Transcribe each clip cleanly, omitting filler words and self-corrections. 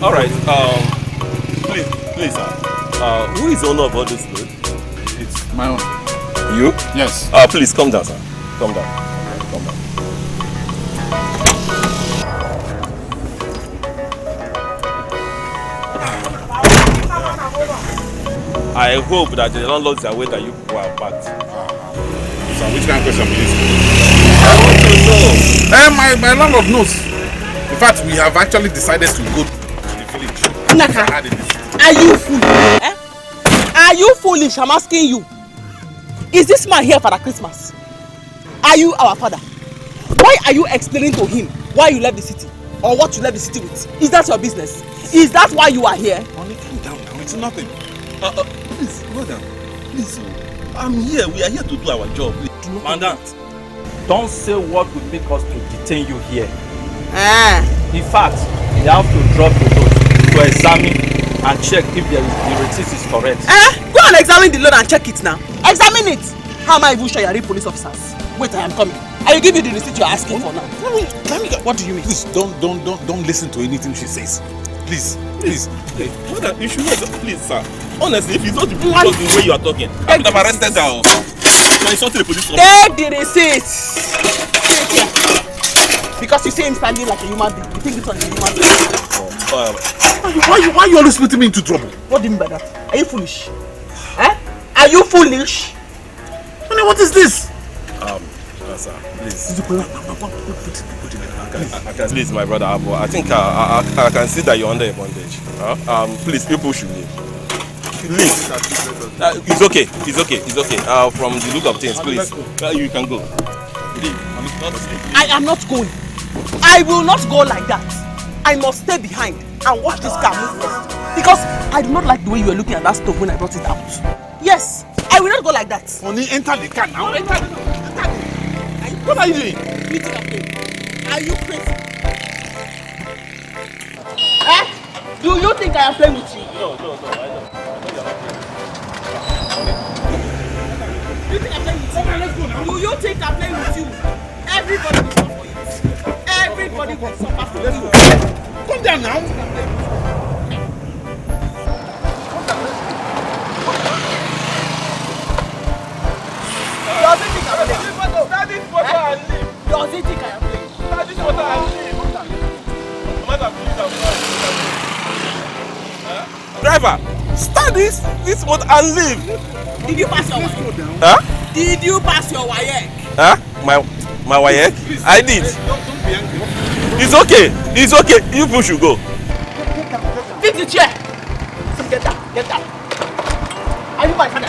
Alright, please, sir. Who is the owner of all this food? It's my own. You? Yes. Please come down, sir. Come down. Come down. I hope that the landlords are aware that you people are packed. So which kind of question is this? I want to know. My landlord knows. In fact, we have actually decided to go to the village. Naka, are you foolish? Eh? Are you foolish? I'm asking you. Is this man here for the Christmas? Are you our father? Why are you explaining to him why you left the city? Or what you left the city with? Is that your business? Is that why you are here? Honey, calm down now. It's nothing. Please, brother. Please, I'm here. We are here to do our job. Mandant, don't say what would make us to detain you here. In fact, you have to drop the load to examine and check if the receipt is correct. Go and examine the load and check it now. Examine it. How am I even sure you are real police officers? Wait, I am coming. I will give you the receipt you are asking for now. What do you mean? Please, don't listen to anything she says. Please. Brother, you should know. Please, sir. Honestly, if it's not the way you are talking, I would have arrested her. You are insulting the police officer. Take the receipt. Because you see him standing like a human being. You think this one is a human being? Why are you always putting me into trouble? What do you mean by that? Are you foolish? Are you foolish? Honey, what is this? Sir, please. Please, my brother, I think I can see that you're under a bondage. Please, people should leave. Please. It's okay. From the look of things, please. You can go. Leave. I am not going. I will not go like that. I must stay behind and watch this car move first. Because I do not like the way you were looking at that stove when I brought it out. Yes, I will not go like that. Honey, enter the car now. Enter the car. What are you doing? Are you crazy? Do you think I am playing with you? No, I don't. Do you think I'm playing with you? Let's go now. Do you think I'm playing with you? Everybody will suffer for you. Everybody will suffer for you. Come down now. Does it think I'm playing? Does it think I am playing? Driver, start this motor and leave. Did you pass your WAEC? Did you pass your WAEC? My WAEC? I did. It's okay. You people should go. Fix the chair. Get down. Are you my father?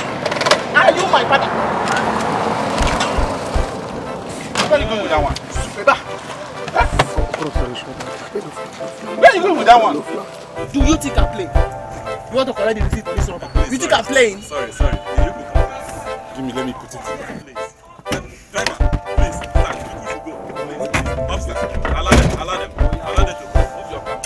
Where are you going with that one? Where are you going with that one? Do you think I'm playing? You want to collect the receipt for this robber? You think I'm playing? Sorry. Let me put it in. Please. Driver, please. Start. People should go. Upstairs. Allow them to go. Move your car.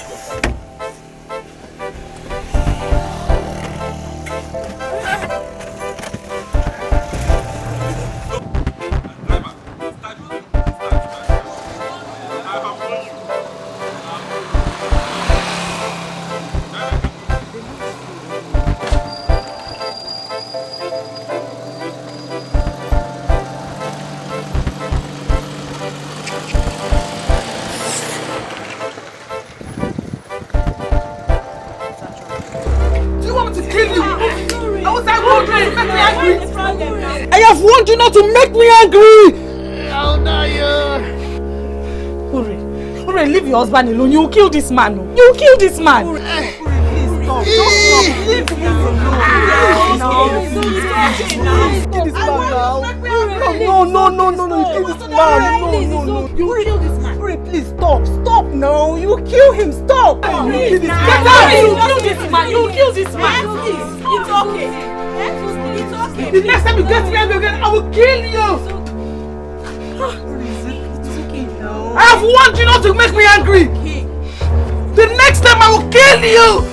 I have warned you not to make me angry! How dare you? Hurry, leave your husband alone. You will kill this man. You will kill this man. Please stop. Leave him alone. Kill this man now. No. You kill this man. No. You kill this man. Hurry, please stop. Stop now. You kill him. Stop. You kill this man. Get out! You kill this man. You kill this man. It's okay. The next time you get me angry again, I will kill you. It's okay now. I have warned you not to make me angry. Okay. The next time I will kill you.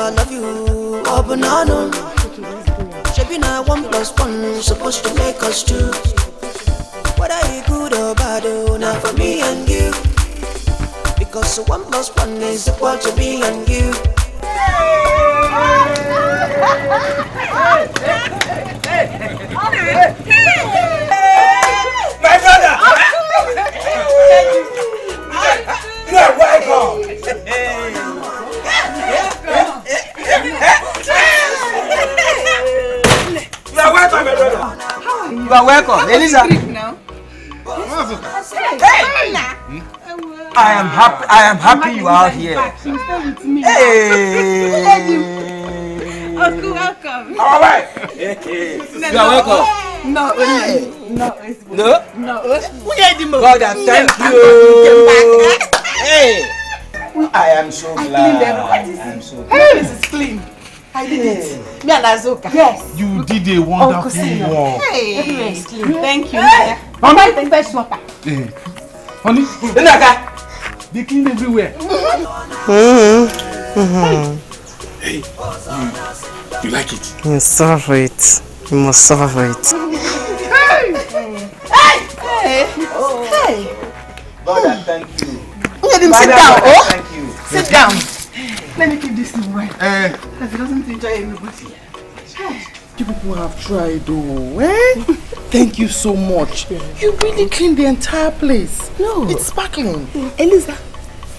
I love you. Oh, banana. Shaping a 1+1 supposed to make us two. Whether you good or bad, now for me and you. 'cause 1 + 1 is equal to me and you. My brother! You are welcome! You are welcome, my brother! You are welcome, Eliza! I am happy you are here. Hey! Uncle, welcome. All right. You are welcome. No. God, I thank you. Hey, I am so glad. I am so glad. This is clean. I did it. Me and Azuka. Yes. You did a wonderful work. Hey. Thank you. Honey, they clean everywhere. Hey, you like it? You suffer for it. You must suffer for it. Hey. God, I thank you. Let him sit down. Oh, thank you. sit down. Let me keep this in mind. Because he doesn't enjoy anybody. You people have tried, though. Thank you so much. You really cleaned the entire place. No. It's sparkling. Eliza,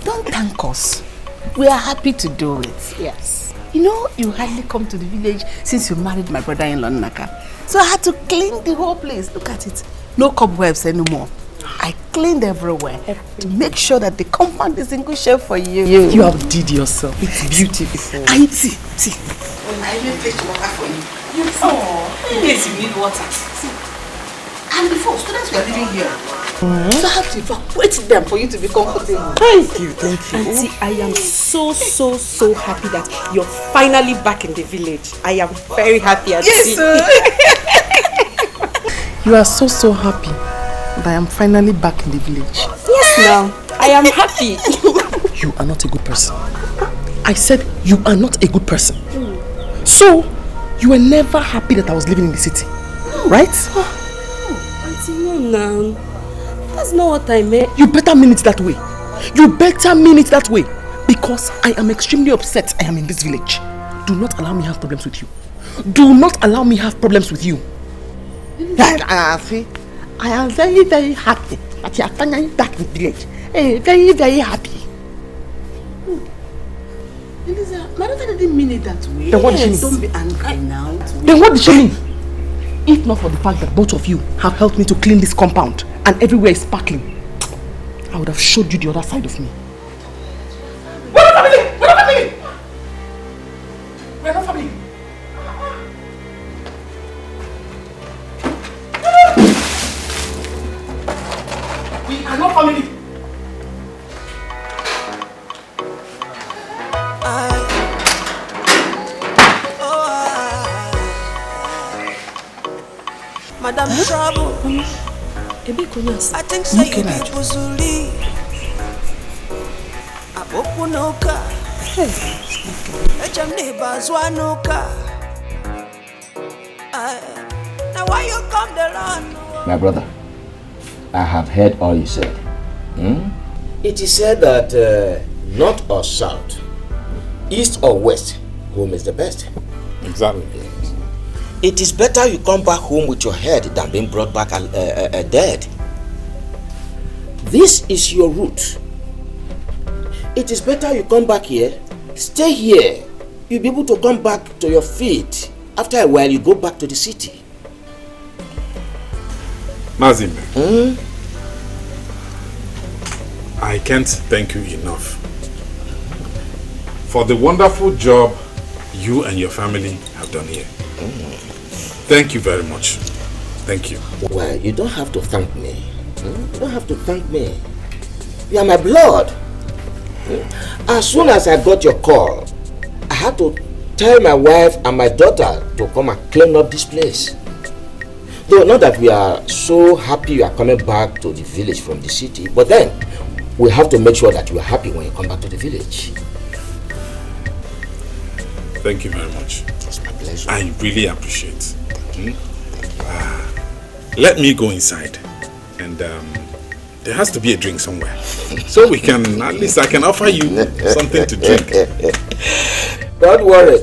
don't thank us. We are happy to do it. Yes. You know, you hardly come to the village since you married my brother-in-law, Naka. So I had to clean the whole place. Look at it. No cobwebs anymore. I cleaned everywhere to make sure that the compound is in good shape for you. You outdid yourself. It's beautiful. I see. I will fetch water for you. In case you need water. See. And before, students were living here. So I have to evacuate them for you to be comfortable. Thank you. Auntie, I am so happy that you're finally back in the village. I am very happy, Auntie. Yes, sir. You are so happy that I am finally back in the village. Yes, now. I am happy. You are not a good person. I said you are not a good person. So, you were never happy that I was living in the city, right? Auntie, no, now. That's not what I meant. You better mean it that way. You better mean it that way. Because I am extremely upset I am in this village. Do not allow me have problems with you. Do not allow me have problems with you. See, I am very happy that you are finally back in the village. Very happy. Eliza, my daughter didn't mean it that way. Then what did she mean? Don't be angry now. Then what did she mean? If not for the fact that both of you have helped me to clean this compound and everywhere is sparkling, I would have showed you the other side of me. We're not family! We're not family! We're not family! We are not family! Madam Trouble. I think so you people Zuli. Abokunoka. Echam neighbors wanuka. Now why you come the land? My brother, I have heard all you said. It is said that north or south, east or west, whom is the best? Exactly. It is better you come back home with your head than being brought back dead. This is your route. It is better you come back here, stay here. You'll be able to come back to your feet. After a while, you go back to the city. Mazime, I can't thank you enough for the wonderful job you and your family have done here. Thank you very much. Thank you. Well, you don't have to thank me. You don't have to thank me. You are my blood. As soon as I got your call, I had to tell my wife and my daughter to come and clean up this place. Though not that we are so happy you are coming back to the village from the city, but then we have to make sure that you are happy when you come back to the village. Thank you very much. It's my pleasure. I really appreciate. Let me go inside and then there has to be a drink somewhere. So we can, at least I can offer you something to drink. Don't worry.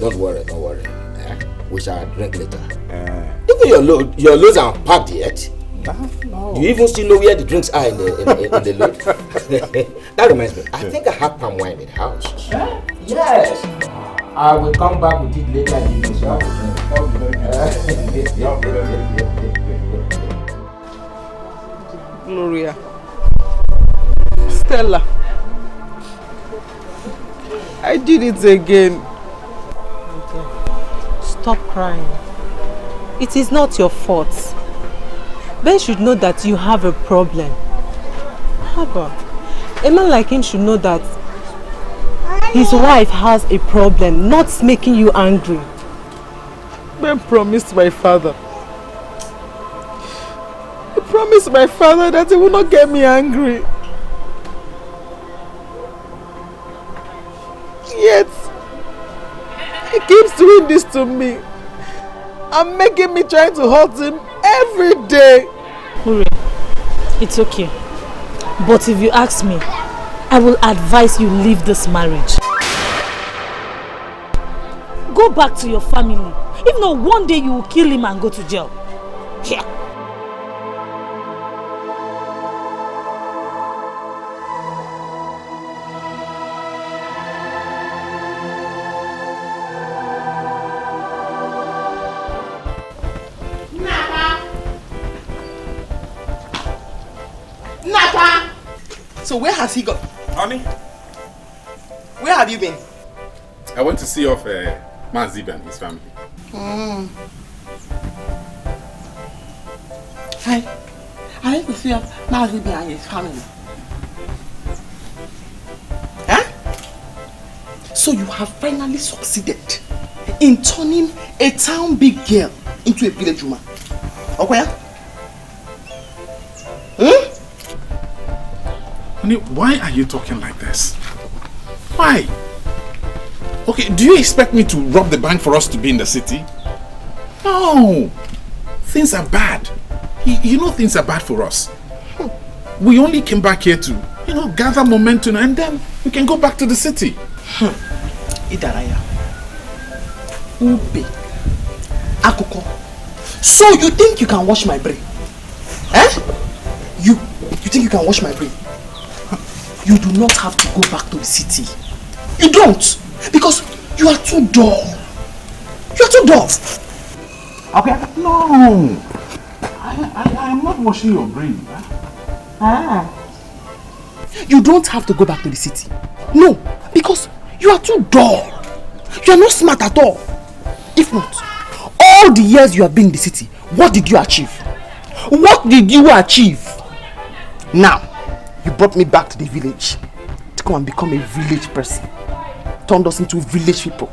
We shall drink later. Even your loads aren't packed yet. No. Do you even still know where the drinks are in the load? That reminds me, I think I have palm wine in the house. Yes. I will come back with it later in the shop. Gloria. Stella. I did it again. Stop crying. It is not your fault. Ben should know that you have a problem. Haba, a man like him should know that his wife has a problem, not making you angry. Ben promised my father. He promised my father that he will not get me angry. Yet, he keeps doing this to me and making me try to hurt him every day. Uri, it's okay. But if you ask me, I will advise you leave this marriage. Go back to your family. If not, one day you will kill him and go to jail. Here. So where has he gone? Honey? Where have you been? I went to see off Mazib and his family. I went to see off Mazib and his family. Huh? So you have finally succeeded in turning a town big girl into a village woman. Okay? Honey, why are you talking like this? Why? Okay, do you expect me to rob the bank for us to be in the city? No! Things are bad. You know things are bad for us. We only came back here to, gather momentum and then we can go back to the city. Idaraya. Ube. Akoko. So you think you can wash my brain? Eh? You think you can wash my brain? You do not have to go back to the city. You don't. Because you are too dull. You are too dull. Okay, no. I am not washing your brain. You don't have to go back to the city. No, because you are too dull. You are not smart at all. If not, all the years you have been in the city, what did you achieve? What did you achieve? Now, you brought me back to the village to come and become a village person. Turned us into village people.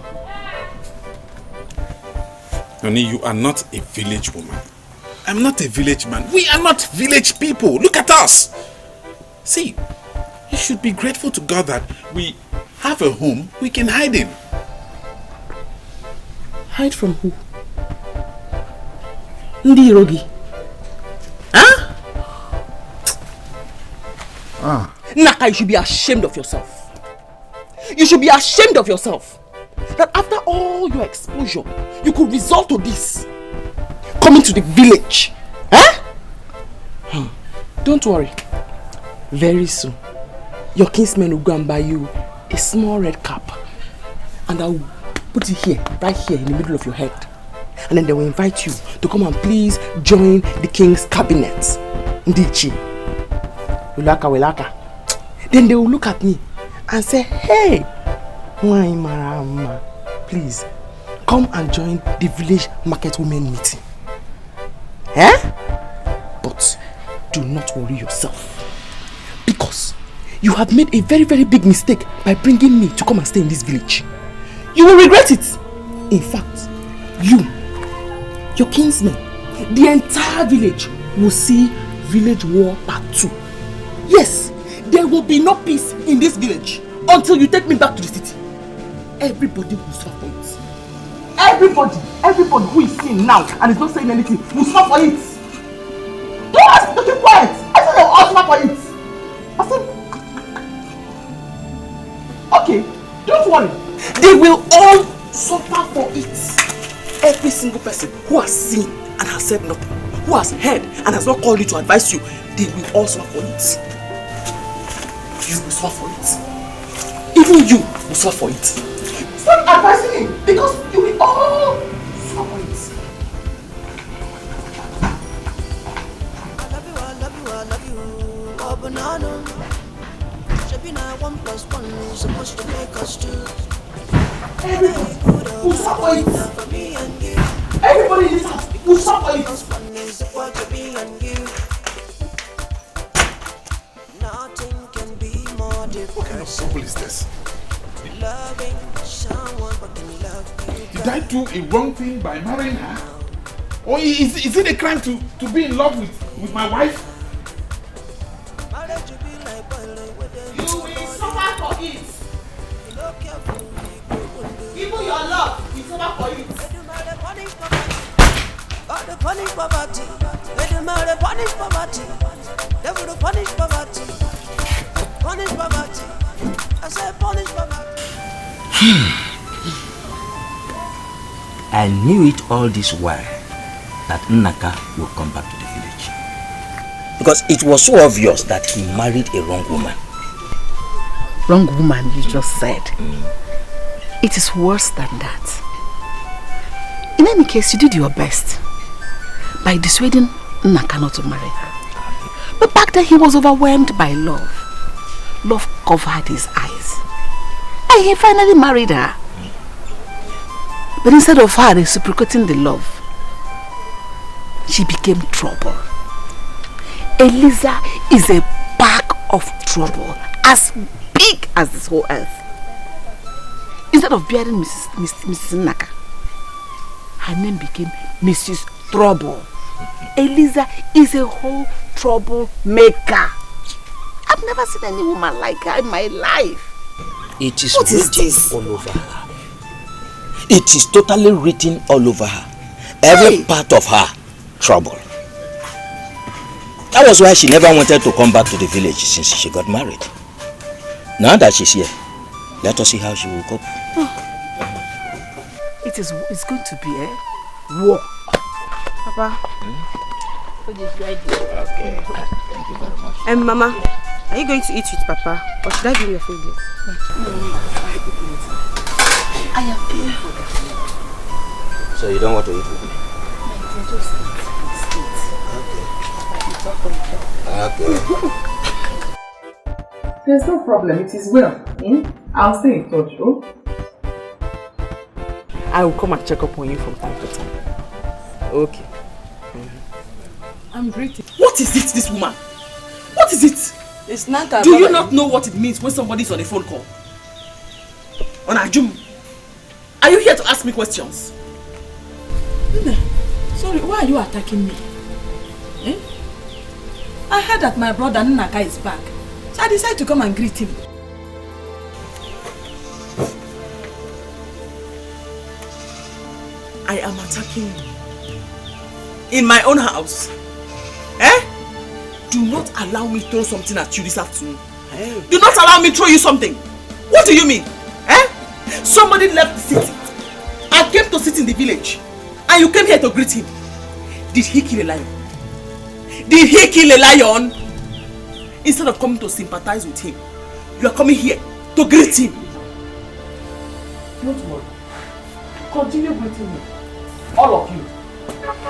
Honey, you are not a village woman. I'm not a village man. We are not village people. Look at us. See, you should be grateful to God that we have a home we can hide in. Hide from who? Ndi Irogi. Huh? Naka, you should be ashamed of yourself. You should be ashamed of yourself. That after all your exposure, you could resort to this. Coming to the village. Huh? Don't worry. Very soon, your kinsmen will go and buy you a small red cap. And I will put it here, right here in the middle of your head. And then they will invite you to come and please join the king's cabinet. Ndichi. Wilaka. Then they will look at me and say, hey, Marama, please come and join the village market women meeting. Eh? But do not worry yourself, because you have made a very, very big mistake by bringing me to come and stay in this village. You will regret it. In fact, you, your kinsmen, the entire village will see Village War Part 2. Yes, there will be no peace in this village until you take me back to the city. Everybody will suffer for it. Everybody who is seeing now and is not saying anything will suffer for it. Don't keep quiet. I said they will all suffer for it. Don't worry. They will all suffer for it. Every single person who has seen and has said nothing, who has heard and has not called you to advise you, they will all suffer for it. You will suffer for it. Even you will suffer for it. Stop advising him because you will all suffer for it. Supposed to make us two. Everybody will suffer it. Everybody in this house will suffer it. Nothing can be more difficult. What kind of couple is this? Loving someone but can love you. Did I do a wrong thing by marrying her? Or is it a crime to be in love with my wife? You will suffer for it. Even your love will suffer for it. God the punish poverty. Let them out the punish poverty. Devil the punish poverty. Punish poverty. I said punish poverty. I knew it all this while that Nnaka would come back to the village. Because it was so obvious that he married a wrong woman. Wrong woman, you just said. It is worse than that. In any case, you did your best by dissuading Nnaka not to marry her. But back then he was overwhelmed by love. Love covered his eyes. And he finally married her. But instead of her reciprocating the love, she became trouble. Eliza is a bag of trouble, as big as this whole earth. Instead of bearing Mrs. Nnaka, her name became Mrs. Trouble. Eliza is a whole troublemaker. I've never seen any woman like her in my life. It is written all over her. It is totally written all over her. Every part of her, trouble. That was why she never wanted to come back to the village since she got married. Now that she's here, let us see how she will cope. It's going to be a war. Papa. Okay. Thank you very much. Mama, are you going to eat with Papa? Or should I give you your food? I am paying for that. So you don't want to eat with me? Okay. There's no problem. It is well. I'll stay in touch. Oh? I will come and check up on you from time to time. Okay. I'm greeting. What is it, this woman? What is it? It's Naka. Do you not know what it means when somebody's on a phone call? On Ajum? Are you here to ask me questions? Sorry, why are you attacking me? Eh? I heard that my brother Naka is back. So I decided to come and greet him. I am attacking you. In my own house. Eh? Do not allow me to throw something at you this afternoon. Do not allow me to throw you something. What do you mean? Eh? Somebody left the city. I came to sit in the village. And you came here to greet him. Did he kill a lion? Did he kill a lion? Instead of coming to sympathize with him, you are coming here to greet him. Don't worry. Continue greeting me. All of you.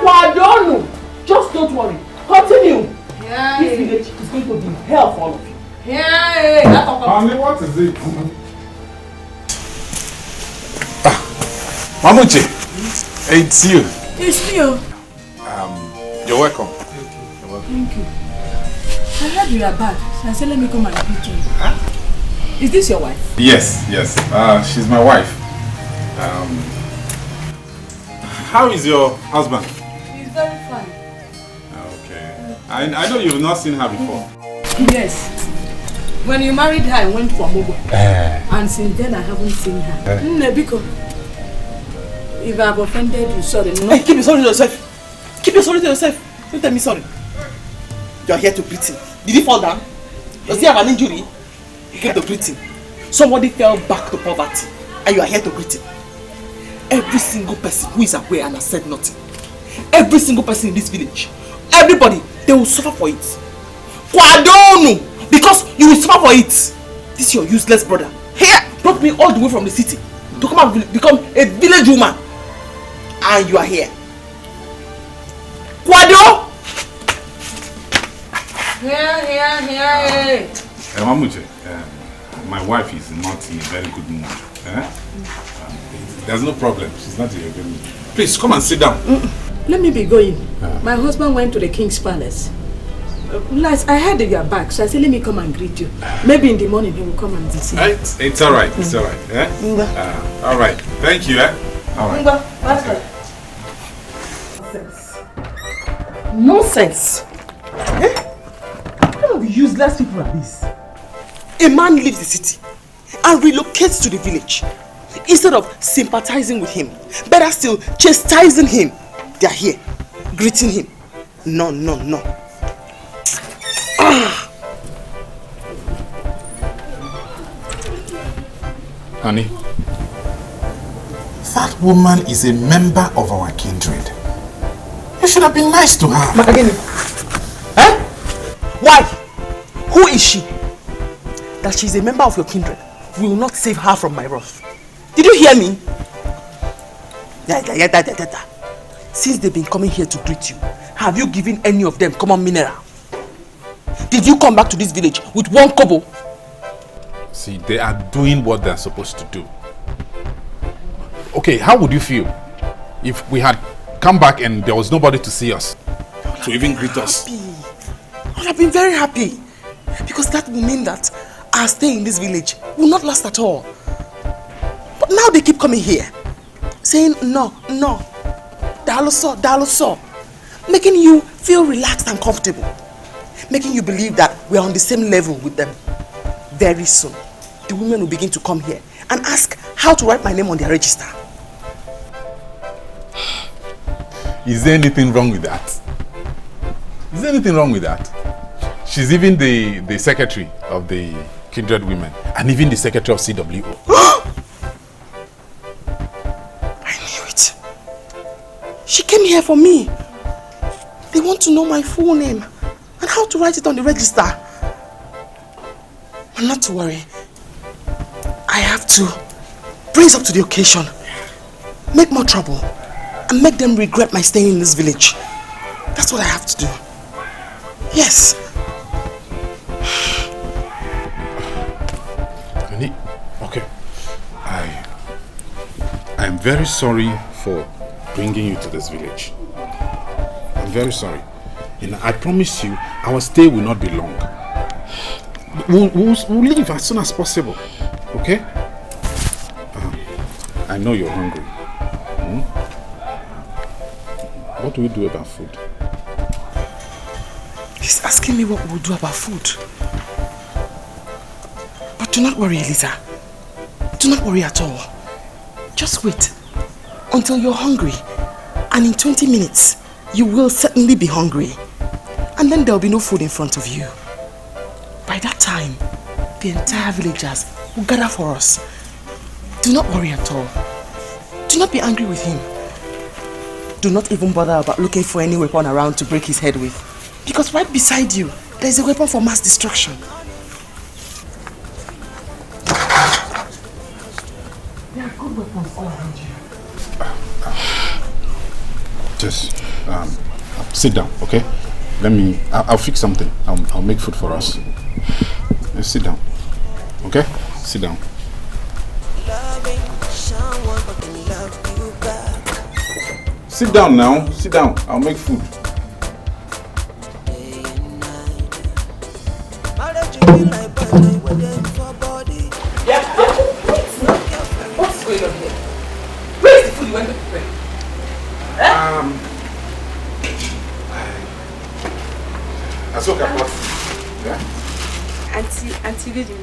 Wadonu! Just don't worry. Continue. Yeah, this village is going to be hell for all of you. Yeah, Mommy, what is it? Mamuche, it's you. It's you. You're welcome. Thank you. I heard you are bad, so I said let me come and greet you. Huh? Is this your wife? Yes. She's my wife. How is your husband? He's very fine. Okay. I know you've not seen her before. Yes. When you married her, I went for Mogo. And since then, I haven't seen her. Nebiko, if I have offended you, sorry. No. Hey, keep your sorry to yourself. Keep your sorry to yourself. Don't tell me sorry. You are here to greet him. Did he fall down? Does he have an injury? You came to greet him. somebody fell back to poverty and you are here to greet him. Every single person who is aware and has said nothing, every single person in this village, everybody, they will suffer for it. Kwadonu! Because you will suffer for it. This is your useless brother. Here, brought me all the way from the city to come and become a village woman. And you are here. Kwado! Here. Mamuje, my wife is not in a very good mood. There's no problem. She's not in a good mood. Please, come and sit down. Let me be going. My husband went to the king's palace. Last, I heard that you are back, so I said, let me come and greet you. Maybe in the morning he will come and see you. It's all right. It's all right. All right. Thank you. All right. Nonsense. What kind of useless people are these? A man leaves the city and relocates to the village. Instead of sympathizing with him, better still, chastising him. They are here, greeting him. No. Honey, that woman is a member of our kindred. You should have been nice to her. Why? Who is she? That she's a member of your kindred will not save her from my wrath. Did you hear me? Since they've been coming here to greet you, have you given any of them common mineral? Did you come back to this village with one kobo? See, they are doing what they're supposed to do. Okay, how would you feel if we had come back and there was nobody to see us, to even greet us? I would have been very happy, because that will mean that our stay in this village will not last at all. But now they keep coming here, saying no, daloso, making you feel relaxed and comfortable, making you believe that we are on the same level with them. Very soon, the women will begin to come here and ask how to write my name on their register. Is there anything wrong with that? Is there anything wrong with that? She's even the secretary of the kindred women and even the secretary of CWO. I knew it. She came here for me. They want to know my full name and how to write it on the register. And not to worry. I have to brace up to the occasion, make more trouble, and make them regret my staying in this village. That's what I have to do. Yes. Okay. I am very sorry for bringing you to this village. I'm very sorry. And I promise you, our stay will not be long. We'll leave as soon as possible. Okay? I know you're hungry. What do we do about food? He's asking me what we'll do about food. But do not worry, Eliza. Do not worry at all. Just wait until you're hungry. And in 20 minutes, you will certainly be hungry. And then there'll be no food in front of you. By that time, the entire villagers will gather for us. Do not worry at all. Do not be angry with him. Do not even bother about looking for any weapon around to break his head with. Because right beside you, there is a weapon for mass destruction. There are good weapons all around you. Just sit down, okay? I'll fix something. I'll make food for us. Let's sit down, okay? Sit down. Sit down now. Sit down. I'll make food. What's going on here? Where is the food you went to prepare? Asoka brought food. Yeah? Auntie Bidi.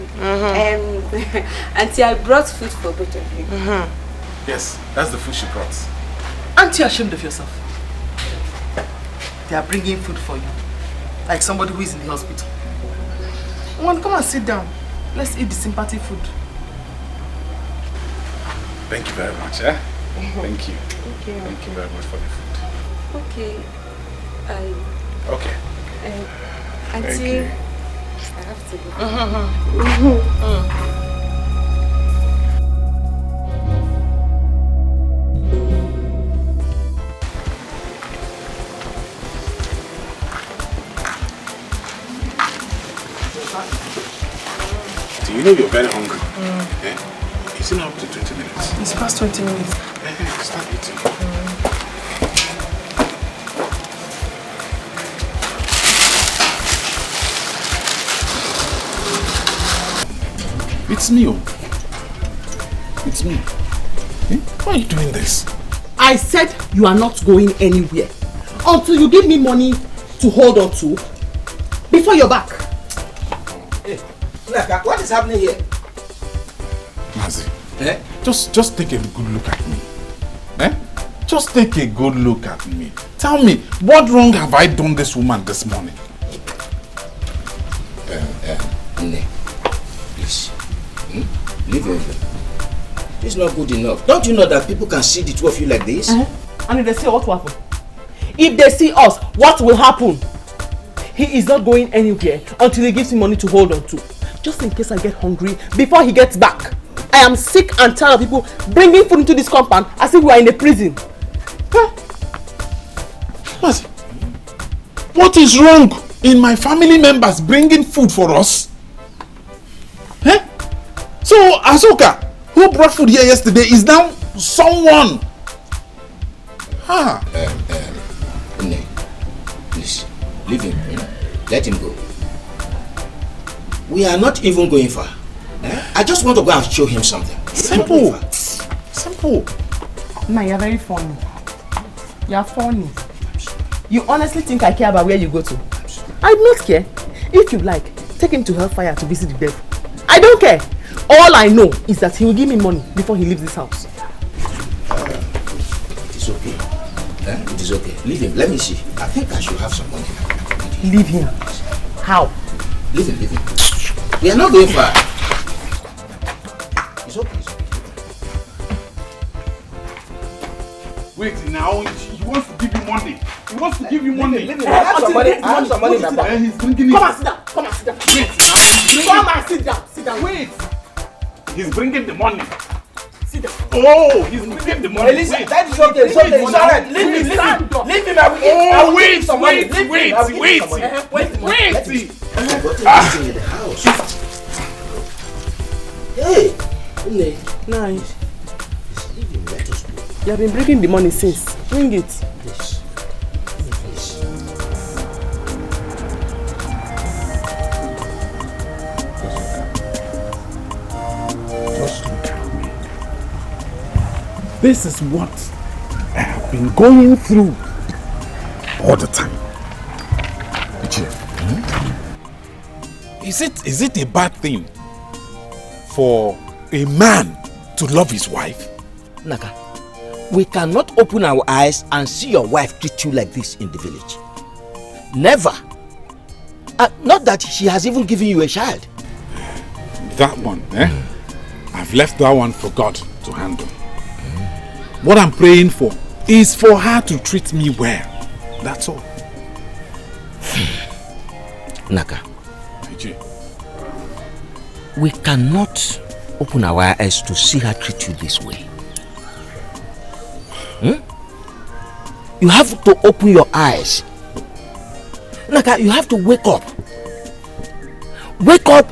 Auntie, I brought food for both of you. Yes, that's the food she brought. Aren't you ashamed of yourself? They are bringing food for you. Like somebody who is in the hospital. Come on, come and sit down. Let's eat the sympathy food. Thank you very much, eh? Thank you. Okay. Thank you very much for the food. Okay. Okay. Auntie, I have to go. Do you know you're very hungry? Eh? It's not up to 20 minutes. It's past 20 minutes. Start eating. It's me, oh. It's me. Eh? Why are you doing this? I said you are not going anywhere until you give me money to hold on to before you're back. Hey, Naka, what is happening here? Mazi, just take a good look at me. Just take a good look at me. Tell me, what wrong have I done this woman this morning? Ini, please. Leave her alone. It's not good enough. Don't you know that people can see the two of you like this? And if they see what will happen? If they see us, what will happen? He is not going anywhere until he gives me money to hold on to. Just in case I get hungry before he gets back. I am sick and tired of people bringing food into this compound as if we are in a prison. What is wrong in my family members bringing food for us? So Asoka, who brought food here yesterday, is now someone. Ini, please, leave him. Let him go. We are not even going far. I just want to go and show him something. Simple. Simple. Man, you're very funny. You're funny. You honestly think I care about where you go to? I do not care. If you like, take him to hellfire to visit the devil. I don't care. All I know is that he will give me money before he leaves this house. It's okay. It is okay. Leave him. Let me see. I think I should have some money. Leave him? How? Leave him. We are not going far. It's okay. Wait, now he wants to give you money. He wants to give you money. I have some money in my bag. He's drinking it. Come and sit down. Come and sit down. Wait, Come and sit down. Sit down. Wait. He's bringing the money. Sit down. Oh, he's bringing the money. Eliza, that is okay. It's okay. It's alright. Leave him. Leave him. I will give some money. Wait. In the house. Hey, Nice. You have been bringing the money since. Bring it. Please. Just look at me. This is what I have been going through all the time. Is it a bad thing for a man to love his wife? Naka, we cannot open our eyes and see your wife treat you like this in the village. Never. Not that she has even given you a child. That one, I've left that one for God to handle. What I'm praying for is for her to treat me well. That's all. Naka, we cannot open our eyes to see her treat you this way. You have to open your eyes. Naka, you have to wake up. Wake up,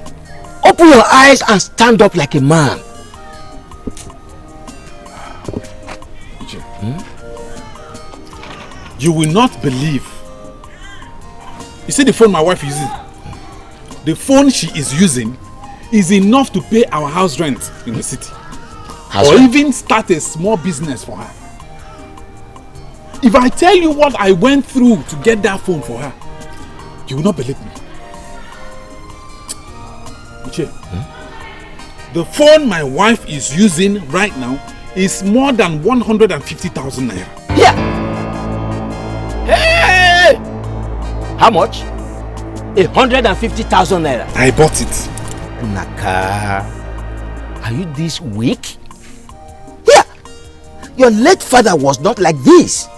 open your eyes and stand up like a man. You will not believe. You see the phone my wife is using? The phone she is using is enough to pay our house rent in the city. Or even start a small business for her. If I tell you what I went through to get that phone for her, you will not believe me. Uche, the phone my wife is using right now is more than 150,000 naira. Yeah. Hey! How much? 150,000 naira. I bought it. Naka, are you this weak? Yeah. Your late father was not like this.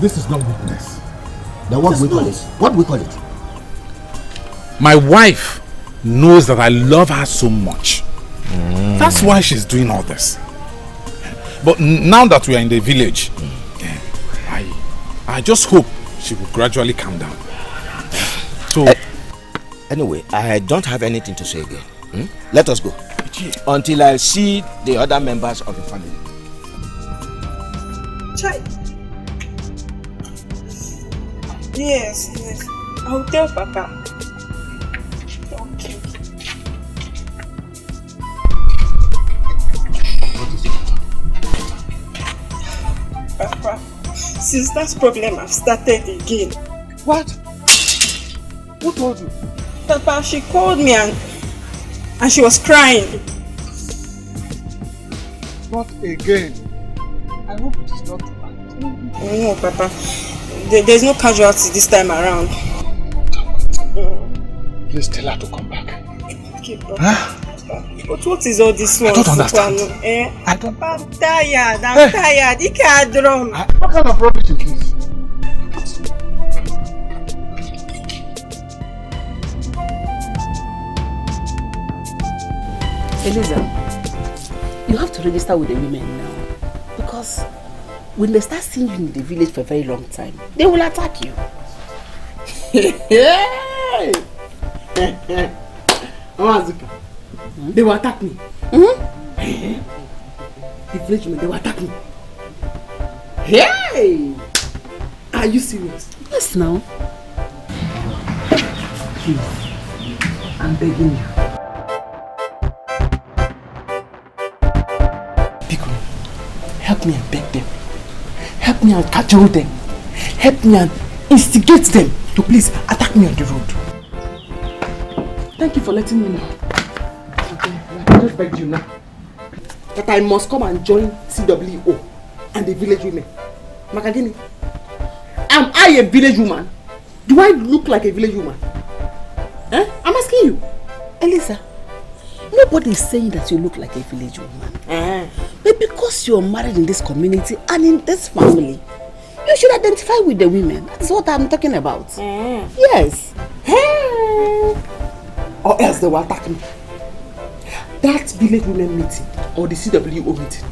This is not weakness. Then what do we call it? What do we call it? My wife knows that I love her so much. That's why she's doing all this. But now that we are in the village, I just hope she will gradually calm down. So, anyway, I don't have anything to say again. Let us go. Until I see the other members of the family. Chai. Yes. I'll tell Papa. Okay. Papa, sister's problem have started again. What? Who told you? Papa, she called me and she was crying. Not again. I hope it is not bad. No, Papa. There's no casualty this time around. Please tell her to come back. Okay, Papa. Huh? But what is all this one? I don't understand. Papa, I'm tired. I'm tired. Dikeh drum. What kind of rubbish is this? Eliza, you have to register with the women now. Because when they start seeing you in the village for a very long time, they will attack you. They will attack me. The village women, they will attack me. Hey! Are you serious? Yes, now. Please, I'm begging you. Help me and beg them. Help me and cajole them. Help me and instigate them to please attack me on the road. Thank you for letting me know. I just begged you now that I must come and join CWO and the village women. Makagini, am I a village woman? Do I look like a village woman? I'm asking you. Eliza, nobody is saying that you look like a village woman. But because you're married in this community and in this family, you should identify with the women. That's what I'm talking about. Yes. Or else they will attack me. That village women meeting or the CWO meeting,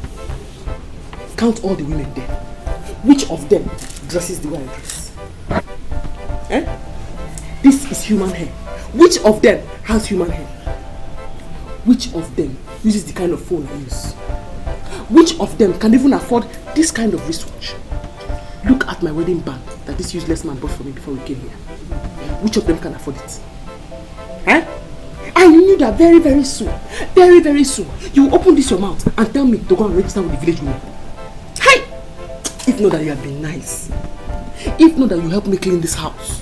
count all the women there. Which of them dresses the way I dress? This is human hair. Which of them has human hair? Which of them uses the kind of phone I use? Which of them can even afford this kind of wristwatch? Look at my wedding band that this useless man bought for me before we came here. Which of them can afford it? I knew that very, very soon, you will open this your mouth and tell me to go and register with the village women. Hi! If not that you have been nice. If not that you helped me clean this house.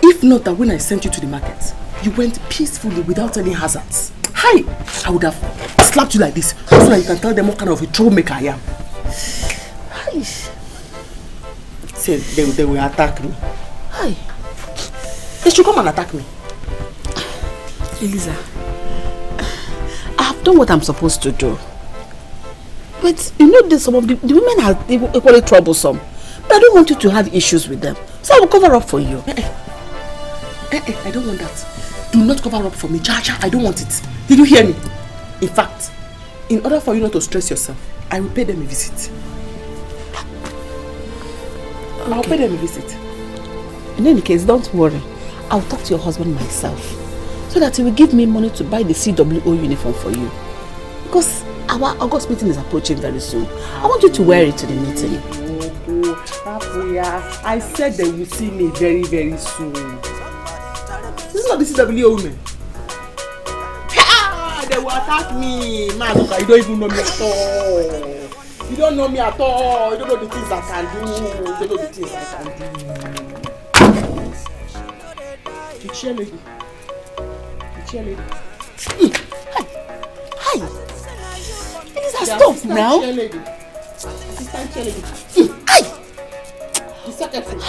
If not that when I sent you to the market, you went peacefully without any hazards. Hi! I would have slapped you like this so that you can tell them what kind of a troublemaker I am. Hi! Say they will attack me. Hi! They should come and attack me. Eliza, I have done what I'm supposed to do. But you know some of the women are equally troublesome. But I don't want you to have issues with them. So I will cover up for you. I don't want that. Do not cover up for me. Cha-cha, I don't want it. Did you hear me? In fact, in order for you not to stress yourself, I will pay them a visit. Okay. I'll pay them a visit. In any case, don't worry. I'll talk to your husband myself. So that he will give me money to buy the CWO uniform for you. Because our August meeting is approaching very soon. I want you to wear it to the meeting. I said they will see me very, very soon. This is not the CWO women. They will attack me. Man, look, you don't even know me at all. You don't know me at all. You don't know the things I can do. You don't know the things I can do. The cheerleader. Hi! Eliza, stop now! Assistant cheerleader. Hi! The secretary.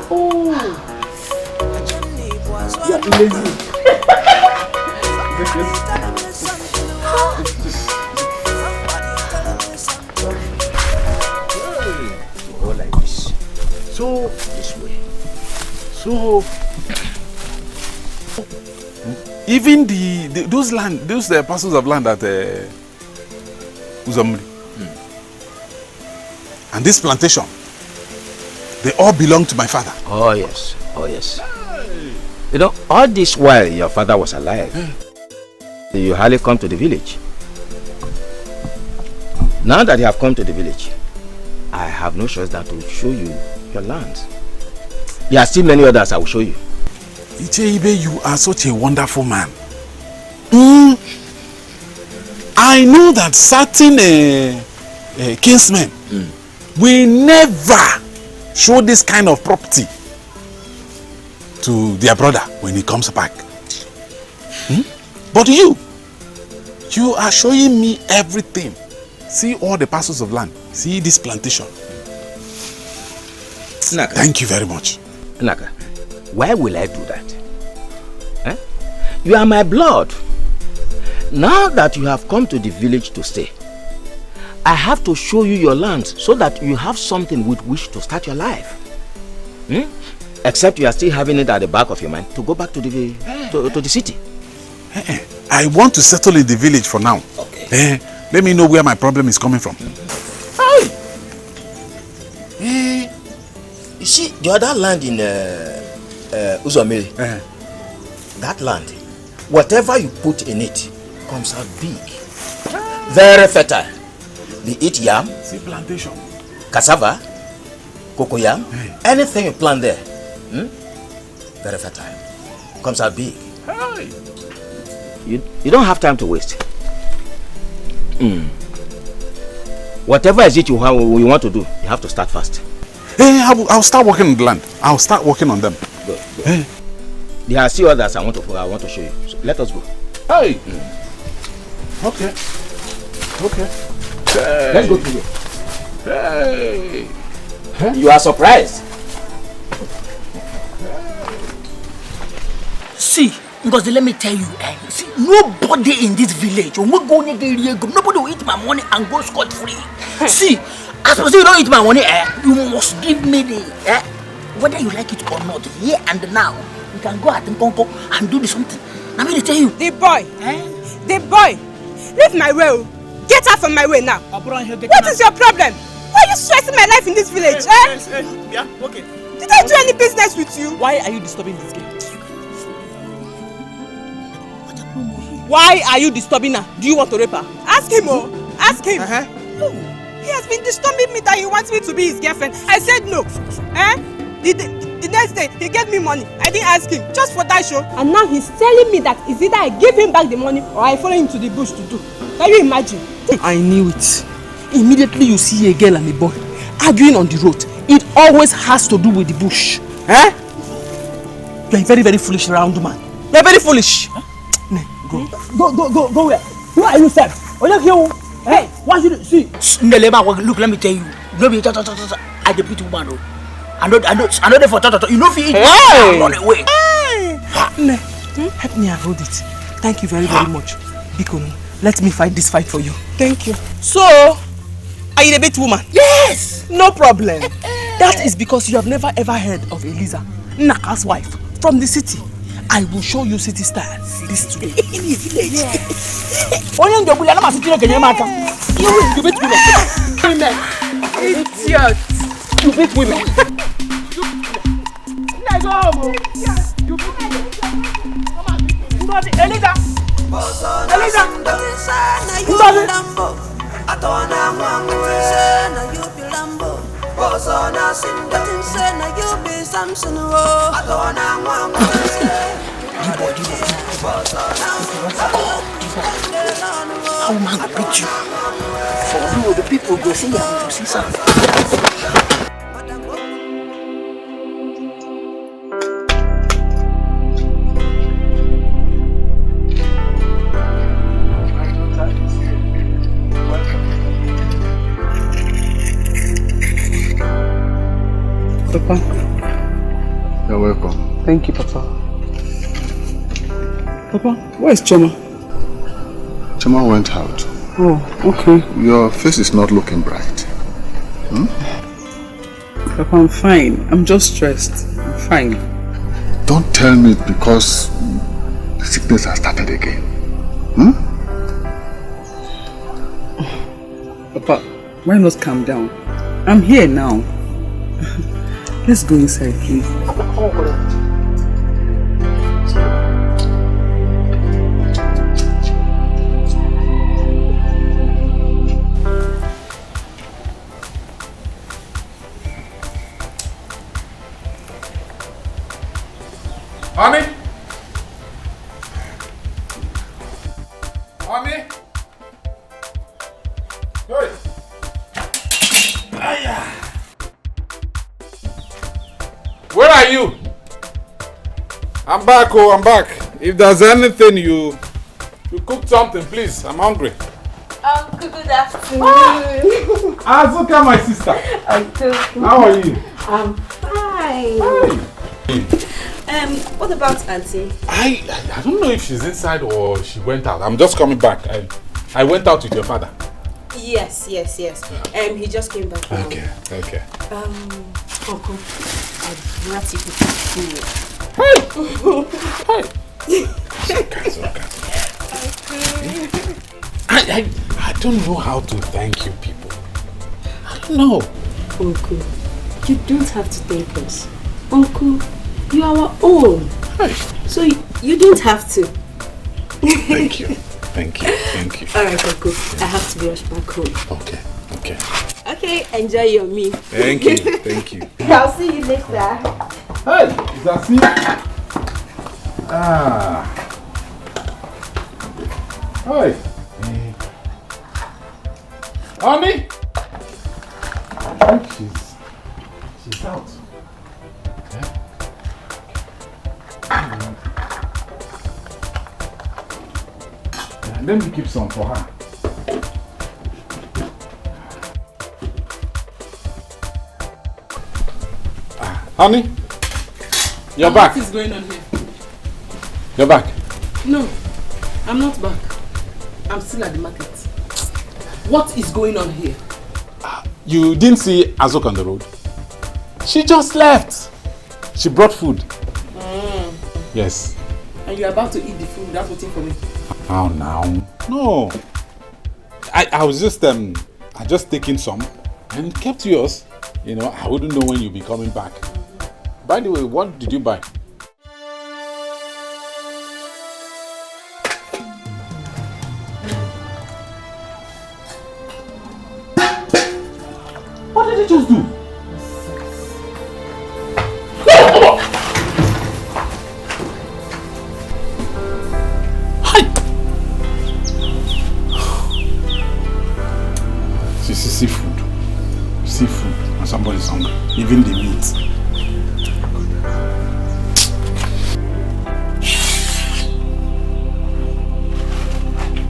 Oh! Go like this. So this way. So even those parcels of land at Uzomri and this plantation, they all belong to my father. Oh yes, oh yes. You know, all this while your father was alive, you hardly come to the village. Now that you have come to the village, I have no choice than to show you your land. There are still many others I will show you. Icheibe, you are such a wonderful man. I know that certain kinsmen will never show this kind of property to their brother when he comes back. But you are showing me everything. See all the parcels of land. See this plantation. Naka. Thank you very much. Naka, why will I do that? You are my blood. Now that you have come to the village to stay, I have to show you your land so that you have something with which to start your life. Except you are still having it at the back of your mind to go back to the to the city. I want to settle in the village for now. Okay. Let me know where my problem is coming from. You see, the other land in Uzomiri, that land, whatever you put in it comes out big, very fertile. Be it yam, see plantation, cassava, cocoyam, anything you plant there, very fertile, comes out big. You don't have time to waste. Whatever is it you want to do, you have to start fast. I'll start working on the land. I'll start working on them. Good. There are still others I want to show you. So let us go. Hey. Okay. Okay. Hey. Let's go together. Hey. Huh? You are surprised. See, because let me tell you, see, nobody in this village, when we go nobody will eat my money and go scot-free. See, as long as you don't eat my money, you must give me the, whether you like it or not, here and now, you can go at and do the something. I'm going to tell you. The boy, leave my way. Get out from my way now. What is your problem? Why are you stressing my life in this village? Yeah, okay. Did I do any business with you? Why are you disturbing this girl? Why are you disturbing her? Do you want to rape her? Ask him, ask him. No. He has been disturbing me that he wants me to be his girlfriend. I said no. The next day, he gave me money. I didn't ask him, just for that show. And now he's telling me that it's either I give him back the money or I follow him to the bush to do. Can you imagine? I knew it. Immediately you see a girl and a boy arguing on the road, it always has to do with the bush. You are a very, very foolish round man. You are very foolish. Go where? Who are you, sir? Hey, what should you see? Look, let me tell you. No be I the pretty woman. I know there for Tonto. You know if you eat, run away. Help me avoid it. Thank you very, very much. Bikono, let me fight this fight for you. Thank you. So, are you the bit woman? Yes. No problem. That is because you have never ever heard of Eliza, Naka's wife, from the city. I will show you city style this today. In the village. You beat women. Idiot. You beat women. Let's go home. You beat women. Eliza. Eliza. How man I beat you? For you, the people go see you to see something. Papa. You're welcome. Thank you, Papa. Papa, where is Choma? Choma went out. Oh, okay. Your face is not looking bright. Hmm? Papa, I'm fine. I'm just stressed. I'm fine. Don't tell me because the sickness has started again. Hmm? Papa, why not calm down? I'm here now. Let's go inside, please. Honey? Honey? Hey! Where are you? I'm back, oh, I'm back. If there's anything you cook something, please. I'm hungry. Uncle, good afternoon. Azuka, my sister. Uncle. How are you? I'm fine. What about Auntie? I don't know if she's inside or she went out. I'm just coming back. I went out with your father. Yes. He just came back now. Okay. Uncle, I brought you to food. I don't know how to thank you people. I don't know. Uncle, you don't have to thank us. Uncle, you are our own. So you don't have to. Thank you. Alright, Uncle. I have to rush back home. Okay, enjoy your meal. Thank you. I'll see you later. Hey, is that me? Hi. Honey? I think she's out. Let me keep some for her. Honey, you're back. What is going on here? You're back. No, I'm not back. I'm still at the market. What is going on here? You didn't see Azok on the road? She just left. She brought food. Yes. And you're about to eat the food without waiting for me? How now? No. I was just I just taken some and kept yours. You know, I wouldn't know when you'll be coming back. By the way, what did you buy? What did you just do? Seafood, and somebody's hungry. Even the meat.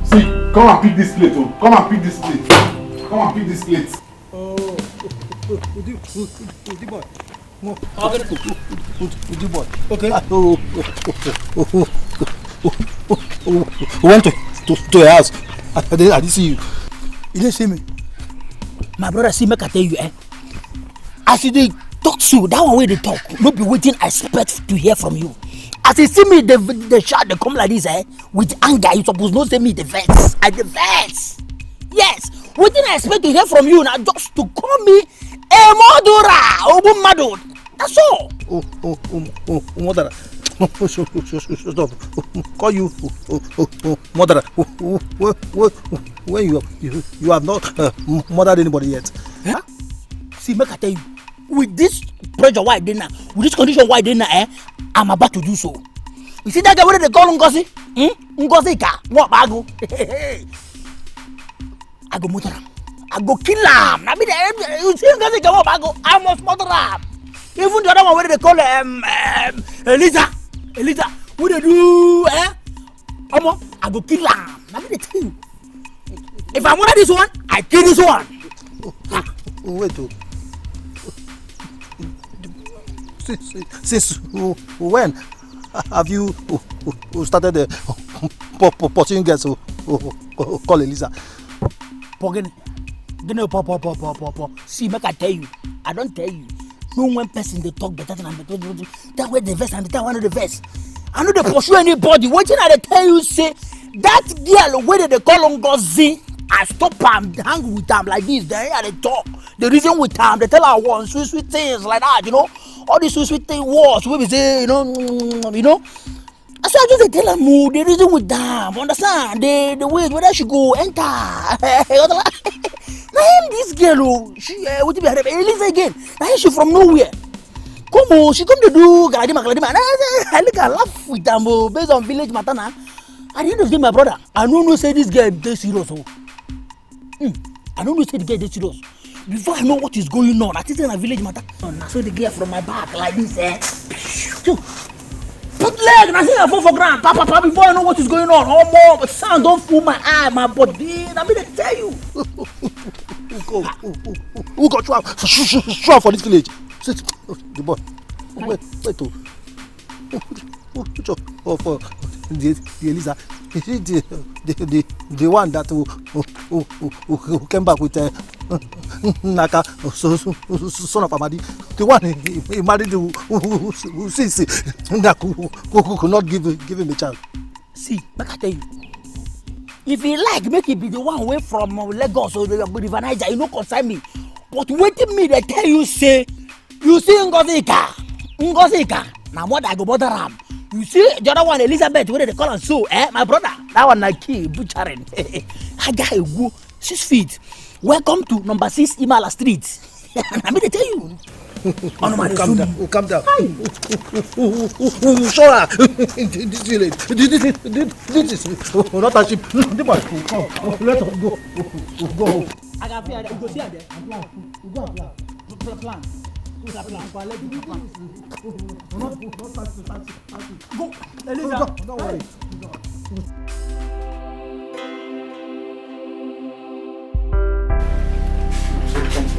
See, come and pick this plate. Oh. Come and pick this plate. Okay. We went to your house. I didn't see you. You didn't see me. My brother, see, make I tell you, as you talk to that one way they talk, no be waiting. I expect to hear from you. As you see me, the shout they come like this, with anger. You suppose not say me the verse. I the verse. Yes. Waiting, I expect to hear from you now, just to call me a murderer, murdered. That's all. Murderer. Stop. Call you murderer. When you have not murdered anybody yet. Huh? See, make I tell you, with this pressure why I did now, with this condition why I did now, I'm about to do so. You see that guy where they call Ngozi? Ngozi ka, what bago? I go murder him. I go kill him. You see Ngozi ka, what bago? I must murder him. Even the other one where they call Eliza, what they do? I go kill him. Let me tell you. If I murder this one, I kill this one. Wait. Since when? have you started pursuing girls who call Eliza? See, make I tell you. I don't tell you. No one person they talk better than that way the verse and that one of the verse. I know they pursue anybody. What did I tell you? Say that girl where they call on Ngozi, I stop am, hang with them like this. They talk. The reason with them, they tell her one sweet things like that. You know, all these sweet thing words. We say, you know. So I just tell her more. The reason with them, understand? The ways where she go enter. Now this girl, she what be her Eliza again. Now she from nowhere. Come on, she come to do galadima. I look at laugh with them based on village matter now. At the end of the day, my brother, I don't know say this girl dey serious. I don't know say the girl dey serious. Before I know what is going on, I think in a village matter. I saw the girl from my back like this. Put leg, and I think I fall for ground. Papa, before I know what is going on, oh more sound don't fool my eye, my body. I mean, I tell you. Who got you for this village? The boy. Wait. For the Eliza. The one that who came back with Naka, son of Amadi. The one he married who says who could not give him a chance. See, make I tell you. If he like, make it be the one away from Lagos or the River Niger, you no concern me. But waiting me, they tell you say, you see Ngozika. Now what I go bother him? You see the other one, Elizabeth, where they call her so, my brother. That one like key butchering. I got a go 6 feet. Welcome to number 6 Imala Street. I mean, they tell you. Calm down. Sure. This village. This is not a ship. Let us go. I got fear. Go see there. Plan. Go, Eliza. Don't worry.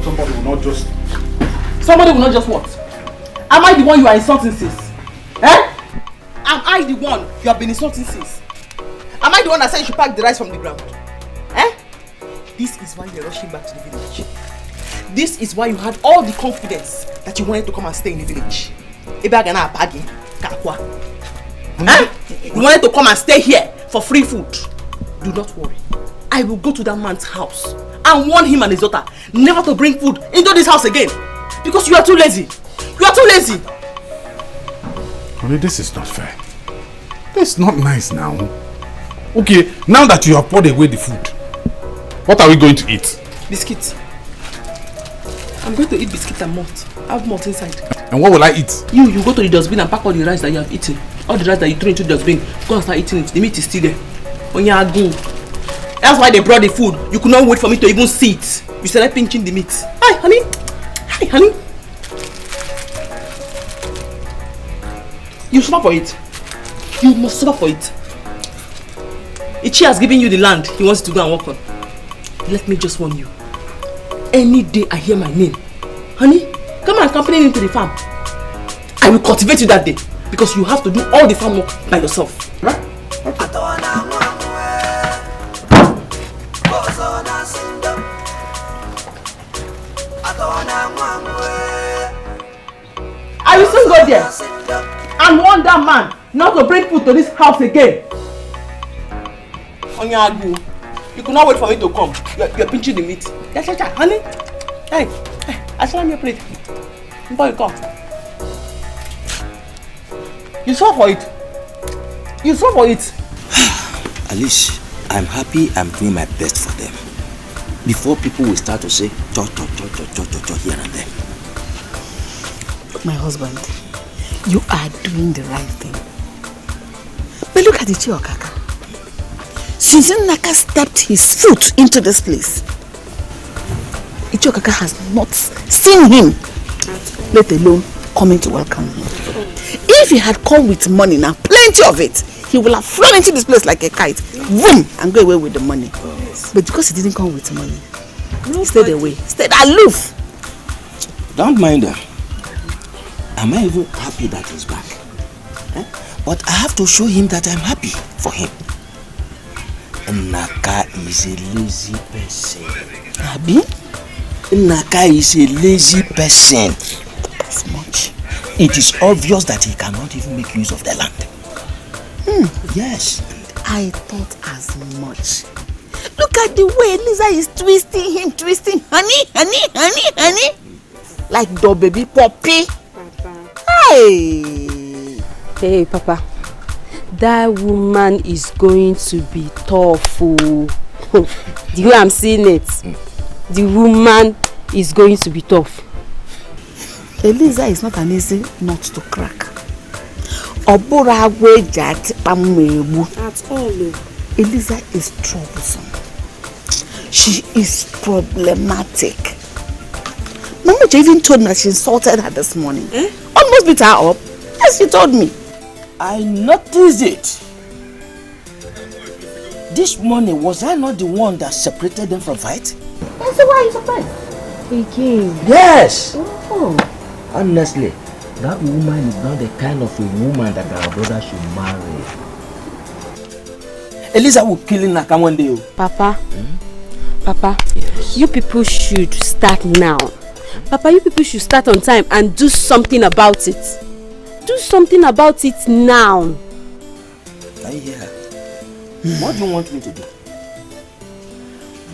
Somebody will not just... Somebody will not just what? Am I the one you are insulting sis? Am I the one you have been insulting sis? Am I the one that said you should pack the rice from the ground? This is why you're rushing back to the village. This is why you had all the confidence that you wanted to come and stay in the village. You wanted to come and stay here for free food. Do not worry. I will go to that man's house and warn him and his daughter never to bring food into this house again. Because you are too lazy. You are too lazy. Honey, this is not fair. This is not nice now. Okay, now that you have poured away the food, what are we going to eat? Biscuits. I'm going to eat biscuits and malt. I have malt inside. And what will I eat? You go to the dustbin and pack all the rice that you have eaten. All the rice that you threw into the dustbin. Go and start eating it. The meat is still there. When you are good. That's why they brought the food. You could not wait for me to even see it. You started pinching the meat. Hi, honey. Hi, honey. You suffer for it. You must suffer for it. Ichi has given you the land he wants to go and work on. Let me just warn you. Any day I hear my name, honey, come and accompany me to the farm. I will cultivate you that day because you have to do all the farm work by yourself. Right? I will soon go there and warn that man not to bring food to this house again. Onyagu, you could not wait for me to come. You're pinching the meat. Yes, honey. Hey, I saw on your plate. Before you come. You saw for it. You saw for it. Alice, I'm happy I'm doing my best for them. Before people will start to say, cho here and there. My husband, you are doing the right thing. But look at the Chiokaka. Since Naka stepped his foot into this place, Ichokaka has not seen him, let alone coming to welcome him. If he had come with money now, plenty of it, he will have flown into this place like a kite, boom, and go away with the money. But because he didn't come with money, he stayed away, stayed aloof. Don't mind her. Am I even happy that he's back? But I have to show him that I'm happy for him. Naka is a lazy person. Abi? Naka is a lazy person. As much. It is obvious that he cannot even make use of the land. Yes. I thought as much. Look at the way Eliza is twisting him, honey. Like the baby puppy. Papa. Hey, Papa. That woman is going to be tough. The way I'm seeing it, the woman is going to be tough. Eliza is not an easy nut to crack. At all. Eliza is troublesome. She is problematic. Mama even told me that she insulted her this morning. Almost beat her up. Yes, she told me. I noticed it. This morning, was I not the one that separated them from fight? I said, why are you surprised? Again? Yes. Oh. Honestly, that woman is not the kind of a woman that our brother should marry. Eliza will kill Naka one day. Papa, Papa, yes. You people should start now. Papa, you people should start on time and do something about it. Do something about it now. I hear. What do you want me to do?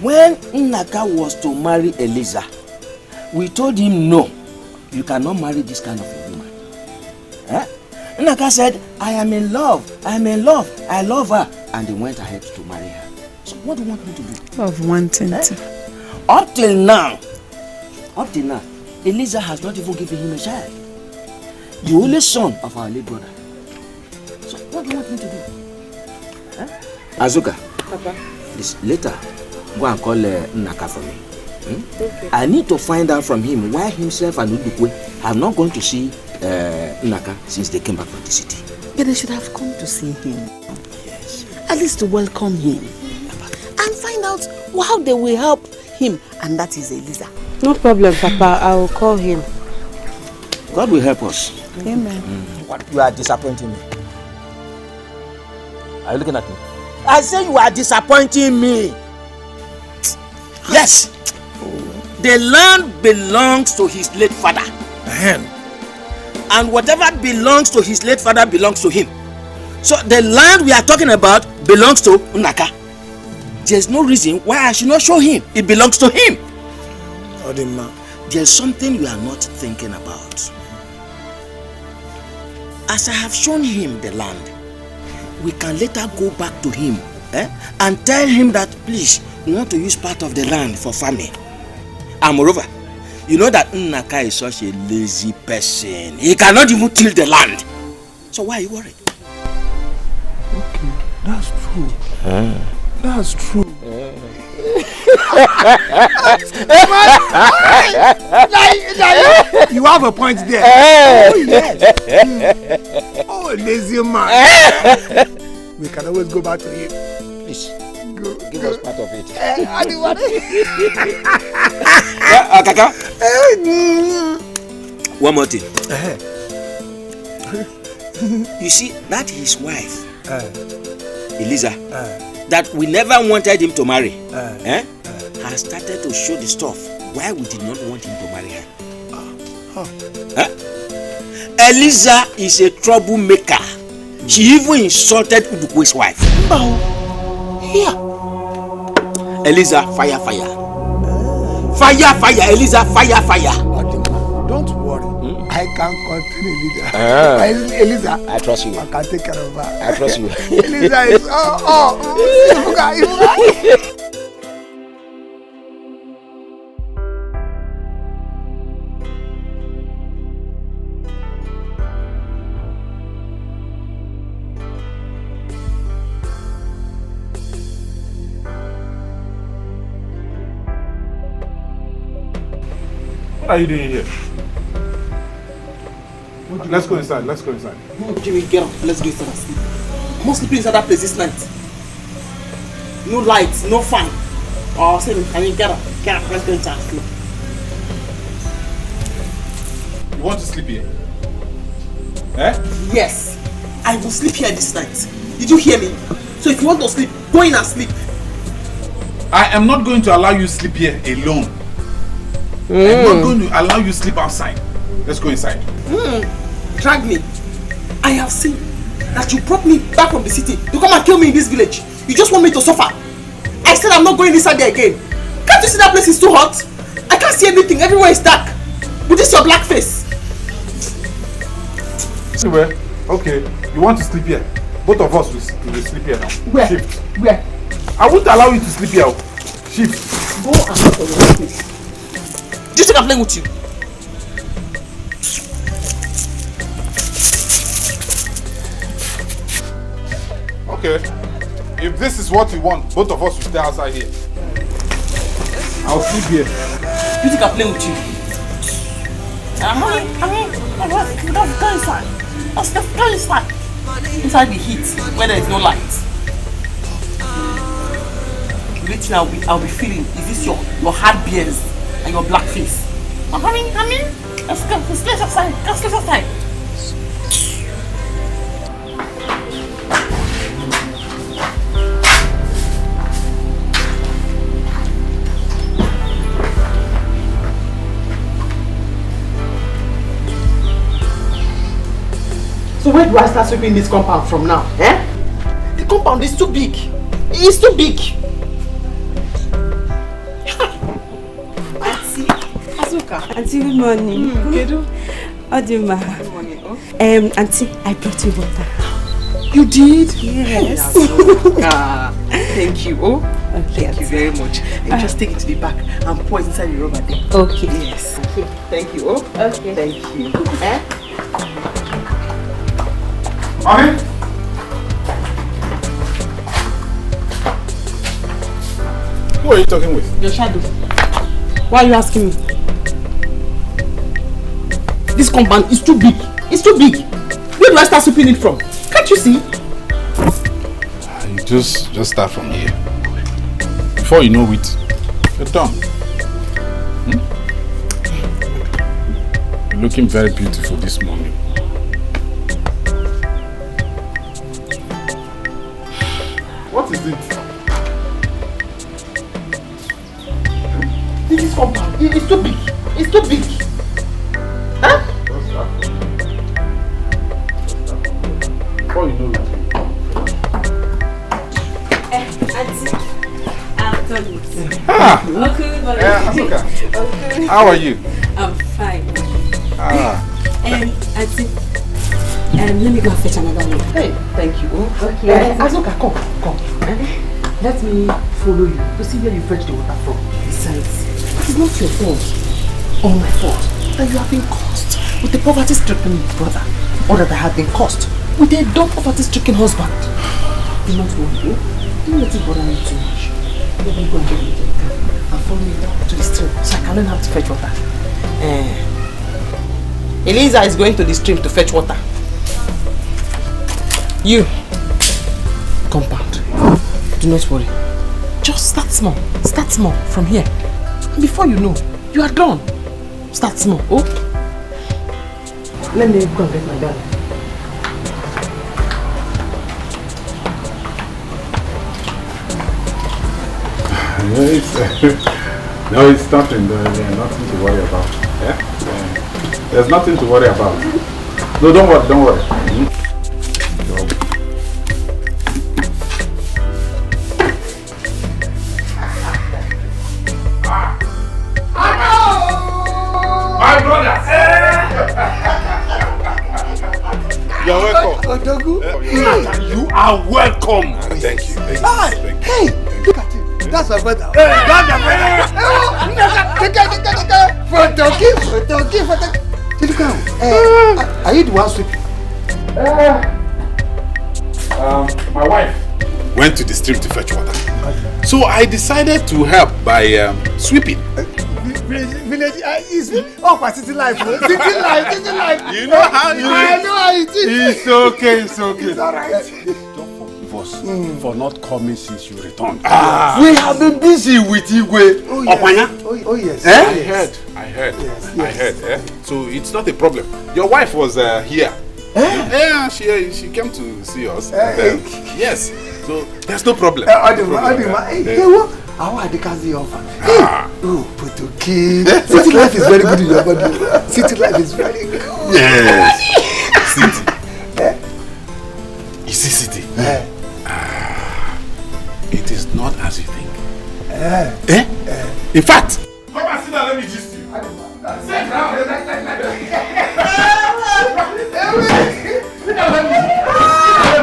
When Naka was to marry Eliza, we told him no, you cannot marry this kind of a woman. Naka said, I am in love, I love her. And he went ahead to marry her. So what do you want me to do? Of wanting to. Up till now, Eliza has not even given him a child. The only son of our late brother. So what do you want me to do? Azuka, Papa. This later, go and call Naka for me. Okay. I need to find out from him why himself and Udukwe have not gone to see Naka since they came back from the city. But they should have come to see him. Yes. At least to welcome him. And find out how they will help him. And that is Eliza. No problem, Papa. I will call him. God will help us. Amen. You are disappointing me. Are you looking at me? I say you are disappointing me. Yes. The land belongs to his late father. And whatever belongs to his late father belongs to him. So the land we are talking about belongs to Naka. There's no reason why I should not show him. It belongs to him. There's something you are not thinking about. As I have shown him the land, we can later go back to him and tell him that please, we want to use part of the land for farming. And moreover, you know that Naka is such a lazy person. He cannot even till the land. So why are you worried? Okay, that's true. That's true. You have a point there. Oh, yes. Oh, lazy man. We can always go back to him. Please, give us part of it. I don't want Kaka. One more thing. You see, that his wife, Eliza, that we never wanted him to marry, has started to show the stuff why we did not want him to marry her. Eliza is a troublemaker. She even insulted Udukwe's wife. Here. Eliza, fire. Fire, Eliza, fire. Don't worry. I can contain Eliza. Eliza, I trust you. I can take care of her. I trust you. Eliza is What are you doing here? Let's go inside. No, Jimmy, get up. Let's go inside and sleep. I'm not sleeping inside that place this night. No lights, no fan. Oh, say me, can you get up? Get up, let's go inside and sleep. You want to sleep here? Yes. I will sleep here this night. Did you hear me? So if you want to sleep, go in and sleep. I am not going to allow you sleep here alone. I'm not going to allow you sleep outside. Let's go inside. Drag me. I have seen that you brought me back from the city to come and kill me in this village. You just want me to suffer. I said I'm not going inside there again. Can't you see that place is too hot? I can't see anything. Everywhere is dark. With this your black face. Anyway, okay. You want to sleep here? Both of us will sleep here now. Where? Shift. Where? I won't allow you to sleep here. Shift. Go and look for your place. Do you think I'm playing with you? Okay. If this is what you want, both of us will stay outside here. I'll sleep here. You think I'm playing with you? Let's go inside. Let's go inside. Inside the heat, where there is no light. The only thing I'll be feeling is this your hard beers and your black face. Honey, let's go. Let's sleep outside. Let's sleep outside. So where do I start sweeping this compound from now? The compound is too big. It's too big. Auntie, Azuka. Auntie, good morning. Good morning. Auntie, I brought you water. You did? Yes. Thank you. Thank you very much. And just take it to the back and pour it inside the rubber there. Okay. Yes. Thank you. Okay. Thank you. Mommy? Who are you talking with? Your shadow. Why are you asking me? This compound is too big. It's too big. Where do I start sweeping it from? Can't you see? You just start from here. Before you know it, you're done. You're looking very beautiful this morning. What is it? This compound it's too big. It's too big. Huh? What's that? Before you know it. Auntie, I've done it. Okay. How are you? I'm fine. Auntie, let me go and fetch another one. Hey, thank you. Okay. Azuka, come. Let me follow you to see where you fetch the water from. Besides, it is not your fault or my fault that you have been cursed with a poverty-stricken brother, or that I have been cursed with a dumb poverty-stricken husband. Do not worry. Don't let it bother me too much. Let me go and get the car and follow me down to the stream so I can learn how to fetch water. Eliza is going to the stream to fetch water. You, compound, do not worry. Just start small from here. Before you know, you are done. Start small, Let me go and get my dad. No, it's nothing. There's nothing to worry about. There's nothing to worry about. No, don't worry. My brother! You're welcome. You are welcome. Thank you. Hey, look at him. That's my brother. That's my brother. Photography. Look out. Are you the one sweeping? My wife went to the stream to fetch water. So I decided to help by sweeping. Village is city life. City life. You know how it is. I know how it is. It's okay. It's alright. Don't forgive us for not coming since you returned. We have been busy with Igwe. Oh yes. I heard. So it's not a problem. Your wife was here Yeah, she came to see us. Yes, so there's no problem. How are the cars you offer? Oh, but okay. City life is very good in your body. City life is very good. Yes. City. You see, City. It is not as you think. In fact, come and sit down. Let me gist you. Sit down. Let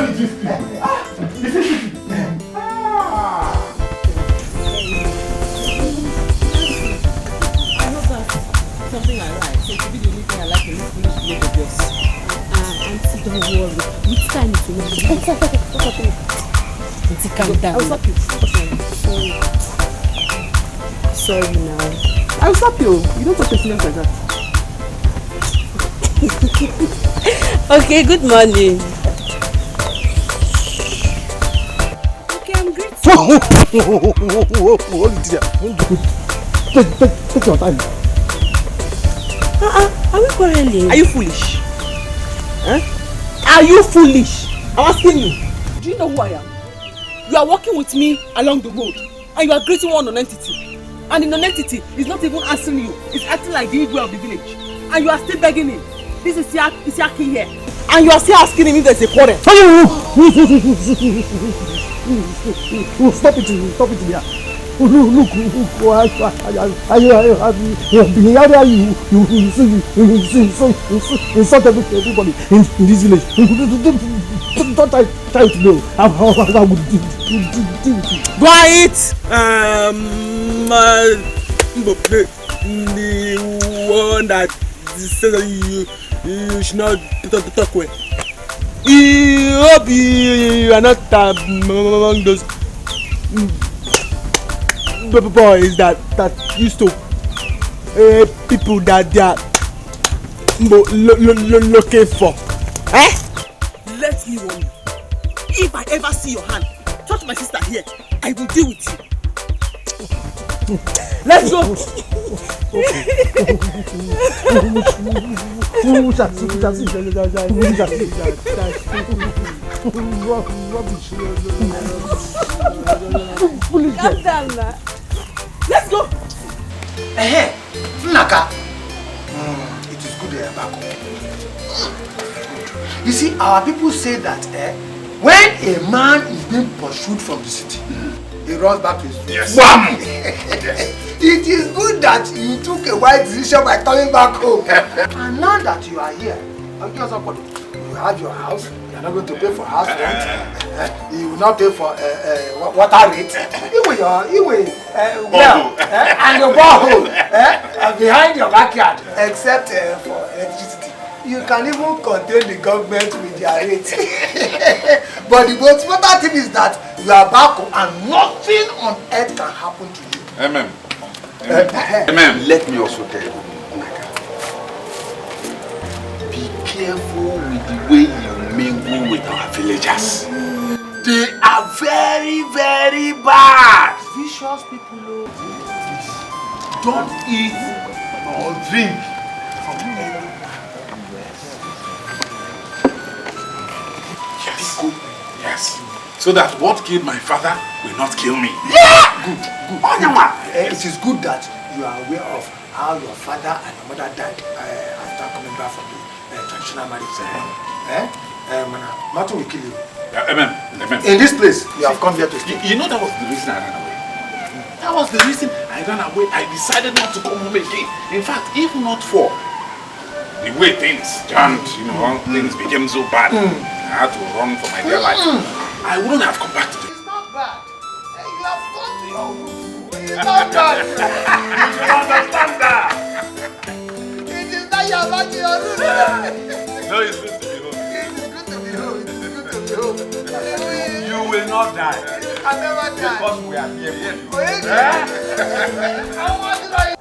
me gist you. You see, City. Something I like. So it should be the only thing I like in this foolish village of yours. Auntie, don't worry. Which time is it? Auntie, calm down. I'll stop you. Sorry now. I'll stop you. You don't talk to students like that. Okay, good morning. Okay, I'm great. Take your time. Are we quarreling? Are you foolish? Are you foolish? I'm asking you. Do you know who I am? You are walking with me along the road and you are greeting one non-entity. And the non-entity is not even answering you. It's acting like the Igwe of the village. And you are still begging him. This is Yaki here. And you are still asking him if there's a quarrel. Stop it there. Look, you insult everybody in this village. Don't try to know how I would deal with you. Quiet! The one that says that you should not talk with. I hope you are not among those boys that used to people that they are looking for. Let me warn you. If I ever see your hand touch my sister here, I will deal with you. Let's go. Calm down now. Let's go. Naka. It is good they are back home. You see, our people say that when a man is being pursued from the city, he runs back to his room. Yes. It is good that you took a wise decision by coming back home. And now that you are here, you have your house. You are not going to pay for house rent. You will not pay for water rate. You will and your borehole behind your backyard, except for electricity. You can even contain the government with their rate. But the most important thing is that you are back home and nothing on earth can happen to you. Amen. Let me also tell you, be careful with the way you mingle with our villagers. They are very, very bad. Vicious people. Don't eat or drink from any. Yes. So that what killed my father will not kill me. Yeah! Good. It is good that you are aware of how your father and your mother died after coming back from the traditional marriage. Nothing will kill you. Amen. In this place, you have come here to stay. You know that was the reason I ran away. That was the reason I ran away. I decided not to come home again. In fact, if not for the way things turned, things became so bad, I had to run for my dear life. I wouldn't have come back to this. It's not bad. You have gone to your room. It's not bad. You should understand that. It is not your back to your room. No, it's good to be home. It is good to be home. It is good to be home. You will not die. You can never die. Because we are here. How much do I...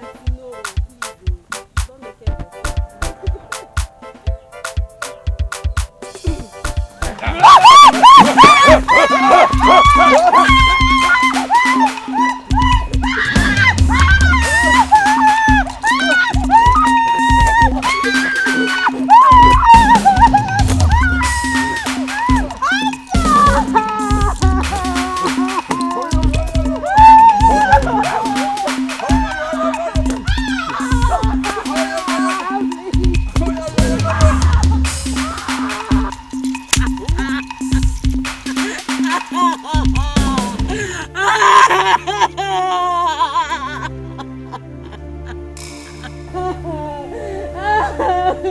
So,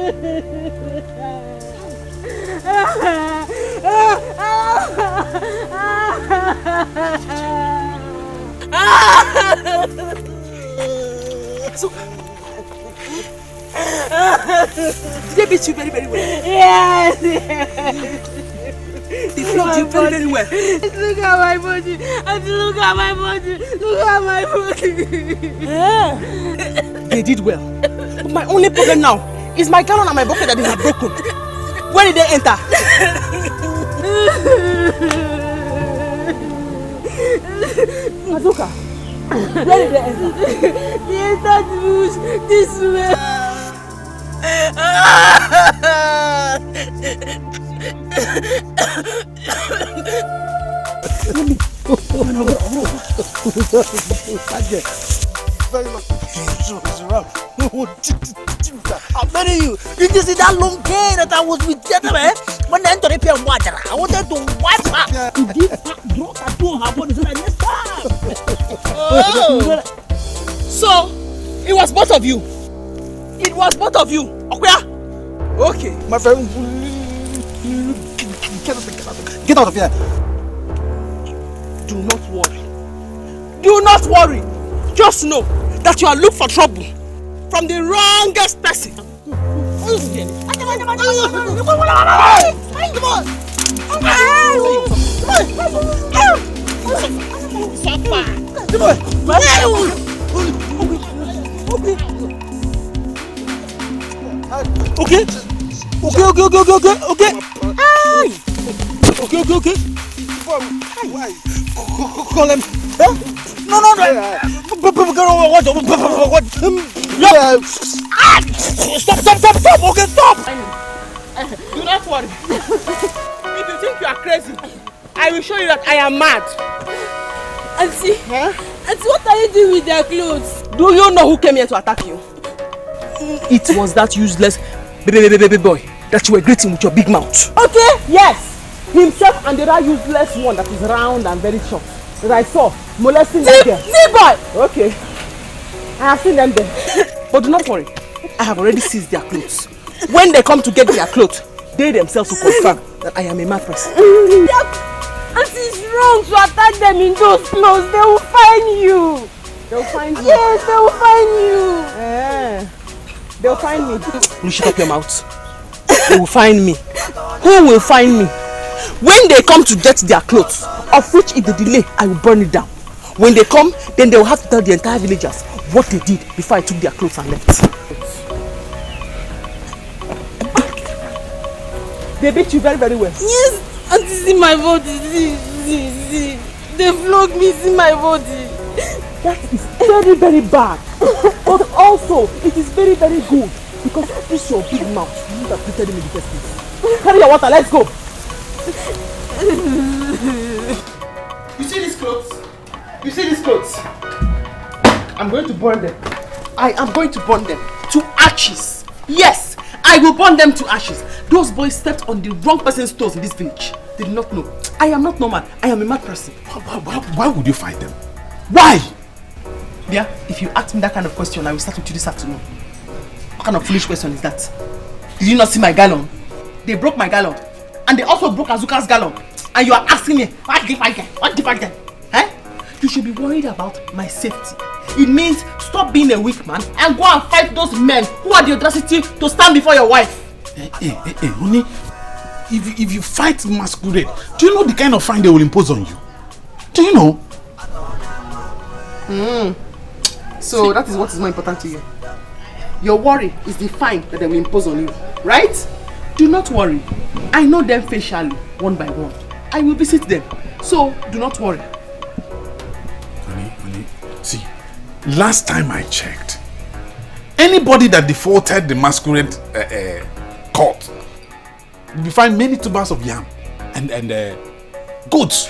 did they beat you very, very well? Yes. They flogged you very, very well. Look at my body. Look at my body. Look at my body. They did well. But my only problem now is my gallon and my bucket that they have broken. Where did they enter? Mazuka, where did they enter? They entered the bush this way. I'm telling you, did you see that long day that I was with gentlemen? When they entered the water, I wanted to wipe her. To give her drop her to her body so that next time. Oh. So, it was both of you. It was both of you. Okay. My friend, get out of here. Do not worry. Do not worry. Just know that you are looking for trouble from the wrongest person. Okay. Why? Call him. No. Stop. Okay, stop. Do not worry. If you think you are crazy, I will show you that I am mad. Auntie, Auntie, what are you doing with their clothes? Do you know who came here to attack you? It was that useless baby boy that you were greeting with your big mouth. Okay, yes. Himself and the other useless one that is round and very short that I saw molesting that girl. Boy! Okay. I have seen them there. But do not worry. I have already seized their clothes. When they come to get their clothes, they themselves will confirm that I am a mad person. Auntie, it's wrong to attack them in those clothes. They will find you. They will find you? Yes, they will find you. They will find me. You shut up your mouth. They will find me. Who will find me? When they come to get their clothes, of which if they delay, I will burn it down. When they come, then they will have to tell the entire villagers what they did before I took their clothes and left. They beat you very, very well. Yes, Auntie, see my body. See. They flogged me, see my body. That is very, very bad. But also, it is very, very good. Because this is your big mouth. You would have treated him in the first place. Carry your water, let's go. You see these clothes? You see these clothes? I'm going to burn them. I am going to burn them to ashes. Yes, I will burn them to ashes. Those boys stepped on the wrong person's toes in this village. They did not know. I am not normal. I am a mad person. Why would you fight them? Why? Yeah, if you ask me that kind of question, I will start with you this afternoon. What kind of foolish question is that? Did you not see my gallon? They broke my gallon. And they also broke Azuka's gallon. And you are asking me, what did I get? What did I get? Eh? You should be worried about my safety. It means stop being a weak man and go and fight those men who had the audacity to stand before your wife. Honey, if you fight masquerade, do you know the kind of fine they will impose on you? Do you know? So that is what is more important to you. Your worry is the fine that they will impose on you, right? Do not worry. I know them facially, one by one. I will visit them. So do not worry. Honey, see, last time I checked, anybody that defaulted the masquerade court will be fined many tubers of yam and goats.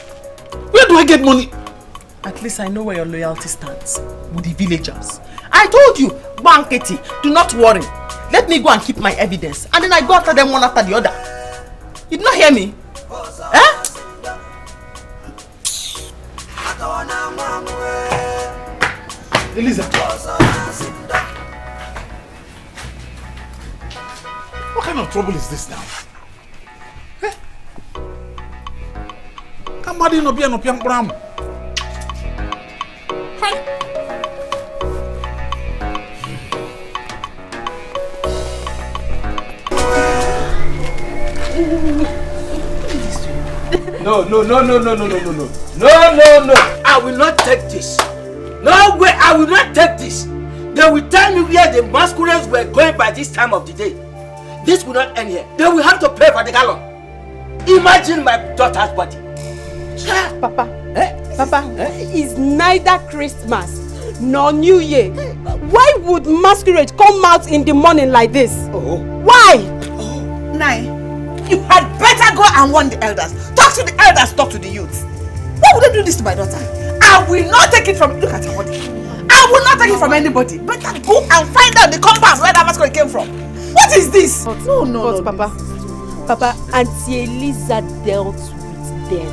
Where do I get money? At least I know where your loyalty stands with the villagers. I told you, Banketi, do not worry. Let me go and keep my evidence, and then I go after them one after the other. You did not hear me? Eh? Eliza. kind of trouble is this now? Eh? Kamadi no be no piang bram. No. I will not take this. No way, I will not take this. They will tell me where the masquerades were going by this time of the day. This will not end here. They will have to pay for the gallon. Imagine my daughter's body. Papa, it's neither Christmas nor New Year. Why would masquerade come out in the morning like this? Why? Nai, you had better go and warn the elders. Talk to the elders, talk to the youths. Why would they do this to my daughter? I will not take it from... Look at her body. I will not take it from anybody. Better go and find out the compound where that masquerade came from. What is this? No, Papa, Auntie Eliza dealt with them.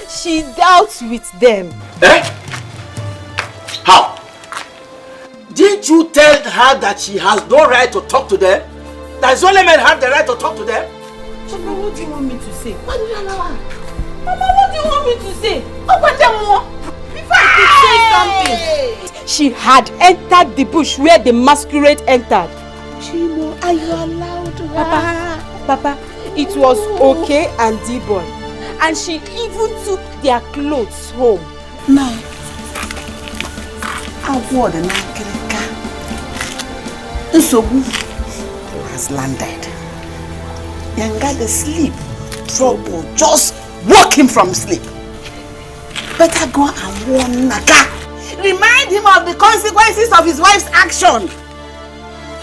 She dealt with them. Eh? How? Didn't you tell her that she has no right to talk to them? That only men have the right to talk to them? Papa, what do you want me to say? Why do you allow her? Mama, what do you want me to say? Open them more. Before I could say something. She had entered the bush where the masquerade entered. Chimo, are you allowed her? Papa, it was okay and D-boy. And she even took their clothes home. No. I wore the Nankirika. Nsobu has landed. Yanga the sleep. Trouble. Just woke him from sleep. Better go and warn Naka. Remind him of the consequences of his wife's action.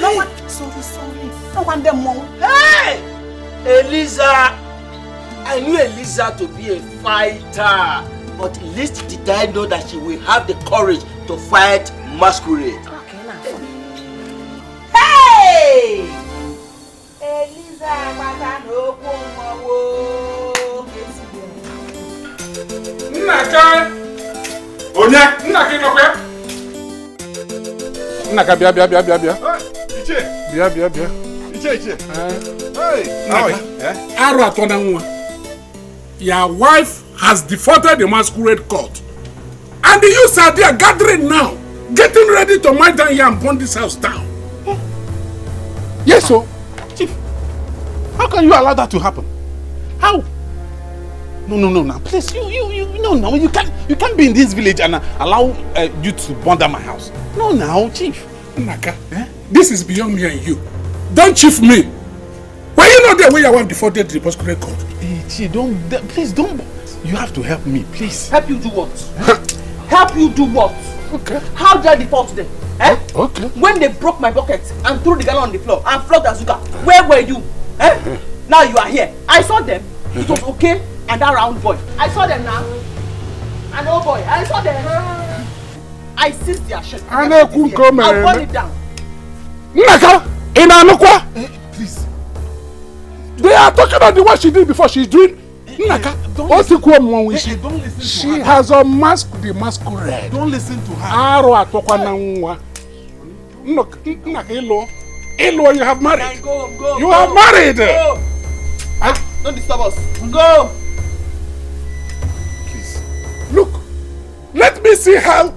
No one. Sorry. No one them more. Hey! Eliza! I knew Eliza to be a fighter. But at least did I know that she will have the courage to fight masquerade. Okay, now. Hey! Eliza, Naka! Onya, Naka inokwe? Naka bia. Iche. Bia. Iche. Hey, how are you? Aro atona nwa. Your wife has defaulted the masquerade court. And the youths are there gathering now, getting ready to mine down here and burn this house down. Yes, sir. Chief, how can you allow that to happen? How? No. Please, you can't be in this village and allow you to burn down my house. No, now, Chief. Naka, this is beyond me and you. Don't chief me. Why you not there when your wife defaulted the masquerade court? Chief, please don't. You have to help me, please. Help you do what? Help you do what? Okay. How did I default them? Okay. When they broke my bucket and threw the gallon on the floor and flogged Azuka, where were you? Now you are here. I saw them. It was okay and that round boy. I saw them now. And oh boy, I saw them. I seized their shirt. I'll burn it down. Naka, Inanukwa. Please. They are talking about the what she did before she's doing. Naka, don't listen she has unmasked the masquerade. Don't listen to her. Aro atokwa na nwa. Naka, Elo, you have married. Go. You are married. Go. Don't disturb us. Go. Please. Look, let me see how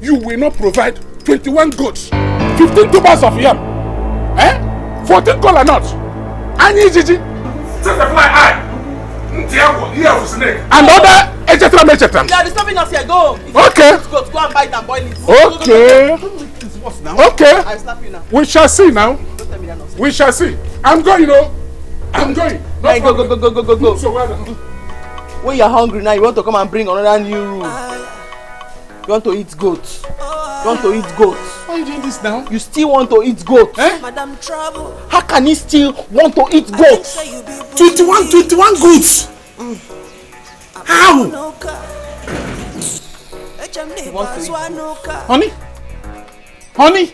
you will not provide 21 goats, 15 tubers of yam, 14 kola nuts, Anyi Gigi, set a fly eye, ear of snake, and other etc. You are disturbing us here. Go. Okay. Go and buy it and boil it. Okay. Go. Okay. I slap you now. We shall see now. Don't tell me that nonsense. We shall see. I'm going, I'm going. No, go. So well. When you're hungry now, you want to come and bring another new rule. You want to eat goats. Why are you doing this now? You still want to eat goats? Madam Trouble. How can you still want to eat goats? 21 goats. How? Honey?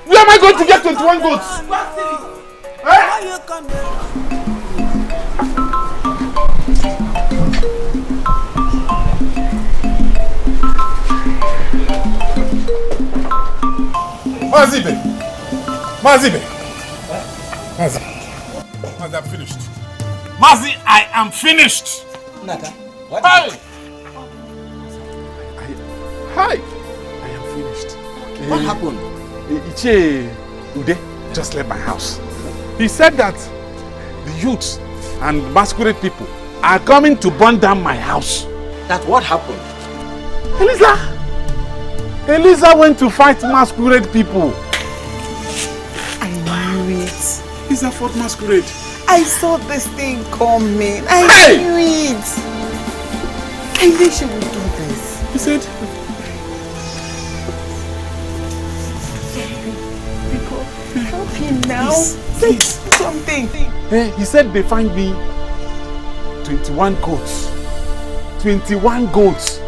Where am I going to get 21 goats? Mazibe. Mazi, I'm finished. Mazi, I am finished. Naka, what? Hi. Hi. I am finished. What happened? Iche Ude just left my house. He said that the youths and masquerade people are coming to burn down my house. That what happened? Eliza went to fight masquerade people. I knew it. Eliza fought masquerade. I saw this thing coming. I knew it. I knew she would do this. He said, help him now. Say something. He said they find me 21 goats. 21 goats.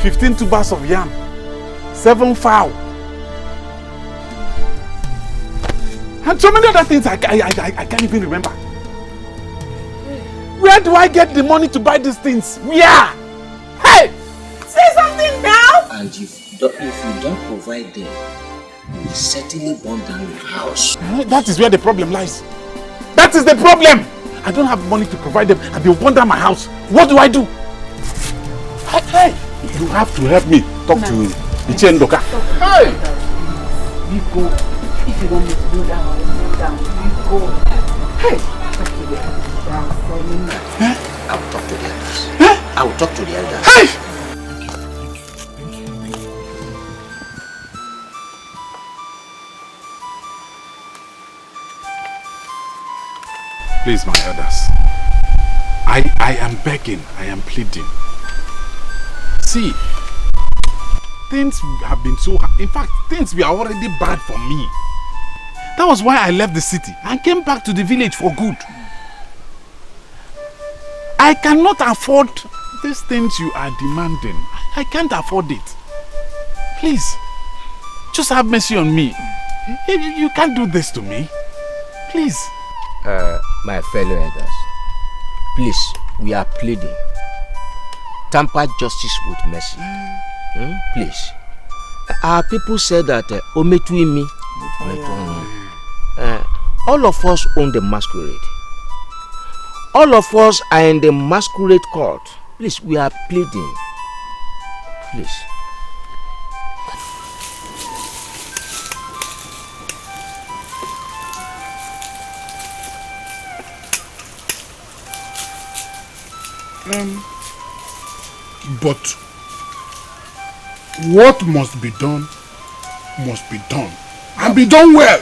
15 tubers of yam. 7 fowl. And so many other things I can't even remember. Where do I get the money to buy these things? Where? Hey! Say something now! And if you don't provide them, we will certainly burn down your house. That is where the problem lies. That is the problem! I don't have money to provide them and they will burn down my house. What do I do? Hey! You have to help me talk to Iche Ndoka. Hey! You go. If you want me to do that, I'll do that. You go. Hey! I will talk to the elders. I will talk to the elders. Hey! Please, my elders. I am begging, I am pleading. See, things have been so hard. In fact, things were already bad for me. That was why I left the city and came back to the village for good. I cannot afford these things you are demanding. I can't afford it. Please, just have mercy on me. You can't do this to me. Please. My fellow elders, please, we are pleading. Tamper justice with mercy. Please. Our people said that Ometuimi. All of us own the masquerade. All of us are in the masquerade court. Please, we are pleading. Please. But what must be done and be done well.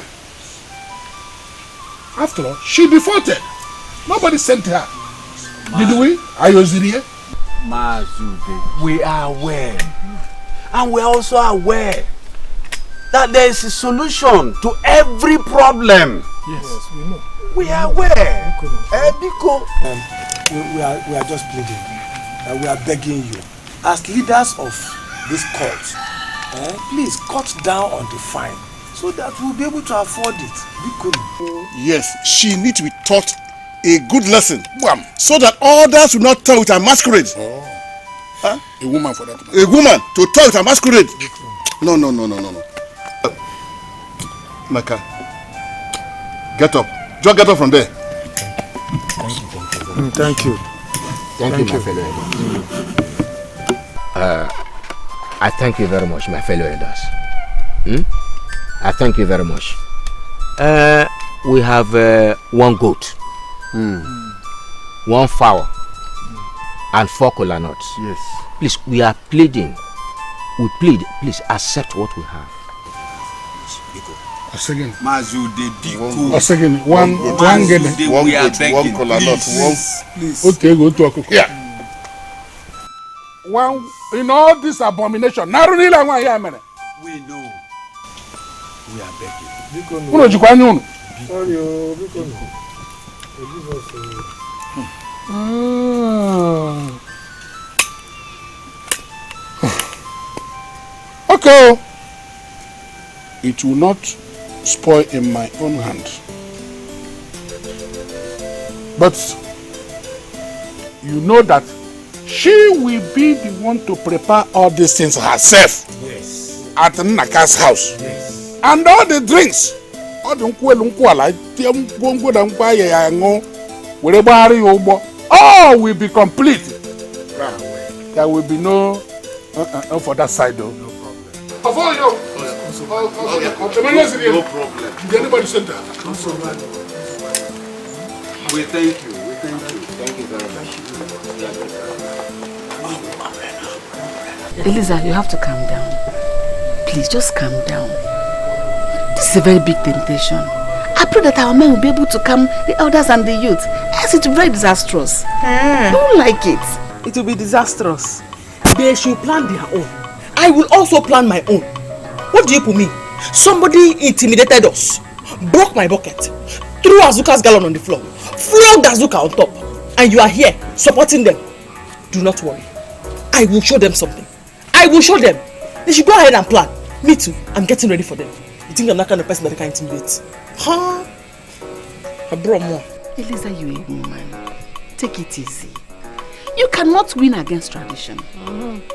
After all, she defaulted. Nobody sent her. Did we? Are you here? Mazude, we are aware. And we are also aware that there is a solution to every problem. Yes, we know. We are aware. We are just pleading. We are begging you, as leaders of this cult, please cut down on the fine so that we'll be able to afford it. Yes, she needs to be taught a good lesson, so that others will not toy with her masquerade. Huh? A woman for that. A woman to toy with her masquerade. No. Naka, get up. Just get up from there. Thank you. Thank you, my fellow elders. I thank you very much, my fellow elders. I thank you very much. We have 1 goat, 1 fowl, and 4 kola nuts. Yes. Please, we are pleading. We plead, please accept what we have. A second. A second. One get it. We are begging. 1 kola nut. Please. Okay, go to a cook. Yeah. One in all this abomination. We know. We are begging. Okay. It will not spoil in my own hand. But you know that she will be the one to prepare all these things herself. Yes. At Naka's house. Yes. And all the drinks, ọ dị nkwụ elu nkwụ ala tie ngwongwo na ngwa ya ya ṅụ were gbagharị ya ụgbọ. All will be complete. There will be no for that side though. No problem. No problem. Did anybody send that? We thank you. Thank you very much. Eliza, you have to calm down. Please, just calm down. This is a very big temptation. I pray that our men will be able to calm the elders and the youth. Else it will be very disastrous. I don't like it. It will be disastrous. They should plan their own. I will also plan my own. What do you put me? Somebody intimidated us, broke my bucket, threw Azuka's gallon on the floor, flogged Azuka on top, and you are here supporting them. Do not worry. I will show them something. I will show them. They should go ahead and plan. Me too. I'm getting ready for them. You think I'm that kind of person that they can intimidate? Huh? I brought more. Eliza, you a woman. Take it easy. You cannot win against tradition.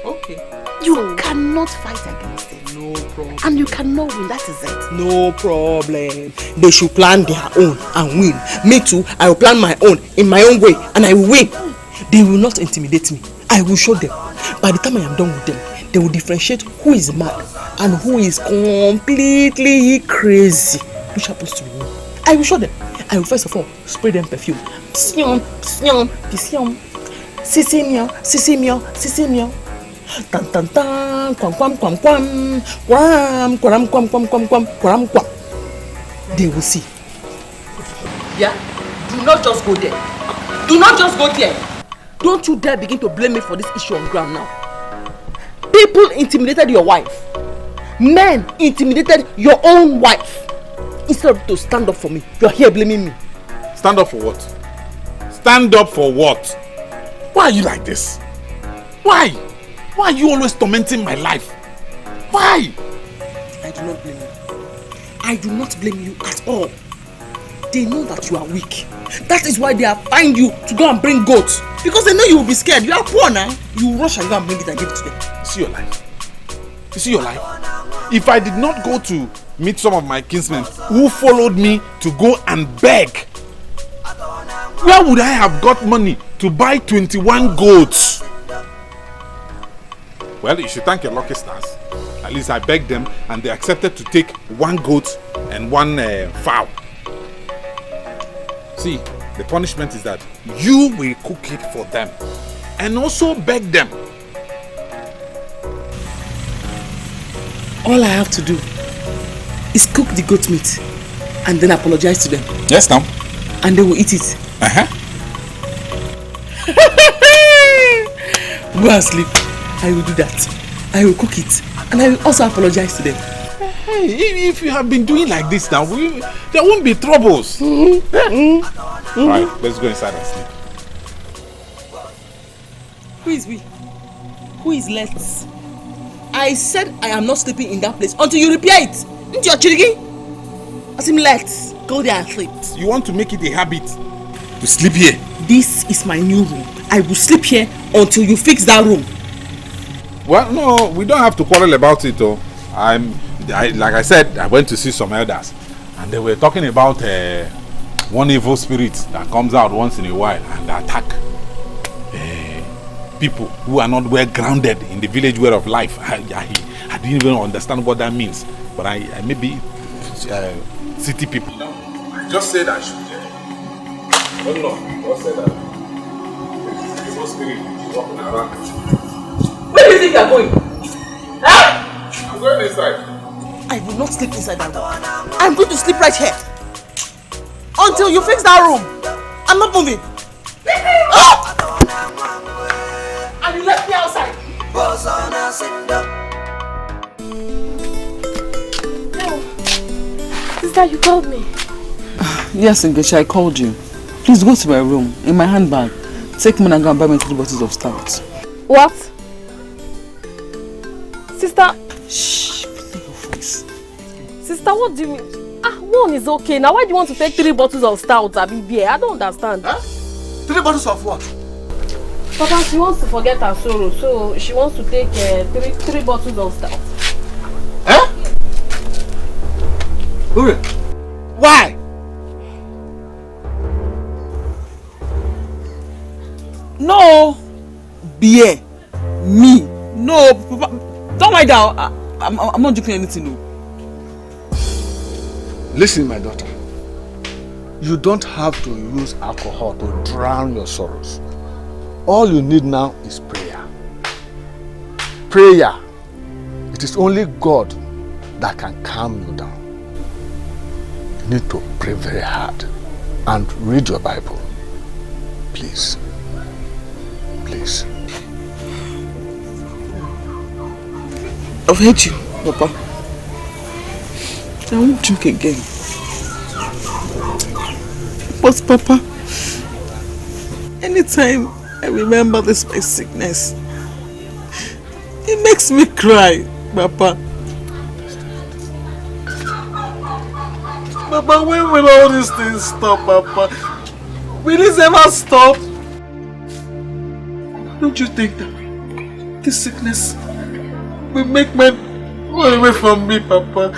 Okay. You cannot fight against it. No problem. And you cannot win, that is it. No problem. They should plan their own and win. Me too, I will plan my own in my own way and I will win. They will not intimidate me. I will show them. By the time I am done with them, they will differentiate who is mad and who is completely crazy. Which happens to me. I will show them. I will first of all spray them perfume. Psion, psion, psion. Sisi meow, sisi meow, sisi meow. Tan tan tan, kwam kwam kwam kwam, kwam kwam kwam kwam kwam kwam kwam kwam. They will see. Yeah? Do not just go there. Do not just go there. Don't you dare begin to blame me for this issue on ground now. People intimidated your wife. Men intimidated your own wife. Instead of to stand up for me, you are here blaming me. Stand up for what? Stand up for what? Why are you like this? Why? Why are you always tormenting my life? Why? I do not blame you. I do not blame you at all. They know that you are weak. That is why they have fined you to go and bring goats. Because they know you will be scared. You are poor now. You rush and go and bring it and give it to them. You see your life? You see your life? If I did not go to meet some of my kinsmen who followed me to go and beg, where would I have got money to buy 21 goats? Well, you should thank your lucky stars. At least I begged them and they accepted to take 1 goat and 1 fowl. See, the punishment is that you will cook it for them and also beg them. All I have to do is cook the goat meat and then apologize to them. Yes, now. And they will eat it. Go and sleep. I will do that. I will cook it and I will also apologize to them. Hey, if you have been doing like this now, there won't be troubles. Right, let's go inside and sleep. Who is we? Who is let's? I said I am not sleeping in that place until you repair it. Into your chirigi? I said let's go there and sleep. You want to make it a habit to sleep here? This is my new room. I will sleep here until you fix that room. Well, no, we don't have to quarrel about it though. Like I said, I went to see some elders and they were talking about one evil spirit that comes out once in a while and attack people who are not well grounded in the village way of life. I didn't even understand what that means, but I maybe city people. No, I just said I should. I don't know. What said that? The evil spirit is walking around. Where do you think you are going? Huh? I'm going inside. I will not sleep inside that room. I'm going to sleep right here until you fix that room. I'm not moving. Oh! And you left me outside. Sister, you called me. Yes, Ngechi, I called you. Please go to my room. In my handbag, take money and go and buy me 3 bottles of stout. What? Sister. Shh, leave your voice. Sister, what do you mean? One is okay. Now why do you want to take 3 bottles of stout, Abi? I don't understand. Huh? 3 bottles of what? Papa, she wants to forget her sorrow, so she wants to take 3 bottles of stout. Eh? Okay. Here. Me. No, Papa. Don't lie down. I'm not drinking anything. No. Listen, my daughter. You don't have to use alcohol to drown your sorrows. All you need now is prayer. Prayer. It is only God that can calm you down. You need to pray very hard and read your Bible. Please. Please. I've heard you, Papa. I won't drink again. But Papa, anytime I remember this my sickness, it makes me cry, Papa. Papa, when will all these things stop, Papa? Will this ever stop? Don't you think that this sickness will make men run away from me, Papa?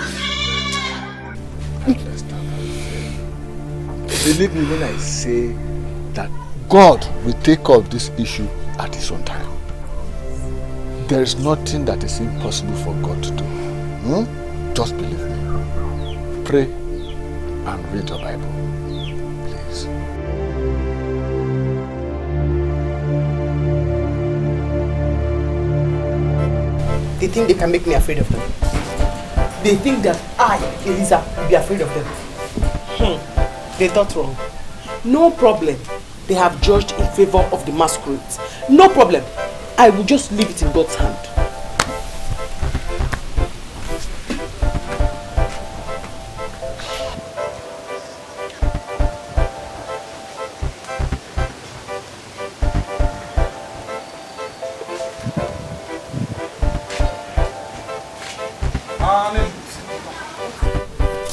Believe me when I say that God will take care of this issue at His own time. There is nothing that is impossible for God to do. Just believe me. Pray and read your Bible. Please. They think they can make me afraid of them. They think that I, Eliza, will be afraid of them. They thought wrong. No problem. They have judged in favor of the masquerades. No problem. I will just leave it in God's hand.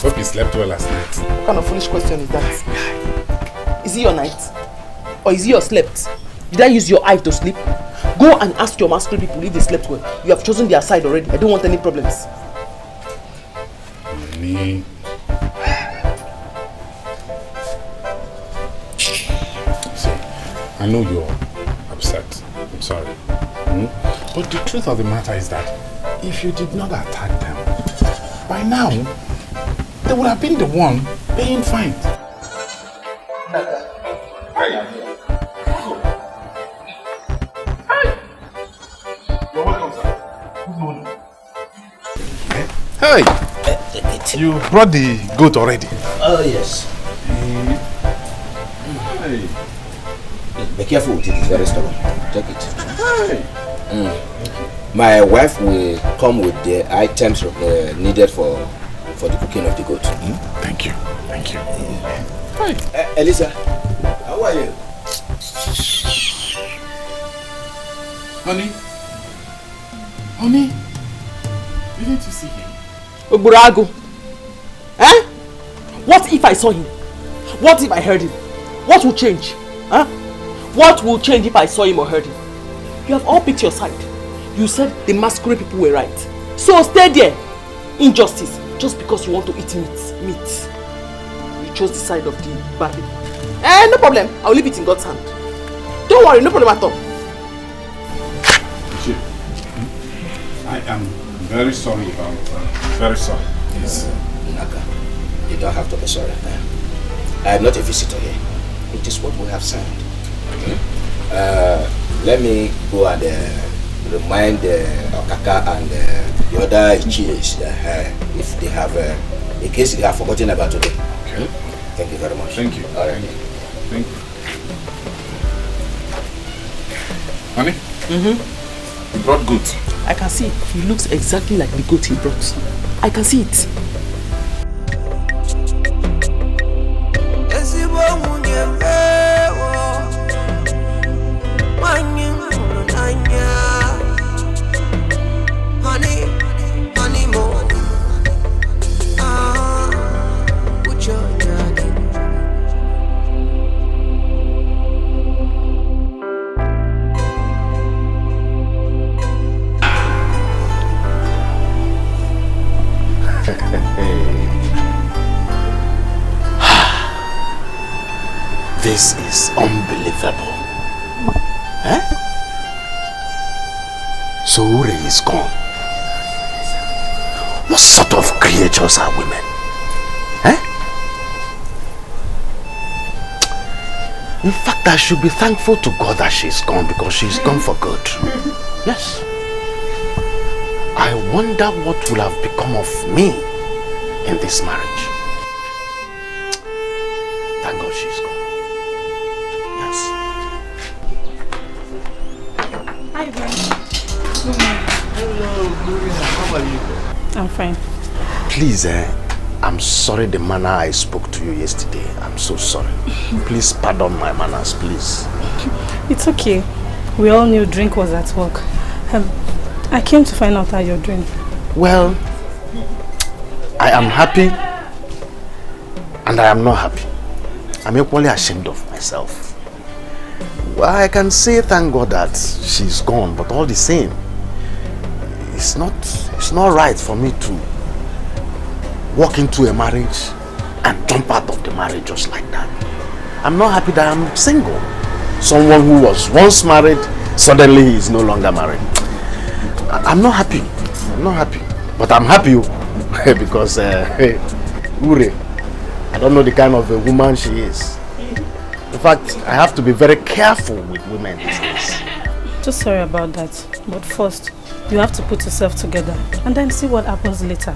Hope you slept well last night. What kind of foolish question is that? Is it your night? Or is it your slept? Did I use your eye to sleep? Go and ask your masquerade people if they slept well. You have chosen their side already. I don't want any problems. Me. See, I know you're upset. I'm sorry. But the truth of the matter is that if you did not attack them, by now, they would have been the one paying fines. You're welcome, sir. Good morning. Hey! You brought the goat already? Oh, yes. Hey. Be careful with it, it's very stubborn. Take it. Hey. My wife will come with the items needed for the cooking of the goat. Thank you. Thank you. Hi. Eliza, how are you? Honey? Honey? Didn't you see him? Oburago. Eh? What if I saw him? What if I heard him? What will change? Huh? What will change if I saw him or heard him? You have all picked your side. You said the masquerade people were right. So stay there. Injustice. Just because you want to eat meat. You chose the side of the bad people. No problem. I'll leave it in God's hand. Don't worry, no problem at all. I am very sorry about that. Very sorry. Yes. Naka, you don't have to be sorry. I am not a visitor here. It is what we have signed. Let me go and remind Okaka and the other chores if they have, in case they have forgotten about today. Okay. Thank you very much. Thank you. All right. Thank you. Honey? You brought goat. I can see it. He looks exactly like the goat he brought. I can see it. This is unbelievable. So Ure is gone. What sort of creatures are women? Eh? In fact, I should be thankful to God that she's gone, because she's gone for good. Yes. I wonder what will have become of me in this marriage. Thank God she's gone. Yes. Hi, Ben. Hello, Gloria. How are you? I'm fine. Please, I'm sorry the manner I spoke to you yesterday. I'm so sorry. Please pardon my manners, please. It's okay. We all knew drink was at work. I came to find out how you're doing. Well, I am happy and I am not happy. I'm equally ashamed of myself. Well, I can say thank God that she's gone, but all the same, it's not right for me to walk into a marriage and jump out of the marriage just like that. I'm not happy that I'm single. Someone who was once married, suddenly is no longer married. I'm not happy. I'm not happy. But I'm happy because Ure, I don't know the kind of a woman she is. In fact, I have to be very careful with women these days. Just sorry about that. But first, you have to put yourself together and then see what happens later.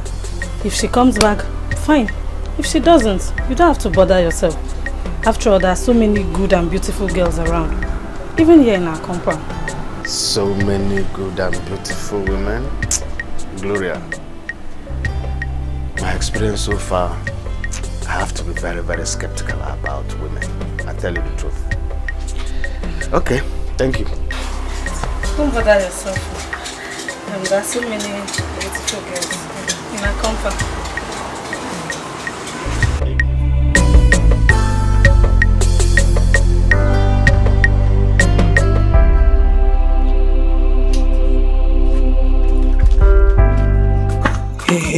If she comes back, fine. If she doesn't, you don't have to bother yourself. After all, there are so many good and beautiful girls around. Even here in our compound. So many good and beautiful women. Gloria, my experience so far, I have to be very, very skeptical about women. I tell you the truth. Okay, thank you. Don't bother yourself. There are so many beautiful girls in our compound.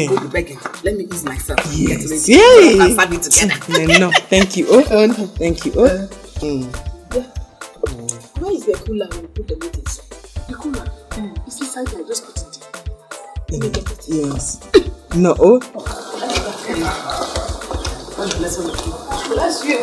Go be begging. Let me ease myself. Yes. Yay! And start it together. No, thank you. Oh, thank you. Oh. Where is the cooler when you put the meat inside? The cooler. It's inside there. Just put it there. Let me get it. Yes. No. Oh. Bless you. Bless you.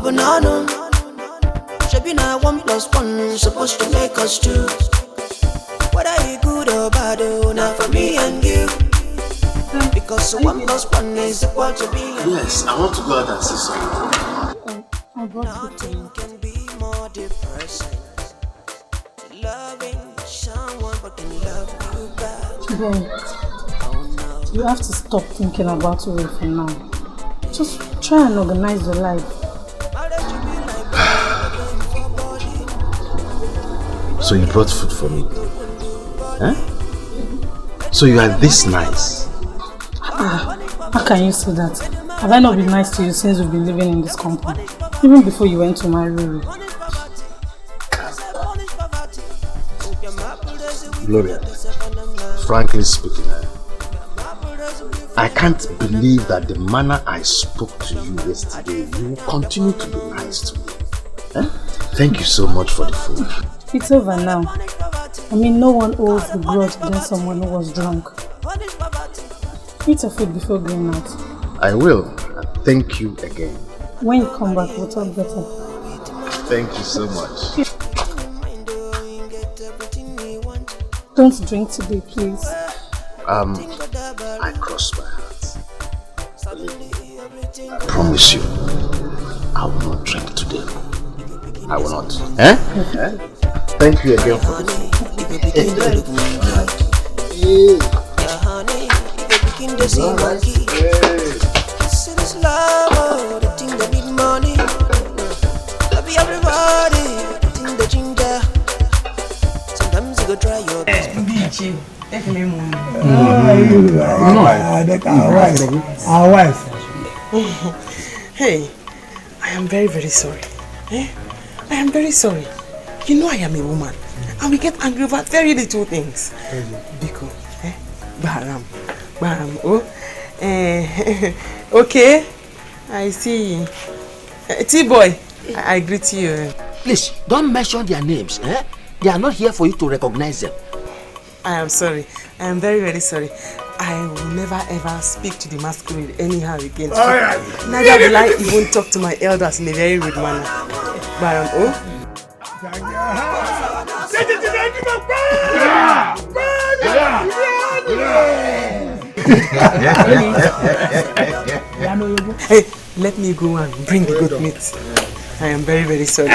Banana, Shabina 1+1 supposed to make us two. Whether you good or bad, not for me and you. Because 1+1 is equal to me. Yes, I want to go out and see someone. Nothing can be more depressing. Loving someone but can love you back. You have to stop thinking about it for now. Just try and organize your life. So you brought food for me? Huh? So you are this nice? How can you say that? Have I not been nice to you since we've been living in this compound? Even before you went to my room. Gloria, frankly speaking, I can't believe that the manner I spoke to you yesterday, you will continue to be nice to me. Huh? Thank you so much for the food. It's over now. I mean, no one owes a grudge against someone who was drunk. Eat your food before going out. I will. Thank you again. When you come back, we'll talk better. Thank you so much. Don't drink today, please. I cross my heart. I promise you, I will not drink today. I will not. Eh? Thank you again for this. Sometimes you go try your best. Our wife. Hey, I am very, very sorry. I am very sorry. You know I am a woman. And we get angry about very little things. Biko, Baram, oh. Okay, I see. T-boy, I greet you. Please, don't mention their names. They are not here for you to recognize them. I am sorry. I am very, very sorry. I will never ever speak to the masquerade anyhow again. Alright. Neither will I even talk to my elders in a very rude manner. Baram, oh. Hey, let me go and bring the goat meat. I am very, very sorry.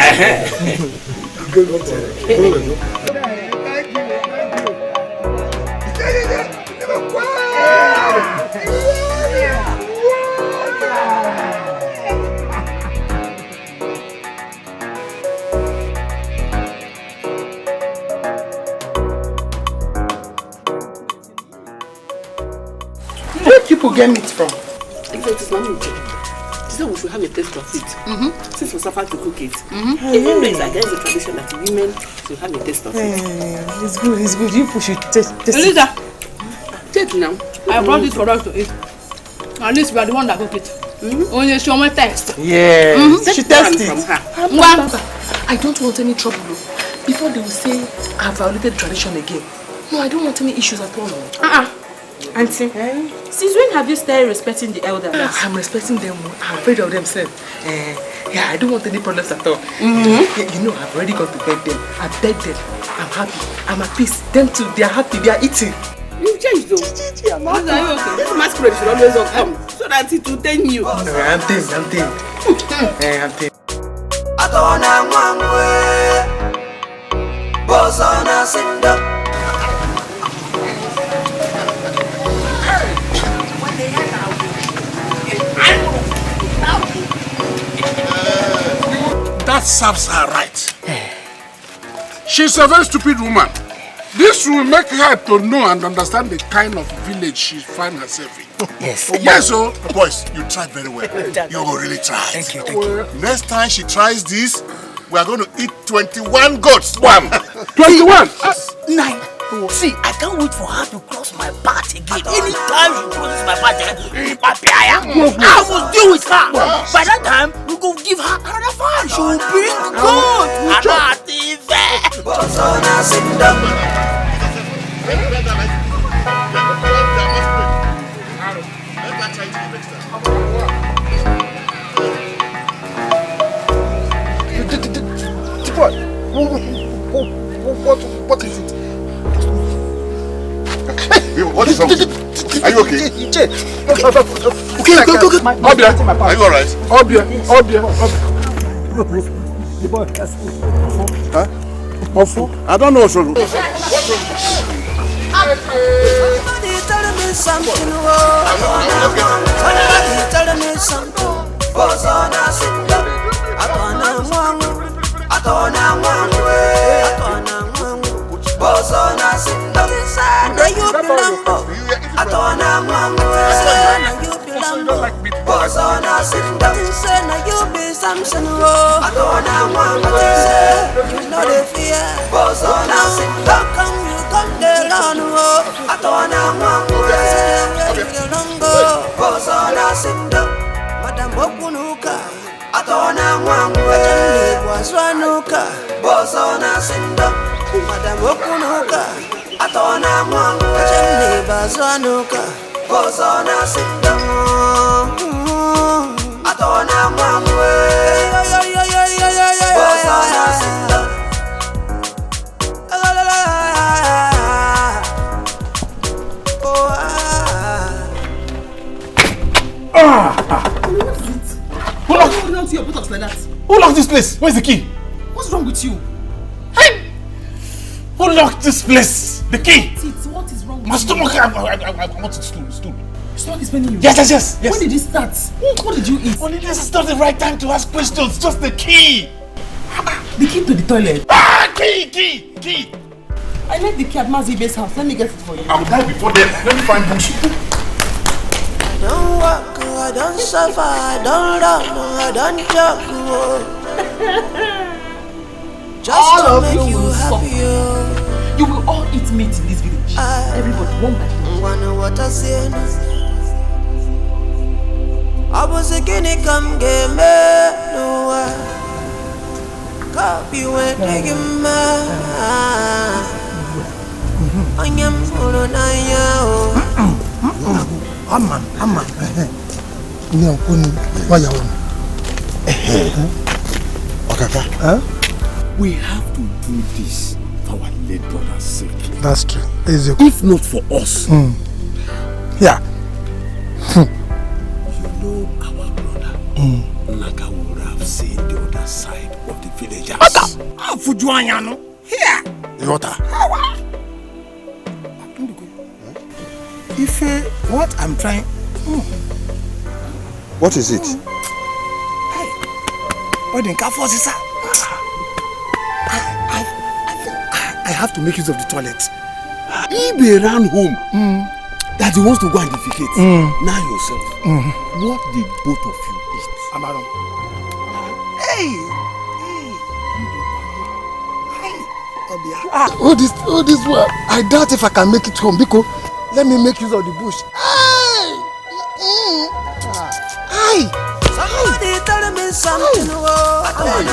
Where people get meat from? If it is not meat, this one we should have a taste of it. Since we suffer to cook it. Even though it's against the tradition that women should have a taste of it. It's good, it's good. You push it, taste Eliza, take now. I brought it for us to eat. At least we are the one that cook it. Only show me taste. Yes, she tasted from it. her. I don't want any trouble. Before they will say I have violated tradition again. No, I don't want any issues at all. Auntie, since when have you started respecting the elders? I'm respecting them. I'm afraid of them, sir. Yeah, I don't want any problems at all. You know, I've already gone to beg them. I begged them. I'm happy. I'm at peace. Them too, they are happy. They are eating. You changed though. Are you okay? This masquerade should always come so that it will tame you. I'm tamed. I'm tamed. Atona mwangwe Bosona Sinda. That serves her right. She's a very stupid woman. This will make her to know and understand the kind of village she finds herself in. Yes. Yes, so boys, you tried very well. You will really try. Thank you. Next time she tries this, we are going to eat 21 goats. Wham! 21? 9. See, I can't wait for her to cross my path again. Anytime she crosses my path, I will deal with her. By that time, we go give her another fan. She will bring gold. What is it? What is wrong? Are you okay? Okay. Obia, are you alright? Obia. Huh? Ofu? I don't know. Somebody tell me something. Somebody tell me something. Bosona Sinda. Atona mwangu. Bosona Sinda. Now you belong. Atona mwangu. Now you belong. Bosona Sinda. Now you be something. Atona mwangu. You know the fear. Bosona Sinda. Come there on. Atona mwangu. Bosona Sinda. Madam Bokunuka. Atona mwangu. Waswanuka. Bosona Sinda. Madam Bokunuka. Atona mwangu. Waswanuka. Bosona Sinda. Atona mwangu. Bosona Sinda. Who locked this place? Where's the key? What's wrong with you? Hey! Who locked this place? The key! What is wrong with My you? stomach! I want a stool. Stomach is paining you? Yes. When did it start? What did you eat? Only this is not the right time to ask questions. Just the key. The key to the toilet? Key! I left the key at Mazibe's house. Let me get it for you. I'll die before then. Let me find books. I don't work, I don't suffer, I don't run, I don't joke. Just all to of make you will happy. You will all eat meat in this village. Everybody, one by one. Wanna what I say? I was a guinea come get me. No, copy when they get me. I am for an Aman. Ni okuni waya won. Okaka. We have to do this for our late brother's sake. That's true. If not for us. Yeah. You know our brother. Naka would have seen the other side of the villagers. Fujuanyano. Here. Yota. If what I'm trying. What is it? What in car forces, sir? I have to make use of the toilet. He be ran home. That he wants to go and defecate. Now yourself. What did both of you eat? Amaron. All this work. I doubt if I can make it home because let me make use of the bush. Somebody tell me something. Somebody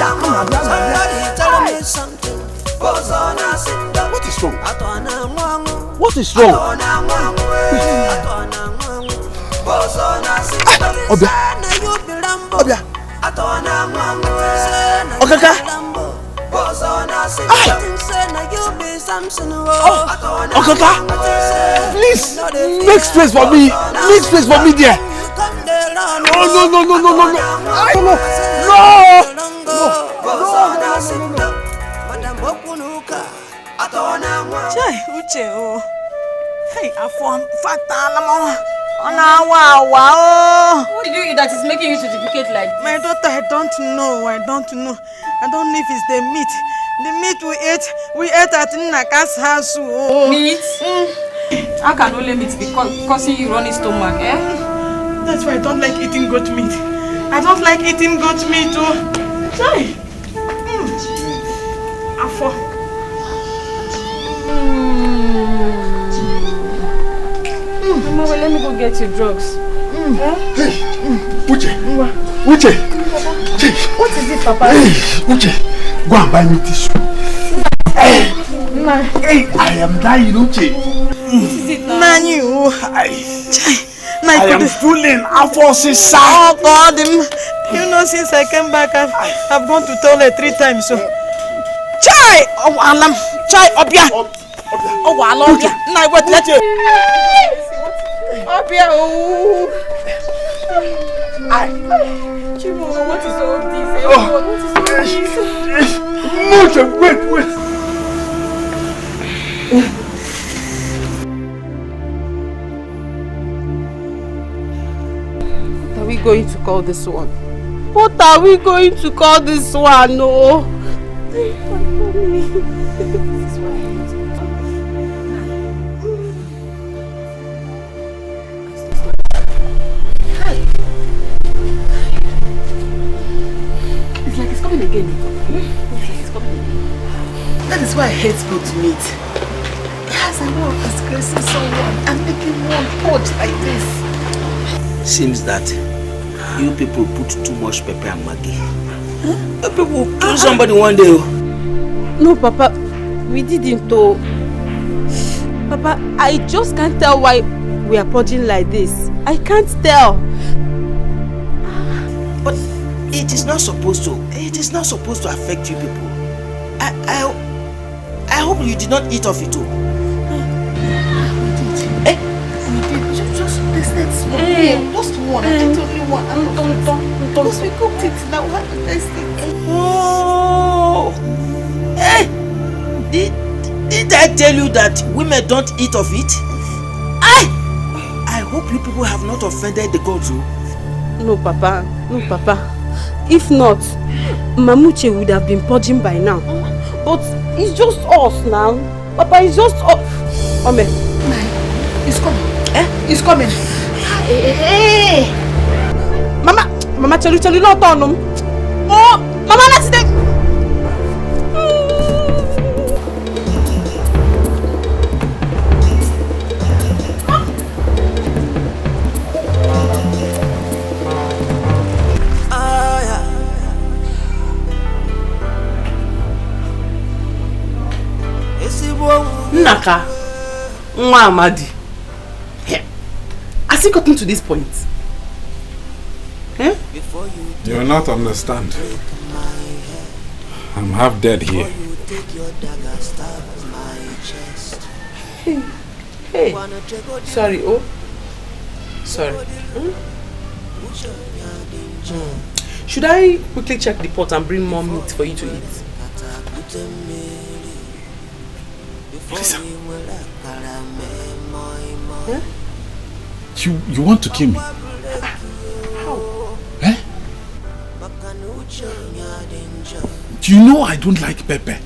tell me something. What is wrong? What is wrong? Obia. Okaka. Okaka. Please make space for me. Make space for me there. No. Chai, Uche, oh. Hey, I form fatal. What did you eat that is making you to defecate like this? My daughter, I don't know. I don't know if it's the meat. The meat we ate at Naka's house. Oh. Meat? How can only meat be causing you running stomach, eh? That's why I don't like eating goat meat. I don't like eating goat meat, oh. Chai. Afo. Mama, well, let me go get your drugs. Hey, Uche. What is it, Papa? Hey, Uche, go and buy me tissue. Hey, I am dying, Uche. What is it now? Nani, oh. I am fooling. Oh God, you know, since I came back, I've gone to toilet 3 times. So, Chai, oh alam, Chai, Obia, oh alam, now what? Let you. Obia, oh. Chibo, what is all this? What is all this? Wait. What are we going to call this one? What are we going to call this one? No. It's like it's coming again. That is why I hate goat meat. Yes, I want disgracing someone and making one purge like this. Seems that you people put too much pepper and maggi. You people will kill somebody one day. No, Papa, we didn't. Papa, I just can't tell why we are purging like this. I can't tell. But it is not supposed to. It is not supposed to affect you people. I hope you did not eat off it too. We did. Just taste small. Just one. I ate only one. Because we cooked it. Now we have to taste it. Oh! Hey! Did I tell you that women don't eat of it? I hope you people have not offended the gods. No, Papa. No, Papa. If not, Mamuche would have been purging by now. But it's just us now. Papa, it's just... Ome. He's coming. He's coming. Hey. Mama, chelu not on him. Oh, Mama, let's take. Naka, Nwa Amadi. Has he gotten to this point? Eh? You will not understand. I'm half dead here. Hey. Sorry, oh. Sorry. Should I quickly check the pot and bring more meat for you to eat? Eliza. Huh? You want to kill me? How? Eh? Do you know I don't like pepper?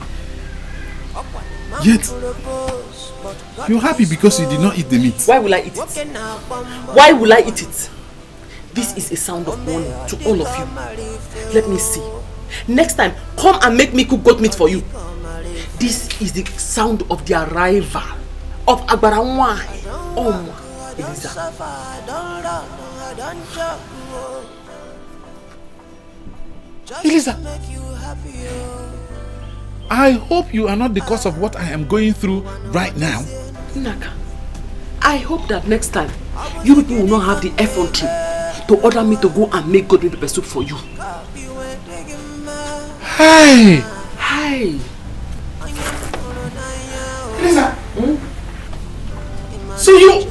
Yet, you're happy because you did not eat the meat. Why will I eat it? Why will I eat it? This is a sound of warning to all of you. Let me see. Next time, come and make me cook goat meat for you. This is the sound of the arrival of Agbaranwai. Eliza. Eliza, I hope you are not the cause of what I am going through right now. Naka, I hope that next time you people will not have the effrontery to order me to go and make goat meat pepper soup for you. Hey! Hi! Eliza! So you...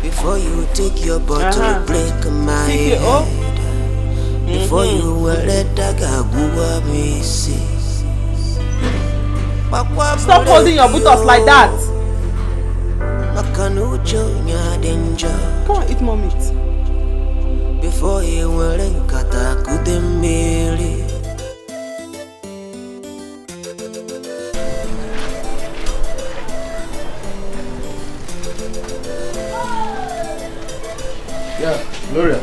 Before you take your bottle, break my head. Before you will let that guy me see. Stop holding your buttocks like that. Come on, eat more meat. Before you will let kata kudemiri. Yeah, Gloria.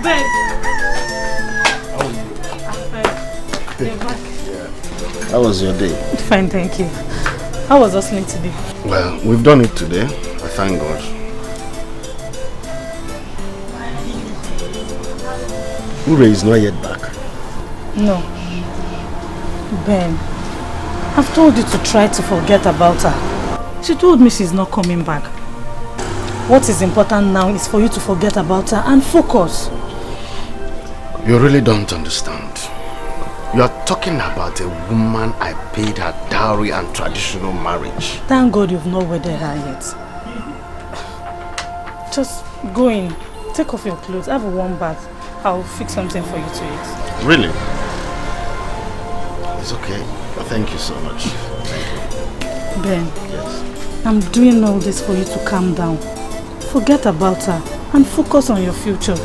Ben. How are you? I'm fine. You're back. How was your day? Fine, thank you. How was hustling today? Well, we've done it today. I thank God. Ure is not yet back. No. Ben, I've told you to try to forget about her. She told me she's not coming back. What is important now is for you to forget about her and focus. You really don't understand. You are talking about a woman I paid her dowry and traditional marriage. Thank God you've not wedded her yet. Just go in, take off your clothes, have a warm bath. I'll fix something for you to eat. Really? It's okay. Thank you so much. Thank you. Ben, yes. I'm doing all this for you to calm down. Forget about her and focus on your future.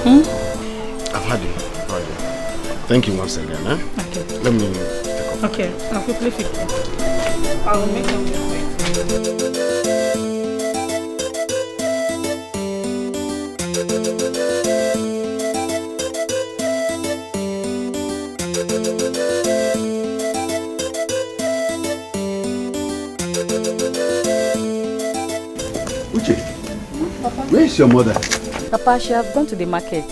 I've had you. Thank you once again. Eh? Okay. Let me take off. Okay, I'll quickly fix it. I'll make something for you. Where is your mother? Papa, she have gone to the market.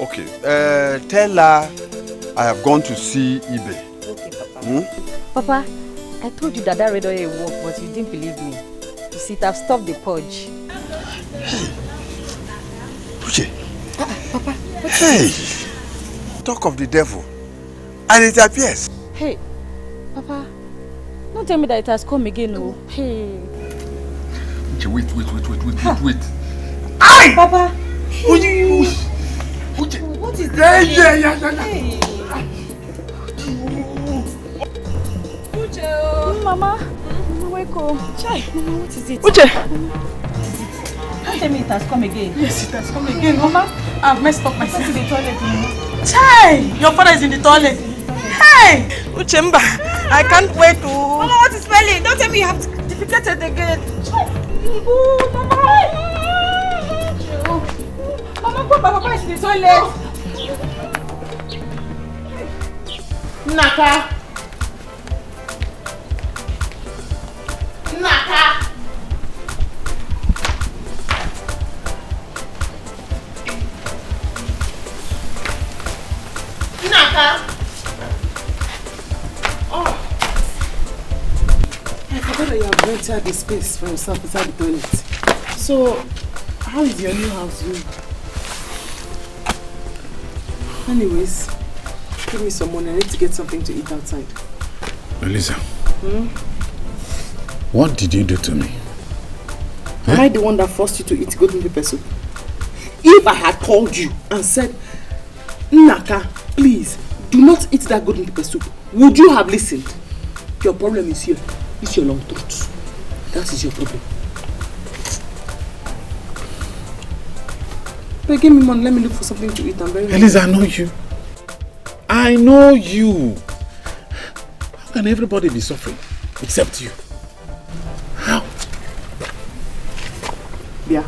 Okay. Tell her I have gone to see Ibe. Okay, Papa. Papa, I told you that red oil work, but you didn't believe me. You see, it have stopped the purge. Uche. Papa, what Hey! Talk of the devil. And it appears. Hey, Papa, don't tell me that it has come again, no. Hey. Wait. Aye! Papa! What is this? Yeah. Uche! Mama, wake up. Chai, Mama, what is it? Uche! Don't tell me it has come again. Yes, it has come again, Mama. I've messed up myself. In the toilet, Chai! Your father is in the toilet. Hey! Uchemba, I can't wait to... Mama, what is smelling? Don't tell me you have defecated again. Mama, put my papa in the toilet. Naka. Naka. Naka. Oh. I forgot that you have rented the space for yourself inside the toilet. So, how is your new house doing? Anyways, give me some money. I need to get something to eat outside. Eliza, what did you do to me? Am I the one that forced you to eat golden pepper soup? If I had called you and said, Naka, please, do not eat that golden pepper soup, would you have listened? Your problem is here. It's your long throat. That is your problem. But give me money, let me look for something to eat. I'm very Eliza, I know you. I know you. How can everybody be suffering except you? How? Yeah.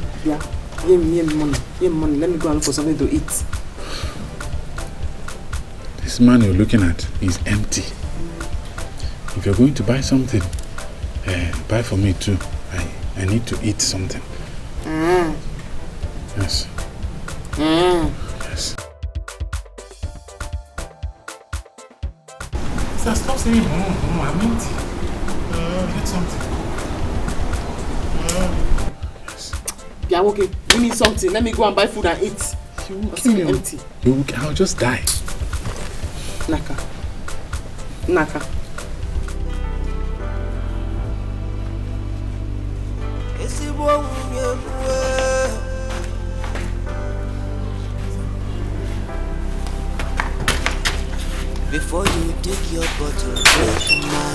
Give me money. Give me money. Let me go and look for something to eat. This man you're looking at is empty. If you're going to buy something, buy for me too. I need to eat something. Yes. Yes. So stop saying, I'm empty. Get something. Yes. Yeah, okay. Give me something. Let me go and buy food and eat. You will kill me. Empty. I'll just die. Naka. Before you take your bottle, break my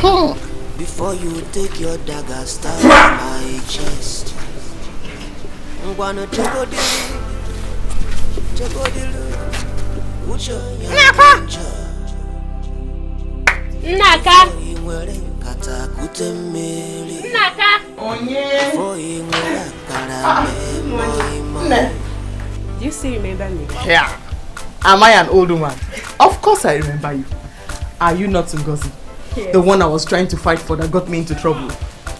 head. Before you take your dagger, stab my chest. I'm gonna take a Naka. Do you still remember me? Yeah. Am I an old woman? Of course I remember you. Are you not Ngozi? Yes. The one I was trying to fight for that got me into trouble.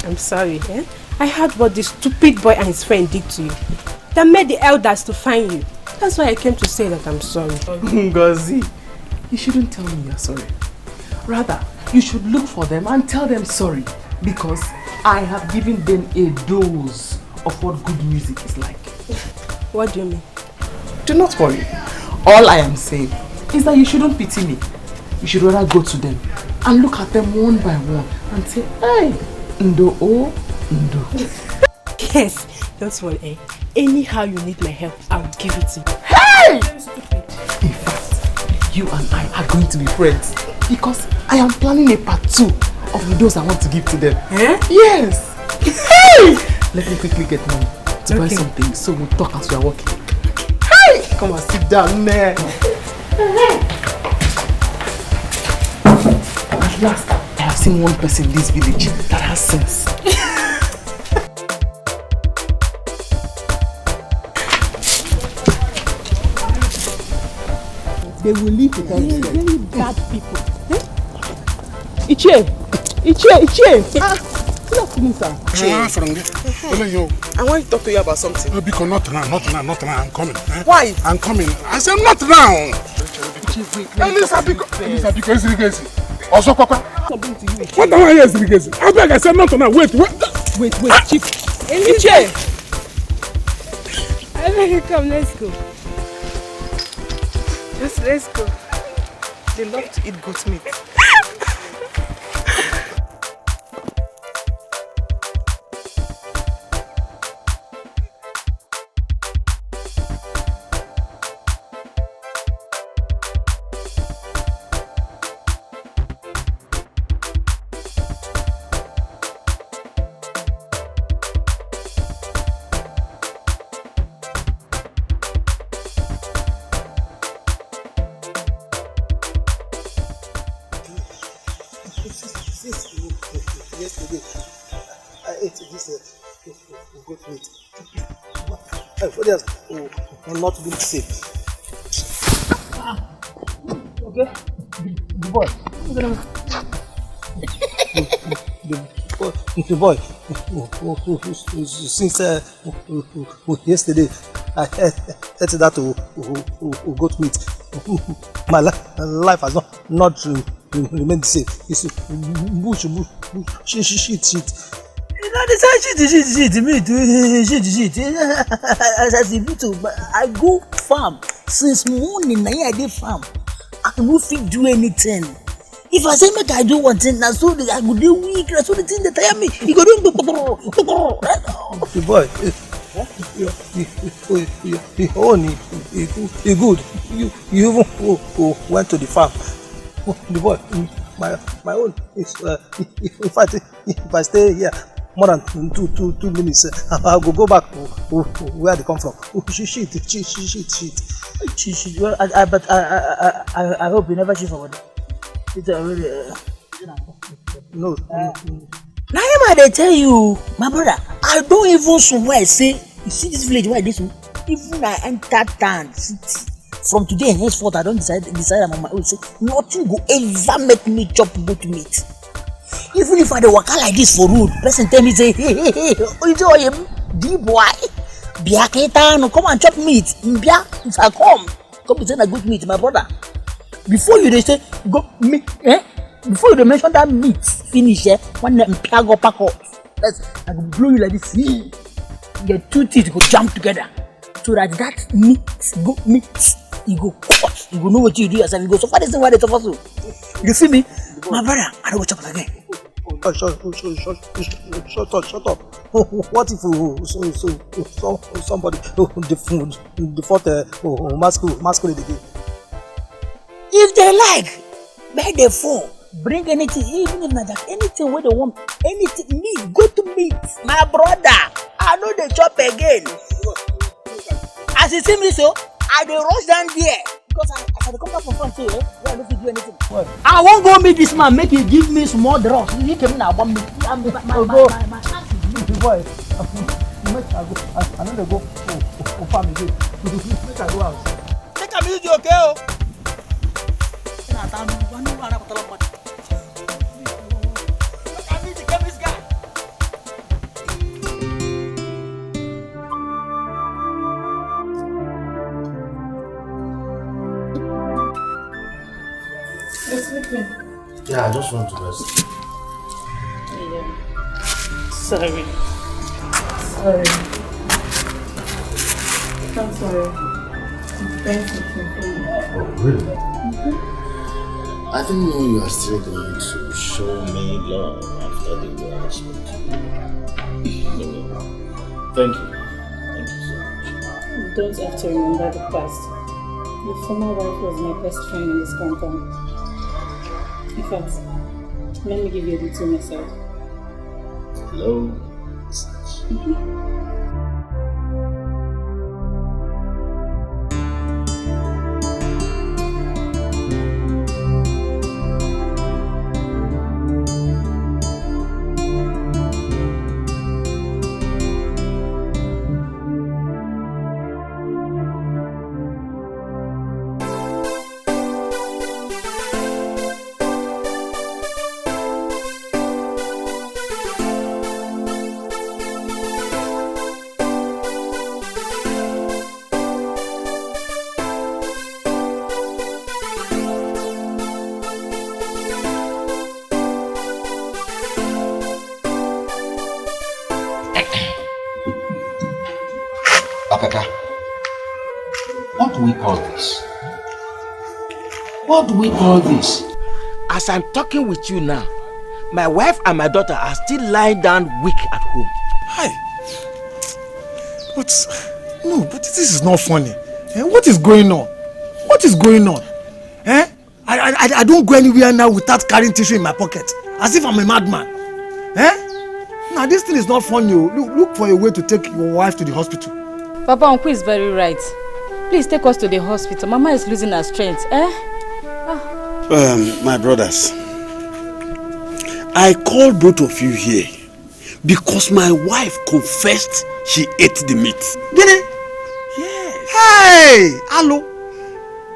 I'm sorry, eh? I heard what this stupid boy and his friend did to you. That made the elders to find you. That's why I came to say that I'm sorry. Ngozi, you shouldn't tell me you're sorry. Rather, you should look for them and tell them sorry. Because I have given them a dose of what good music is like. What do you mean? Do not worry. All I am saying is that you shouldn't pity me. You should rather go to them and look at them one by one and say, hey, Ndo, oh, Ndo. Yes, don't worry, eh? Anyhow you need my help, I'll give it to you. Hey! In fact, you and I are going to be friends because I am planning a part 2 of the dose I want to give to them. Eh? Yes! Hey! Let me quickly get money to buy something so we'll talk as we are walking. Hey! Come on, sit down there. At last, I have seen one person in this village that has sense. They will leave without you. Very bad people. Ichie! Good afternoon, sir. I want to talk to you about something. No, because not now. I'm coming. Why? I'm coming. I said not now. Eliza, because it's also, what am I here? I beg, I said not now. Wait, Chief. Ichie! I beg you, come, let's go. Let's go. They love to eat goat meat. yesterday I ate this goat meat. For this, not being safe. Okay, the boy. The boy. Since yesterday, I ate that goat meat. My life has not remained the same. It's bush, shit. You know, I go farm since morning. I dey farm. I no fit do anything. If I say make I do one thing, now so I go dey weak. That's so the thing that tire me. You go do the boy. You good. You even went to the farm. The boy, my own is if I stay here more than two minutes, I'll go back where they come from. Shit. Well, I hope you never cheat for money. No. Now I tell you, my brother, I don't even swear. Say, you see this village where this, even I enter town city. From today and henceforth, I don't decide I'm on my own. Say nothing go ever make me chop goat meat. Even if I dey waka like this for road, person tell me say, hey, deep boy, biaketa, no come and chop meat. Mbia, if I come to say na good meat, my brother. Before you dey say go meat, before you dey mention that meat finish, one mpia go pack up. I go blow you like this. Your two teeth go jump together, so that meat, goat meat, you go cut. You go know what you do yourself. You go suffer this thing why they suffer so. You feel me, my brother? I don't go chop again. Shut up. What if somebody default masquerade again? If they like, make the phone, bring anything, even if not that, anything where they want, anything, meat, go to meat. My brother, I know they chop again. As you see me so, I dey rush down there. Because I come back from front too, I don't do anything. What? I won't go meet this man, make he give me small drugs. He came in, I want me. I'm my boy. I know they go for family. Make I go out. Take a music, okay? Yeah, I just want to rest. Yeah. Sorry. I'm sorry. Thank you. Oh, really? I didn't know you are still going to show me love after the harassment. Thank you. Thank you so much. You don't have to remember the past. Your former wife was my best friend in this compound. In fact, let me give you a little message. Hello. What do we call this? As I'm talking with you now, my wife and my daughter are still lying down weak at home. Hi. But this is not funny. What is going on? What is going on? I don't go anywhere now without carrying tissue in my pocket. As if I'm a madman. Now this thing is not funny. Look for a way to take your wife to the hospital. Papa, Uncle is very right. Please take us to the hospital. Mama is losing her strength. My brothers, I called both of you here because my wife confessed she ate the meat. Gini? Yes. Hey! Hello?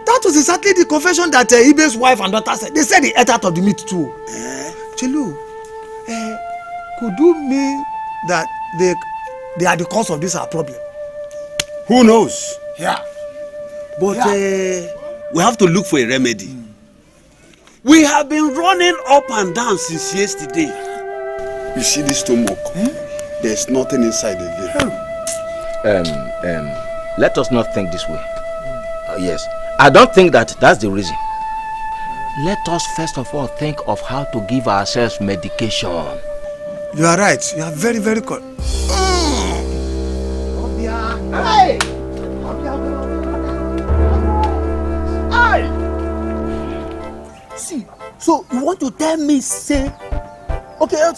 That was exactly the confession that Ibe's wife and daughter said. They said they ate out of the meat too. Chelu, could you mean that they are the cause of this our problem? Who knows? Yeah. But we have to look for a remedy. We have been running up and down since yesterday. You see this stomach? There's nothing inside again. Let us not think this way. Yes, I don't think that's the reason. Let us first of all think of how to give ourselves medication. You are right. You are very, very correct. Hey! Hey! See, so you want to tell me, say, okay,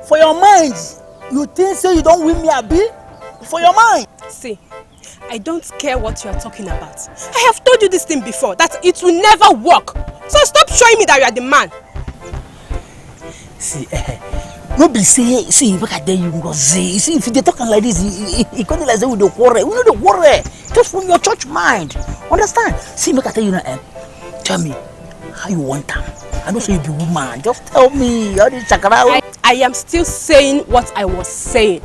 for your mind, you think say you don't win me a bill? For your mind. See, I don't care what you are talking about. I have told you this thing before, that it will never work. So stop showing me that you are the man. See, no be say, see, look at you go say, see, if they talking like this, it can't like say with the quarrel. We know the quarrel. Just from your church mind. Understand? See, look at you now, tell me how you want them. I don't say you be woman. Just tell me. All this chakra. I am still saying what I was saying.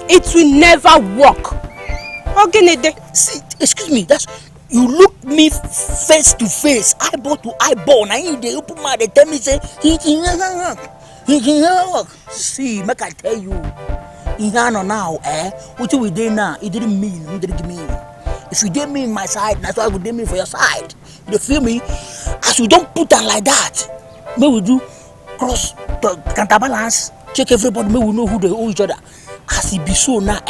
It will never work. See, excuse me, that's you look me face to face, eyeball to eyeball. Now they open my they tell me say he can work. See, make I tell you, he can now, what you did now, it didn't mean. If you didn't mean my side, that's why I would mean for your side. You feel me? As we don't put down like that, may we do cross the counterbalance, check everybody, may we know who they owe each other. As it be so now,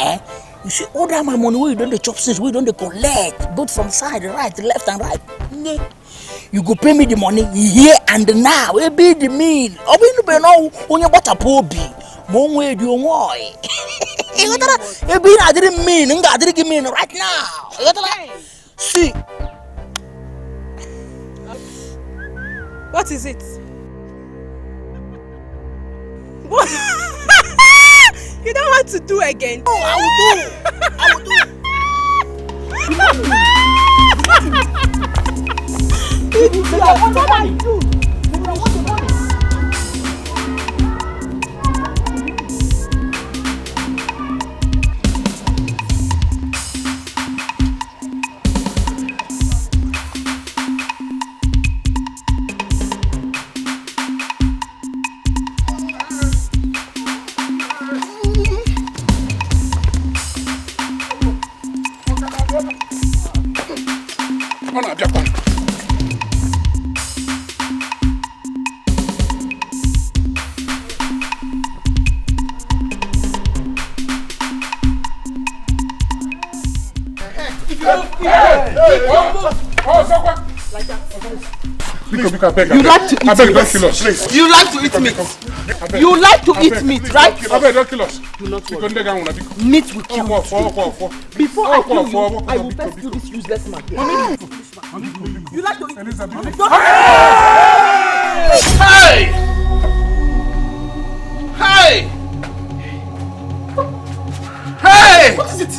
you see, all that my money, we don't the chop since we don't the collect, both from side, right, left and right. You go pay me the money here and now. It be the meal. I will be no when you bought a poby. One way do you want? It be I didn't mean, I didn't mean right now. See. What is it? You don't want to do again? Oh, I will do. You like to eat meat. You like to eat meat. You like to eat meat, right? Don't kill us. Do not worry. Meat will kill you. Before I kill you, I will first kill this useless man. You like to eat meat. Hey! Hey! Hey! What is it?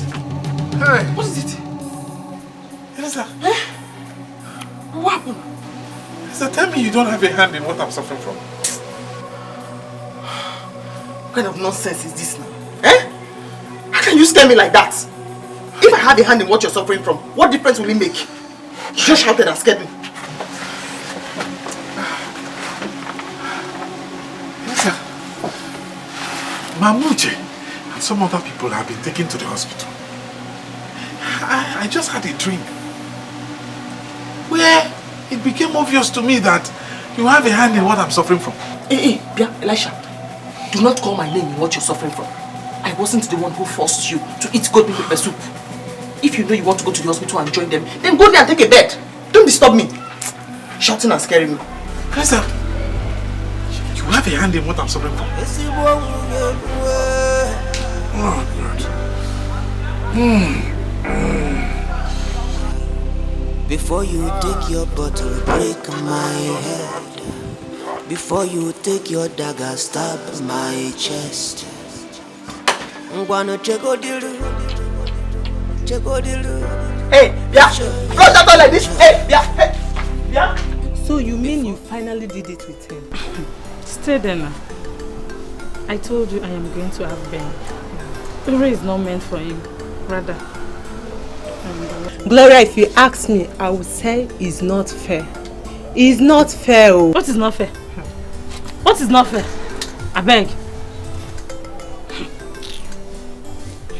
Hey! What is it? Eliza. What happened? Eliza, tell me you don't have a hand in what I'm suffering from. What kind of nonsense is this now? How can you scare me like that? If I had a hand in what you're suffering from, what difference will it make? You just shouted and scared me. Eliza, Mamuje and some other people have been taken to the hospital. I just had a dream where it became obvious to me that you have a hand in what I'm suffering from. Elisha, do not call my name in what you're suffering from. I wasn't the one who forced you to eat goat meat pepper soup. If you know you want to go to the hospital and join them, then go there and take a bed. Don't disturb me. Shouting and scaring me. Eliza, you have a hand in what I'm suffering from. Oh, God. Before you take your bottle, break my head. before you take your dagger, stab my chest. Ngwano chegodilu. Hey, yeah. Flush that like this. Hey, yeah. Hey, yeah. So you mean you finally did it with him? Stay there now. I told you I am going to have Ben. Ure is not meant for him. Rather. Gloria, if you ask me, I would say it's not fair. It's not fair. Oh. What is not fair? What is not fair? I beg.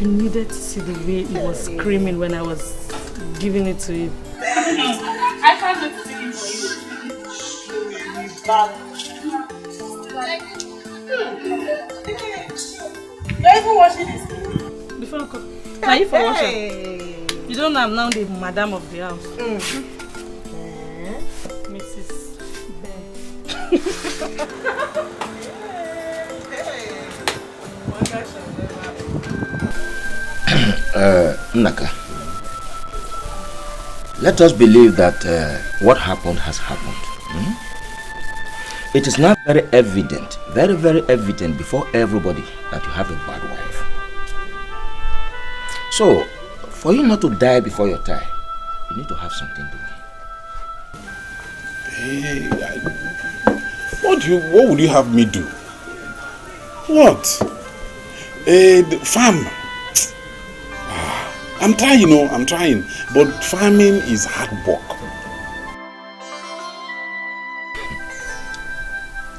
You needed to see the way he was screaming when I was giving it to him. I can't wait to take it for you. You're even washing this? Before I come. Now you for washing. You don't know I'm now the madam of the house. Mrs. Naka, let us believe that what happened has happened. It is now very evident, very, very evident before everybody that you have a bad wife. So, for you not to die before your time, you need to have something doing. What would you have me do? What? The farm. I'm trying, I'm trying. But farming is hard work.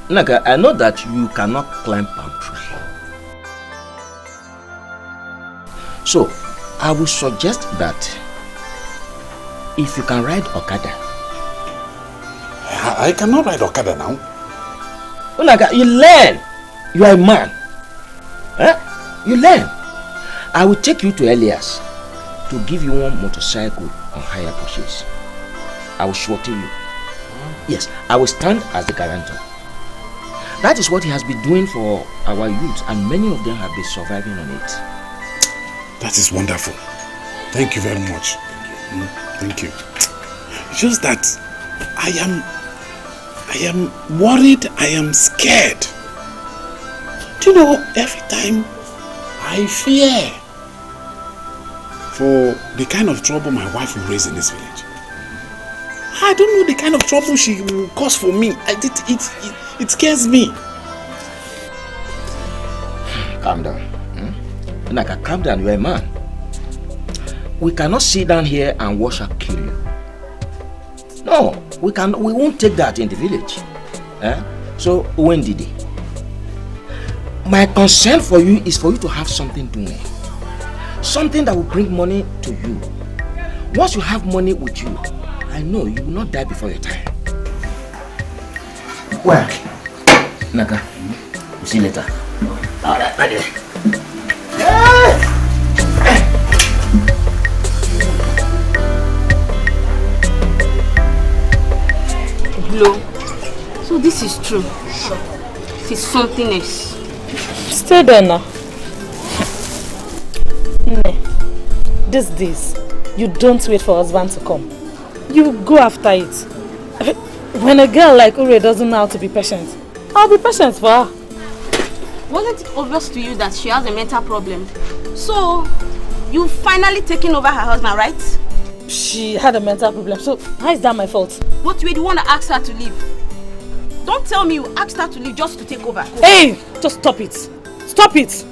Naga, I know that you cannot climb palm tree. So, I would suggest that if you can ride Okada. I cannot ride Okada now. Naga, you learn. You are a man. You learn. I will take you to Elias to give you one motorcycle on hire purchase. I will surety you. Yes, I will stand as the guarantor. That is what he has been doing for our youth, and many of them have been surviving on it. That is wonderful. Thank you very much. Thank you. It's just that I am worried, I am scared. Do you know, every time I fear for the kind of trouble my wife will raise in this village. I don't know the kind of trouble she will cause for me. It scares me. Calm down. Naka, calm down, you're a man. We cannot sit down here and watch her kill you. No, we won't take that in the village. So, when did it? My concern for you is for you to have something doing. Something that will bring money to you. Once you have money with you, I know you will not die before your time. Well, Naka, we'll see you later. Alright, ready. Hello. So this is true. It is something else. Stay there now. These days, you don't wait for husband to come. You go after it. When a girl like Ure doesn't know how to be patient, I'll be patient for her. Wasn't it obvious to you that she has a mental problem? So, you finally taken over her husband, right? She had a mental problem, so how is that my fault? But you were the one that asked her to leave. Don't tell me you asked her to leave just to take over. Hey! Just stop it. Stop it!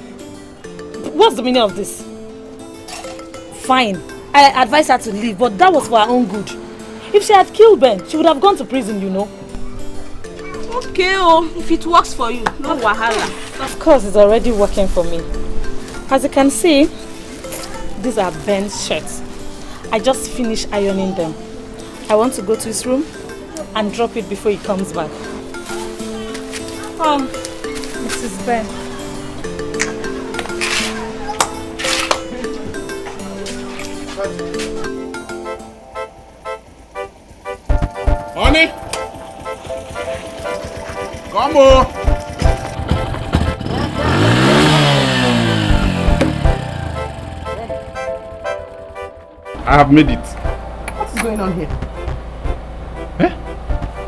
What's the meaning of this? Fine, I advised her to leave, but that was for her own good. If she had killed Ben, she would have gone to prison, you know. Okay, if it works for you, no wahala. Of course, it's already working for me. As you can see, these are Ben's shirts. I just finished ironing them. I want to go to his room and drop it before he comes back. Mrs. Ben. Honey, come on. I have made it. What is going on here?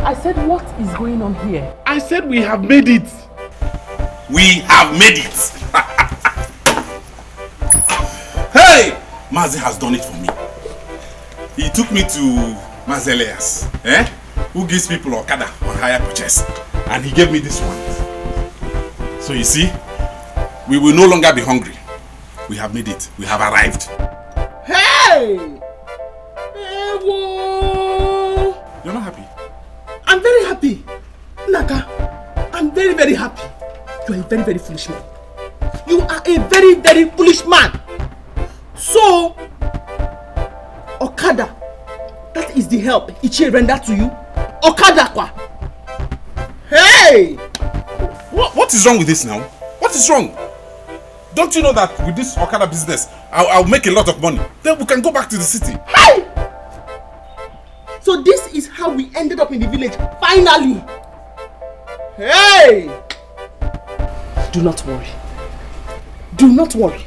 I said, what is going on here? I said we have made it. We have made it. Hey! Mazi has done it for me. He took me to Mazelias, who gives people Okada on hire purchase. And he gave me this one. So you see, we will no longer be hungry. We have made it. We have arrived. Hey! Hey, whoa! You're not happy? I'm very happy. Naka, I'm very, very happy. You are a very, very foolish man. You are a very, very foolish man. So, Okada, that is the help Ichie rendered to you? Okada kwa? Hey! What is wrong with this now? What is wrong? Don't you know that with this Okada business, I'll make a lot of money. Then we can go back to the city. Hey! So this is how we ended up in the village, finally. Hey! Do not worry. Do not worry.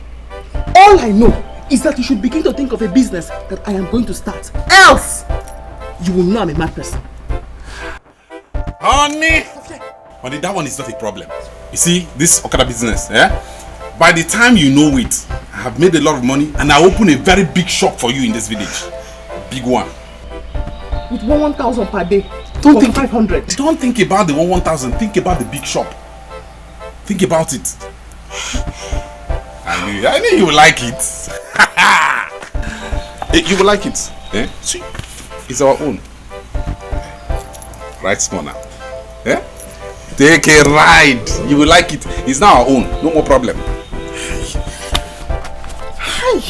All I know is that you should begin to think of a business that I am going to start. Else, you will know I'm a mad person. Honey! Honey, that one is not a problem. You see, this Okada business, by the time you know it, I have made a lot of money and I open a very big shop for you in this village. Big one. With 1,000 per day. Don't think 500. Don't think about the 1,000. Think about the big shop. Think about it. I knew you would like it. You will like it. See, it's our own. Right, small now. Take a ride. You will like it. It's now our own. No more problem. Hi.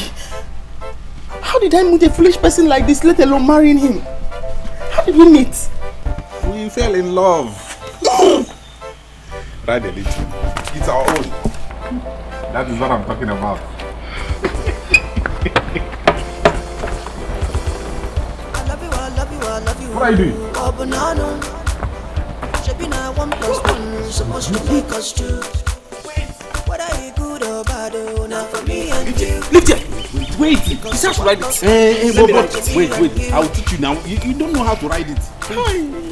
How did I meet a foolish person like this, let alone marrying him? How did we meet? We fell in love. Ride a little. It's our own. That is what I'm talking about. What are you doing? Supposed to make us two. Whether you good or bad, now for me and you. Lift it. Wait. This has to ride it. Wait. I will teach you now. You don't know how to ride it.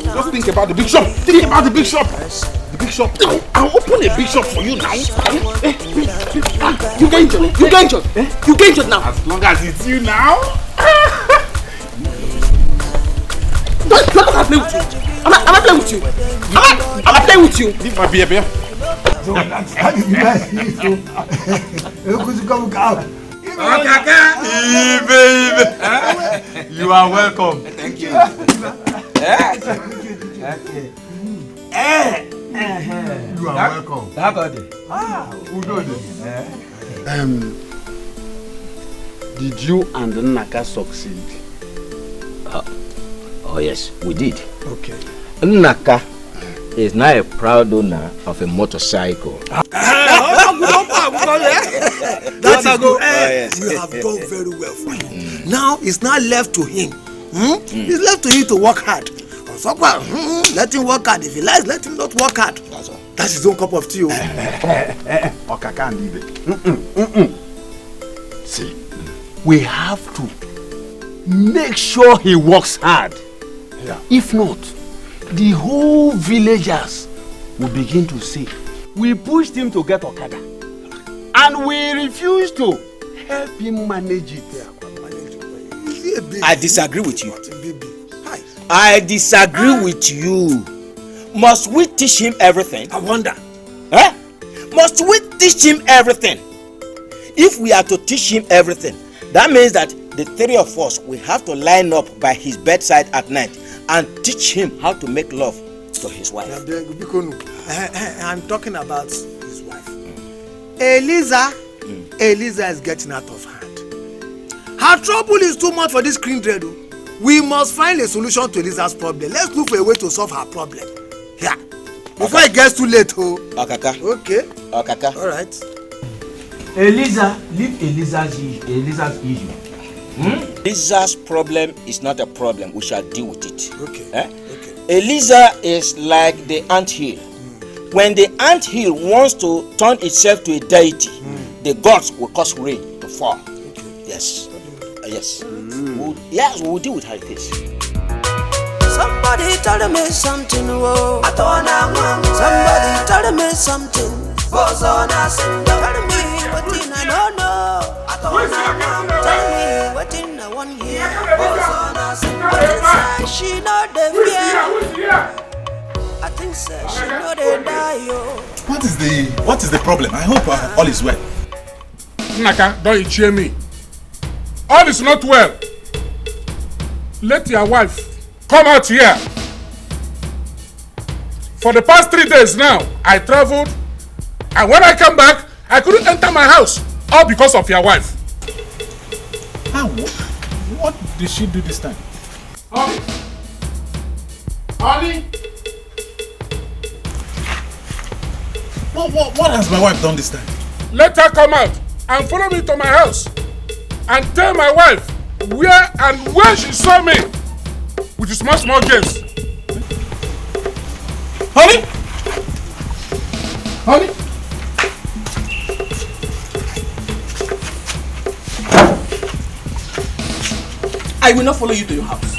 Just think about the big shop. Think about the big shop. The big shop. I'll open a big shop for you now. You get injured. You get injured. You get injured now. As long as it's you now. Don't play with you. I'm not playing with you. I'm not playing with you. Leave my beer. You are welcome. Thank you. You are welcome. How about it? Did you and Naka succeed? Oh yes, we did. Okay. Naka is now a proud owner of a motorcycle. That's a good. You have done very well for him. Now it's not left to him. It's left to him to work hard. Let him work hard. If he likes, let him not work hard. That's all. That's his own cup of tea. Oka can't leave it. See, we have to make sure he works hard. Yeah. If not, the whole villagers will begin to say, we pushed him to get Okada. And we refuse to help him manage it. I disagree with you. I disagree with you. Must we teach him everything? I wonder. Must we teach him everything? If we are to teach him everything, that means that the three of us will have to line up by his bedside at night and teach him how to make love to his wife. I'm talking about his wife. Eliza is getting out of hand. Her trouble is too much for this green dread. We must find a solution to Eliza's problem. Let's look for a way to solve her problem. Yeah. Before it gets too late, Okaka. Okay. Okaka. All right. Eliza, leave Eliza's issue. Eliza's problem is not a problem. We shall deal with it. Okay. Okay. Eliza is like the anthill. When the anthill wants to turn itself to a deity, the gods will cause rain to fall. Okay. Yes. Yes. We'll deal with how it is. Somebody tell me something, whoa. Somebody tell me something. Tell me what I don't know. Tell me what I want here. She know the fear. I think so. She know they die, yo. What is the problem? I hope all is well. Naka, don't you cheer me. All is not well. Let your wife come out here. For the past 3 days now, I traveled, and when I come back, I couldn't enter my house, all because of your wife. How? What did she do this time? Honey! Honey! What has my wife done this time? Let her come out and follow me to my house and tell my wife where and where she saw me with the small games. Honey? Honey? I will not follow you to your house.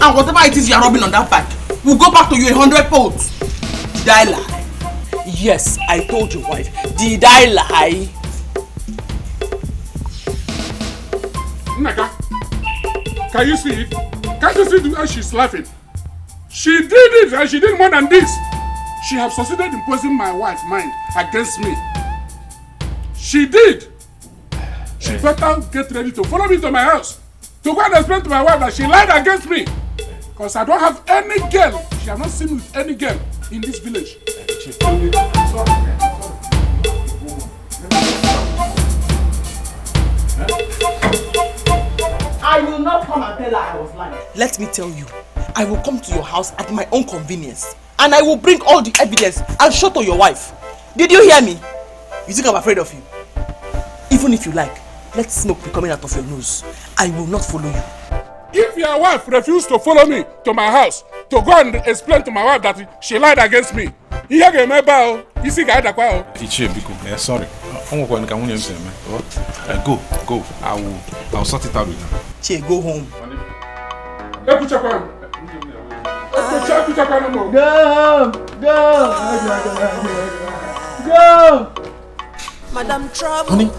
And whatever it is you are rubbing on that bag, will go back to you 100 folds. Did I lie? Yes, I told your wife. Did I lie? Naka, can you see it? Can't you see the way she's laughing? She did it, and she did more than this. She has succeeded in poisoning my wife's mind against me. She did. She better get ready to follow me to my house to go and explain to my wife that she lied against me. Because I don't have any girl. She has not seen me with any girl in this village. I will not come and tell her I was lying. Let me tell you, I will come to your house at my own convenience. And I will bring all the evidence and show to your wife. Did you hear me? You think I'm afraid of you? Even if you like, let smoke be coming out of your nose. I will not follow you. If your wife refused to follow me to my house to go and explain to my wife that she lied against me, sorry. Go. I'll sort it out with her. Che, go home. Go! Madam Trouble. Honey,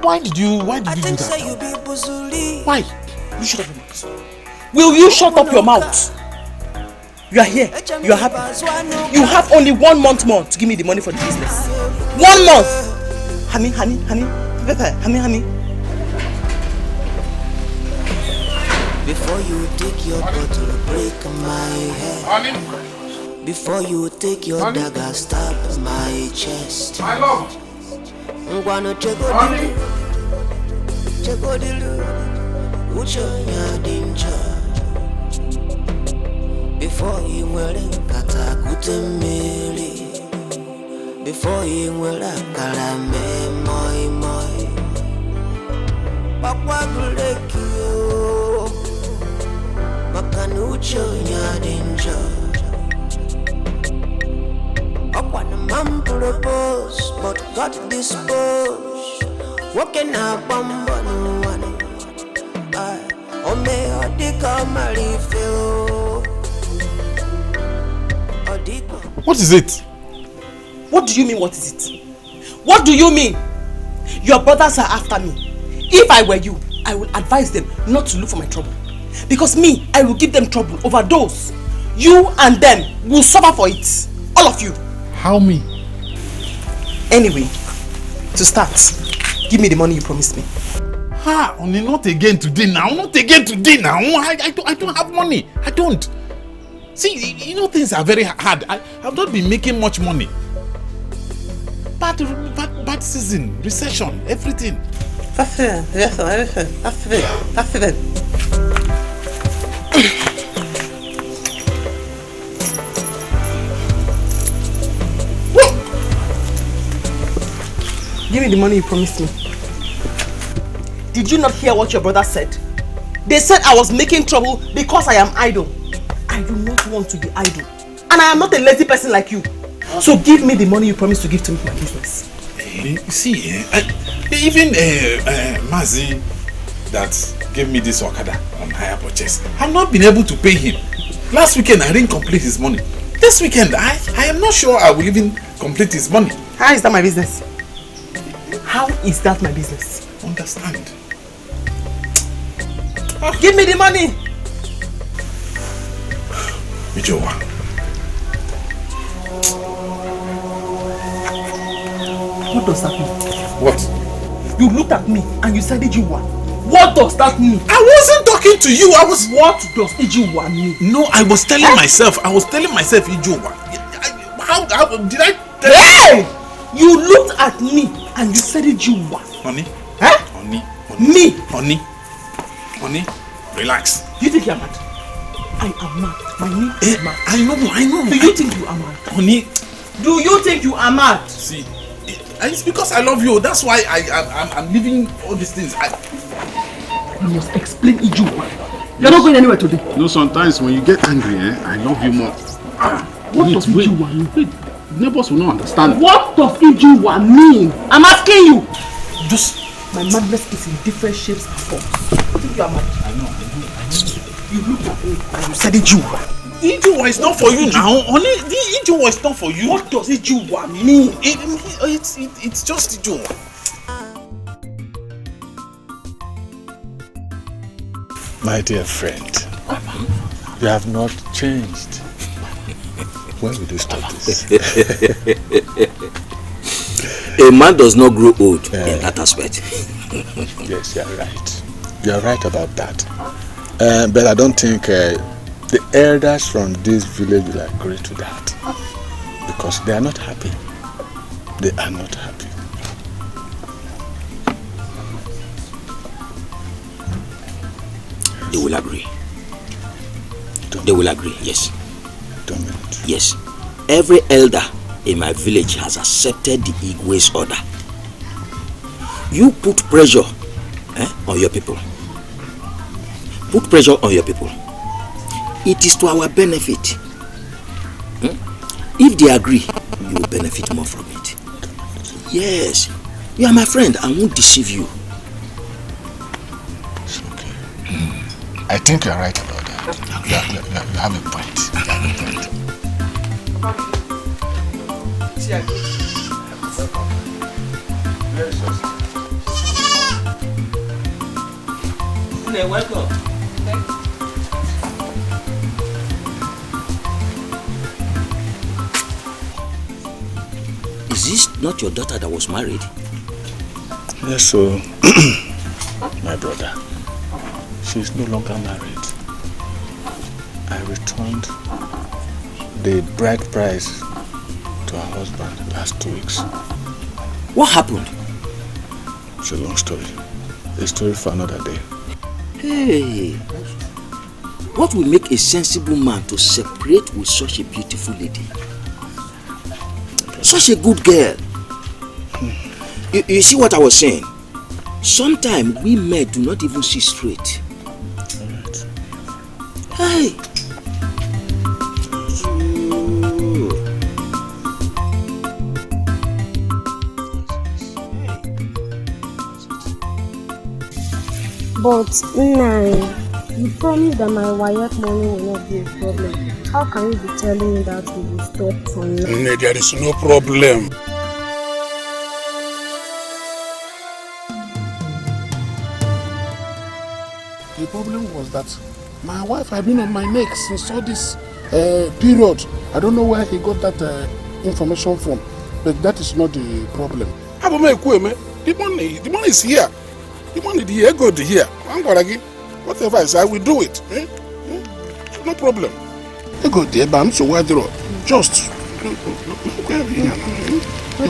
why did you do that? You be buzuli. Why? You shut up your mouth. Will you shut up your mouth? You are here. You are happy. You have only 1 month more to give me the money for the business. 1 month! Honey. Honey. Before you take your bottle, break my head. Honey. Before you take your dagger, stab my chest. My love. Honey. Before you will katakute before you will kalame moi bakwa gulekio makanucho nyadinja akwana mam propose but God dispose walking up bamba no one ome odika marifeo. What is it? What do you mean, what is it? What do you mean? Your brothers are after me. If I were you, I would advise them not to look for my trouble. Because me, I will give them trouble over those. You and them will suffer for it. All of you. How me? Anyway, to start, give me the money you promised me. Only not again today now. I don't have money. I don't. See, you know things are very hard. I have not been making much money. Bad season, recession, everything. That's it. Yes, that's it. Give me the money you promised me. Did you not hear what your brother said? They said I was making trouble because I am idle. I do not want to be idle. And I am not a lazy person like you. So give me the money you promised to give to me for my business. See, even Mazi that gave me this Okada on hire purchase, I've not been able to pay him. Last weekend I didn't complete his money. This weekend I am not sure I will even complete his money. How is that my business? How is that my business? Understand. Give me the money! Ijowa. What does that mean? What? You looked at me and you said Ijowa. What does that mean? I wasn't talking to you. I was. What does Ijowa mean? No, I was telling myself. Ijowa. How did I tell you? Hey! You looked at me and you said Ijowa. Honey? Huh? Honey? Honey? Relax. You think you're mad? I am mad. My name is mad. I know. Do you think you are mad? Honey? Do you think you are mad? See, it's because I love you. That's why I'm leaving all these things. You must explain Ijowa. You're not going anywhere today. No, sometimes when you get angry, I love you more. What does Ijowa mean? Neighbors will not understand. What does Ijowa mean? I'm asking you. Just. My madness is in different shapes and forms. You think you are mad? I know. You looked at me and you said Ijowa. Ijowa is not for you now. Honey, the Ijowa is not for you. What does Ijowa mean? It's just Ijowa. My dear friend, you have not changed. When will you stop this? A man does not grow old in that aspect. Yes, you are right. You are right about that. But I don't think the elders from this village will agree to that. Because they are not happy. They are not happy. They will agree. They will agree, yes. Yes. Every elder in my village has accepted the Igwe's order. You put pressure on your people. Put pressure on your people. It is to our benefit. If they agree, you will benefit more from it. Yes. You are my friend. I won't deceive you. It's okay. I think you are right about that. Okay. You have a point. Welcome. Is this not your daughter that was married? Yes, so my brother, she's no longer married. I returned the bride price to her husband last 2 weeks. What happened? It's a long story. A story for another day. Hey, what will make a sensible man to separate with such a beautiful lady? Such a good girl. You see what I was saying? Sometimes we men do not even see straight. Right. Hey. But Nai, you promised that my wire money will not be a problem. How can you be telling me that we will stop from now? There is no problem. The problem was that my wife had been on my neck since all this period. I don't know where he got that information from, but that is not the problem. The money is here. The money is here, God here. Whatever I say, I will do it. No problem. I go there, but I'm so wide through. Just. Don't worry, I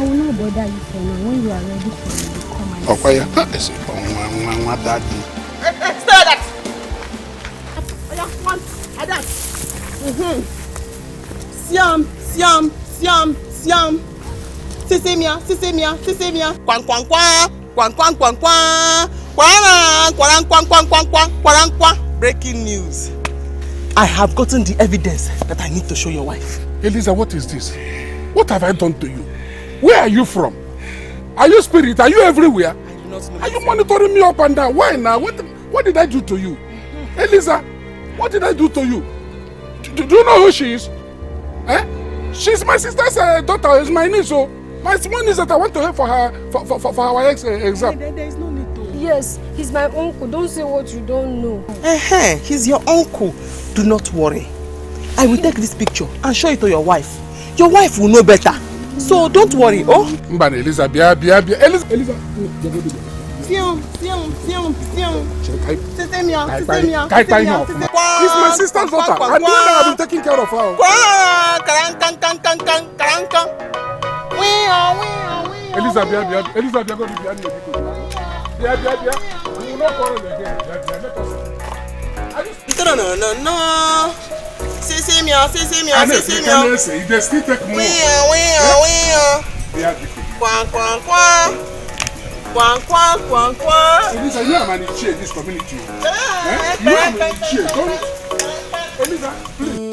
will not bother you for now. When you are ready for me, you come and okay. Stay that! Siam. Sisemia. Kwang. Breaking news. I have gotten the evidence that I need to show your wife. Eliza, what is this? What have I done to you? Where are you from? Are you spirit? Are you everywhere? I do not know. Are you monitoring me up and down? Why now? What did I do to you? Eliza, what did I do to you? Do you know who she is? Eh? She's my sister's daughter, is my niece, so my small niece that I want to help for her exam. There is no need to. Yes, he's my uncle. Don't say what you don't know. He's your uncle. Do not worry. I will take this picture and show it to your wife. Your wife will know better. So don't worry, oh? Mbana, Eliza, Eliza. He's my sister's daughter. I know that I've been taking care of her. Eliza, Eliza, go to No. See me. They still take more. Eliza, you are managing this community. You are managing. Eliza, please.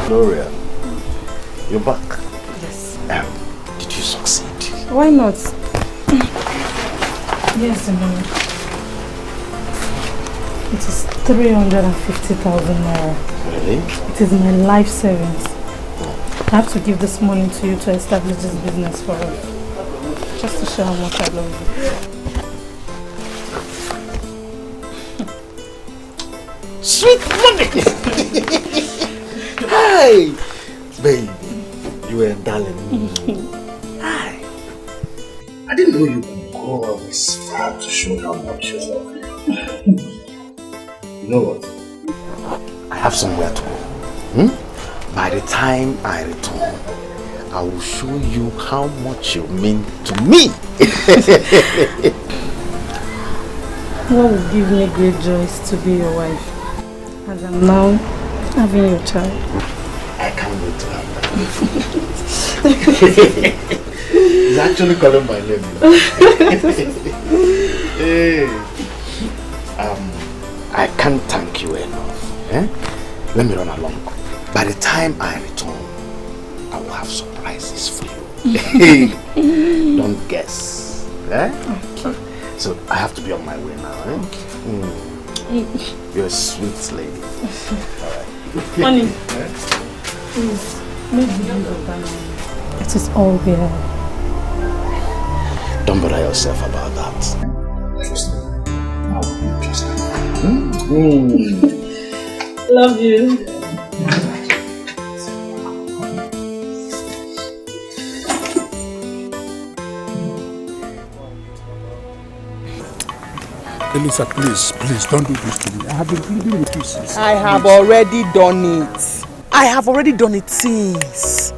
Gloria, you're back. Yes. Did you succeed? Why not? Yes, Mama. It is 350,000 naira. Really? It is my life savings. I have to give this money to you to establish this business for us. Just to show how much I love you. Sweet money! Hi! Baby, you were a darling. Hi! I didn't know you could go this far to show how much you love me. You know what? I have somewhere to go. By the time I return, I will show you how much you mean to me. What would give me great joy is to be your wife. As I'm now having your child. I can't wait to have that. He's actually calling my name. Hey. I can't thank you enough. Eh? Let me run along. By the time I return, I will have surprises for you. Don't guess. Eh? Okay. So I have to be on my way now. Eh? You're a sweet lady. Alright. Honey, please, make the use of that money. It is all there. Don't bother yourself about that. Trust me. I will be interested. Love you. Eliza, please, don't do this to me. I have been pleading with you since. I have already done it. I have already done it since.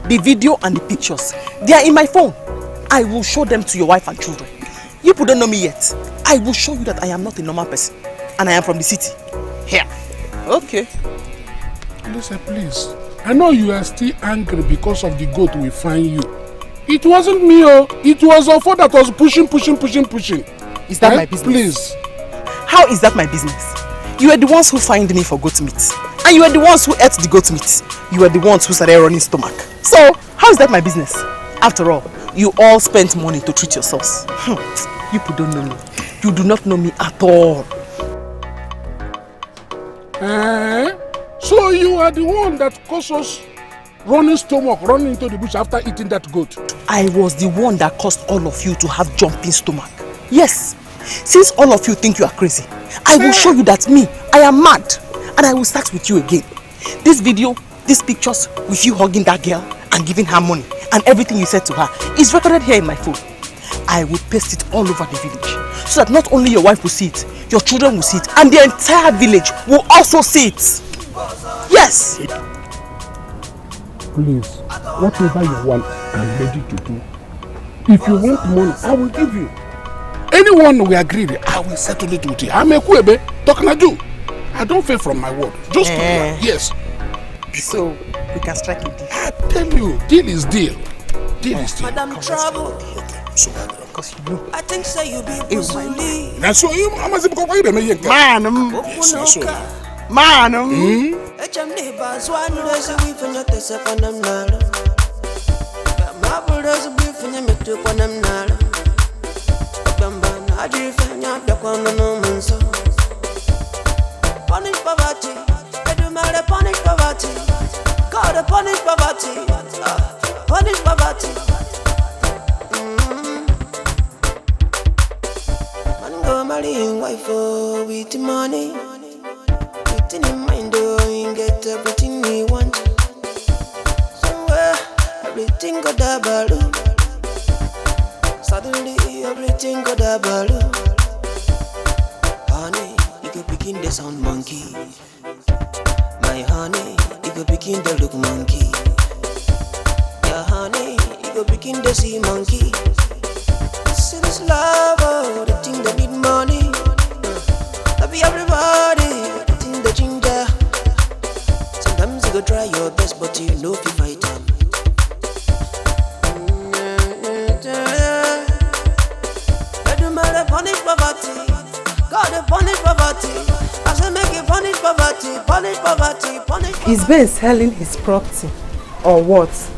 The video and the pictures, they are in my phone. I will show them to your wife and children. You people don't know me yet. I will show you that I am not a normal person. And I am from the city. Here. Okay. Eliza, please. I know you are still angry because of the goat we find you. It wasn't me, oh. It was Ofo that was pushing. Is that my business? Please. How is that my business? You are the ones who find me for goat meat. And you are the ones who ate the goat meat. You are the ones who started running stomach. So, how is that my business? After all, you all spent money to treat yourselves. You people don't know me. You do not know me at all. So you are the one that caused us running stomach, running into the bush after eating that goat? I was the one that caused all of you to have jumping stomach. Yes. Since all of you think you are crazy, I will show you that me, I am mad. And I will start with you again. This video, these pictures with you hugging that girl and giving her money and everything you said to her is recorded here in my phone. I will paste it all over the village so that not only your wife will see it, your children will see it, and the entire village will also see it. Yes! Please, whatever you want, I'm ready to do. If you want money, I will give you. Anyone we agree with, I will settle it with you. I'm a kwebe, talking to you. I don't fail from my word. Just yes. So, we can strike a deal. I tell you, deal is deal. Deal is deal. Madam Trouble, So, because you know. I think so you be pusuli. Now, so you must be going to make Yes, so. Manum. Echam ne bazwan resi wi fanya tese panam nalo. Ma bulresi bi fanya metu panam nalo. Bamba na di fanya da kwano no munso. Punish poverty, Edumare punish poverty. God punish poverty, punish poverty. Man go marrying wife with money. In his mind, he get everything he want. Somewhere, everything got a balloon. Suddenly, everything got a balloon. Honey, you go begin the sound monkey. My honey, you go begin the look monkey. Yeah, honey, you go begin the see monkey. See this love, oh, the thing that need money. Love everybody. The ginger. Sometimes you go try your best, but you know if you fight them. God punish poverty. God punish poverty. I say make you punish poverty, punish poverty, punish poverty. Is Ben selling his property or what?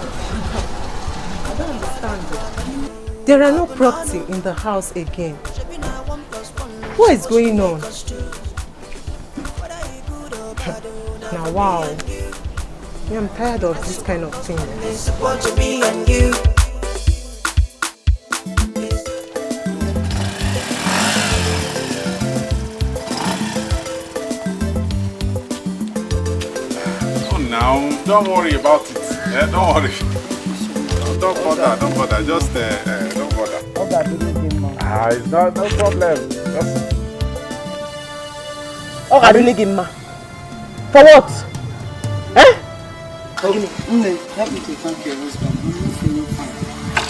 I don't understand. There are no property in the house again. What is going on? Now, wow. Yeah, I'm tired of this kind of thing. Support to me and you. Oh, now, don't worry about it. Don't worry. Don't bother. Just don't bother. It's not no problem. Just. Oh, I really give ma. For what? Help me to thank your husband. I'm feeling fine.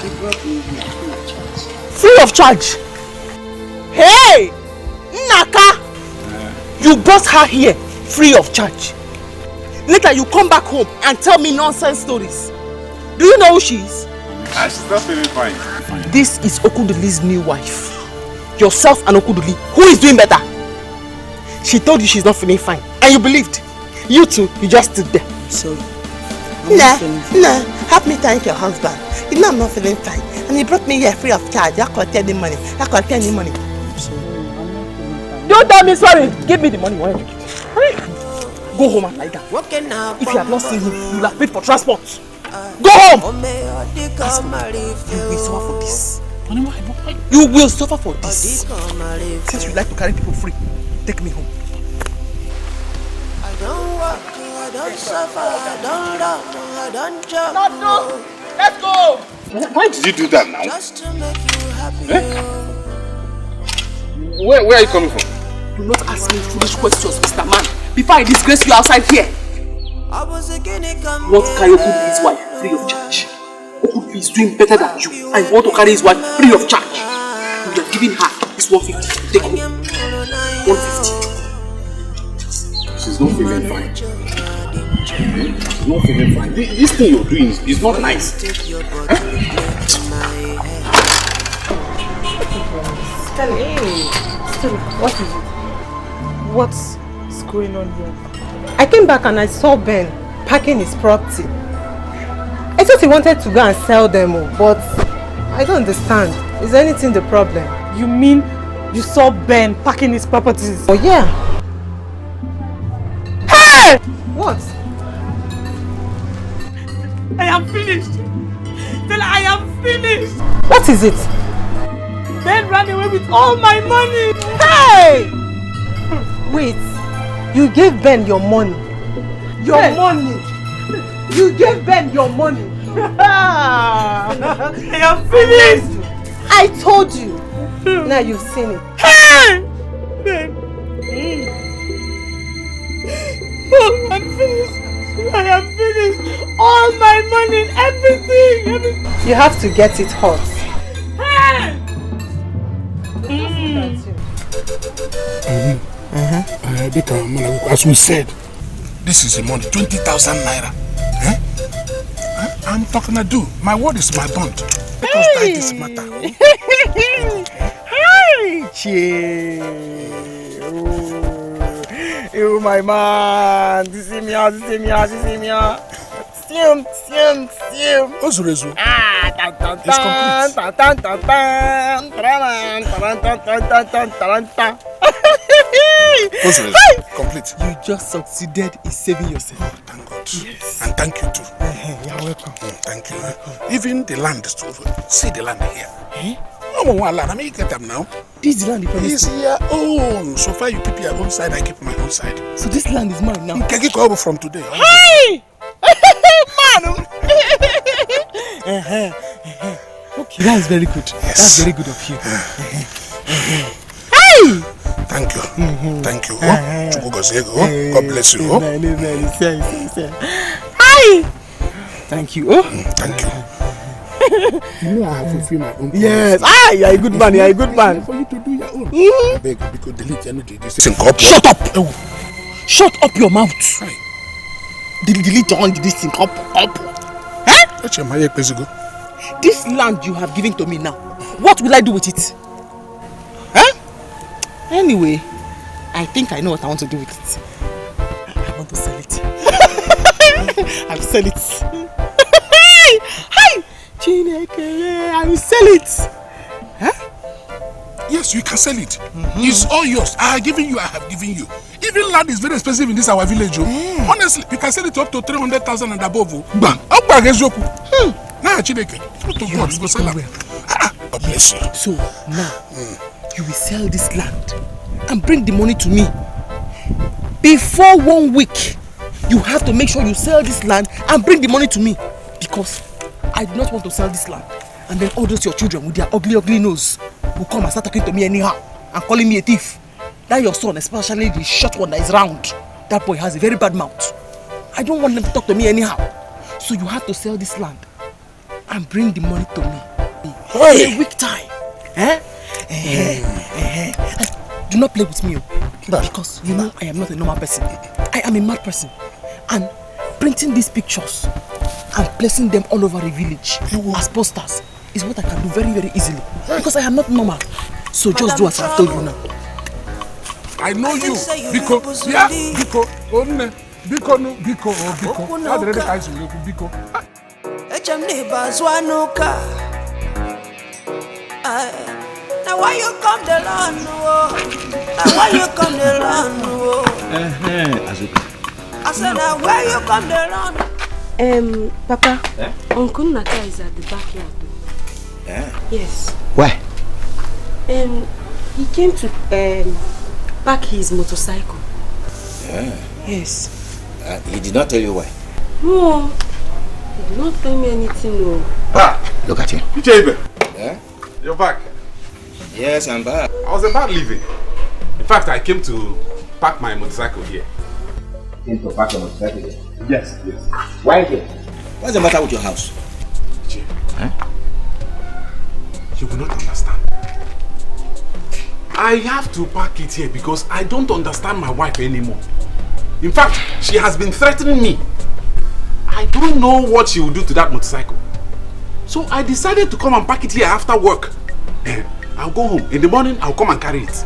He brought me here free of charge. Free of charge? Hey! Naka! You brought her here free of charge. Later you come back home and tell me nonsense stories. Do you know who she is? She's not feeling fine. This is Okuduli's new wife. Yourself and Okuduli. Who is doing better? She told you she's not feeling fine. And you believed. You two, you just stood there. Sorry. Nah, help me thank your husband. You know I'm not feeling fine. And he brought me here free of charge. I can't tell the money. Don't tell me sorry. Give me the money. Why don't you give me? Go home and lie down. If you have not seen him, you will have paid for transport. Go home! Ask for you will suffer for this. You will suffer for this. Since you like to carry people free, take me home. I don't work, I don't suffer, I don't love, I don't job. No. Let's go! Why did you do that now? Just to make you happy. Where are you coming from? Do not ask me foolish questions, Mr. Man, before I disgrace you outside here. You want to carry Okuduli's wife free of charge. Okuduli is doing better than you, and you want to carry his wife free of charge. You have given her this 150. Take home. 150. She's not feeling fine. She's not feeling fine. This thing you're doing is not nice. Stella, what is it? What's going on here? I came back and I saw Ben packing his property. I thought he wanted to go and sell them all, but I don't understand. Is anything the problem? You mean you saw Ben packing his properties? Oh yeah. Hey! What? I am finished. Stella, I am finished. What is it? Ben ran away with all my money. Hey! Wait, you gave Ben your money. Your money. You gave Ben your money. I am finished. I told you. Now you've seen it. Hey! Ben. Oh, I'm finished. I am finished. All my money, everything. You have to get it hot. Hey! As we said, this is the money, 20,000 naira. I'm talking to do. My word is my bond. Let us die this matter. Hi, Chie. You, my man. This is me. Sim. Ozurezu. Complete. You just succeeded in saving yourself. Oh, thank God. Yes. And thank you too. You're welcome. Thank you. Even the land is too. See the land here. No more land. I mean, you get them now. This is the land you promised. It's your own. So far you keep your own side, I keep my own side. So this land is mine now. You can get over from today. Hi! Man! Okay, that's very good. Yes. That's very good of you. Hey! Thank you. Thank you. God bless you. Hi! Thank you. Thank you. You know I have fulfilled my own. Yes. You're a good man. You're a good man. For you to do your own. I beg, because delete this thing. Shut up! Shut up your mouth. Delete on this thing. Up. This land you have given to me now, what will I do with it? Anyway, I think I know what I want to do with it. I want to sell it. I'll sell it. Hi! I will sell it. Yes, you can sell it. It's all yours. I have given you. Even land is very expensive in this our village. Honestly, you can sell it up to 300,000 and above. Bam! God bless you. So now, you will sell this land and bring the money to me. Before 1 week, you have to make sure you sell this land and bring the money to me. Because I do not want to sell this land. And then all those your children with their ugly nose will come and start talking to me anyhow and calling me a thief. That your son, especially the short one that is round, that boy has a very bad mouth. I don't want them to talk to me anyhow. So you have to sell this land and bring the money to me. In a week time. Do not play with me, because you know I am not a normal person. I am a mad person. And printing these pictures and placing them all over the village as posters is what I can do very, very easily. Because I am not normal. So just do as I told you now. I know you. Biko. Now why you come the land? Now why you come the land? I said now why you come the land? Papa, Uncle Naka is at the backyard. Yes. Why? He came to pack his motorcycle. Yes. He did not tell you why? No. He did not tell me anything, no. Look at him. You're back. Yes, I'm back. I was about leaving. In fact, I came to park my motorcycle here. Came to park your motorcycle here? Yes. Why here? What's the matter with your house? Jim, you will not understand. I have to park it here because I don't understand my wife anymore. In fact, she has been threatening me. I don't know what she will do to that motorcycle. So I decided to come and park it here after work. I'll go home. In the morning, I'll come and carry it.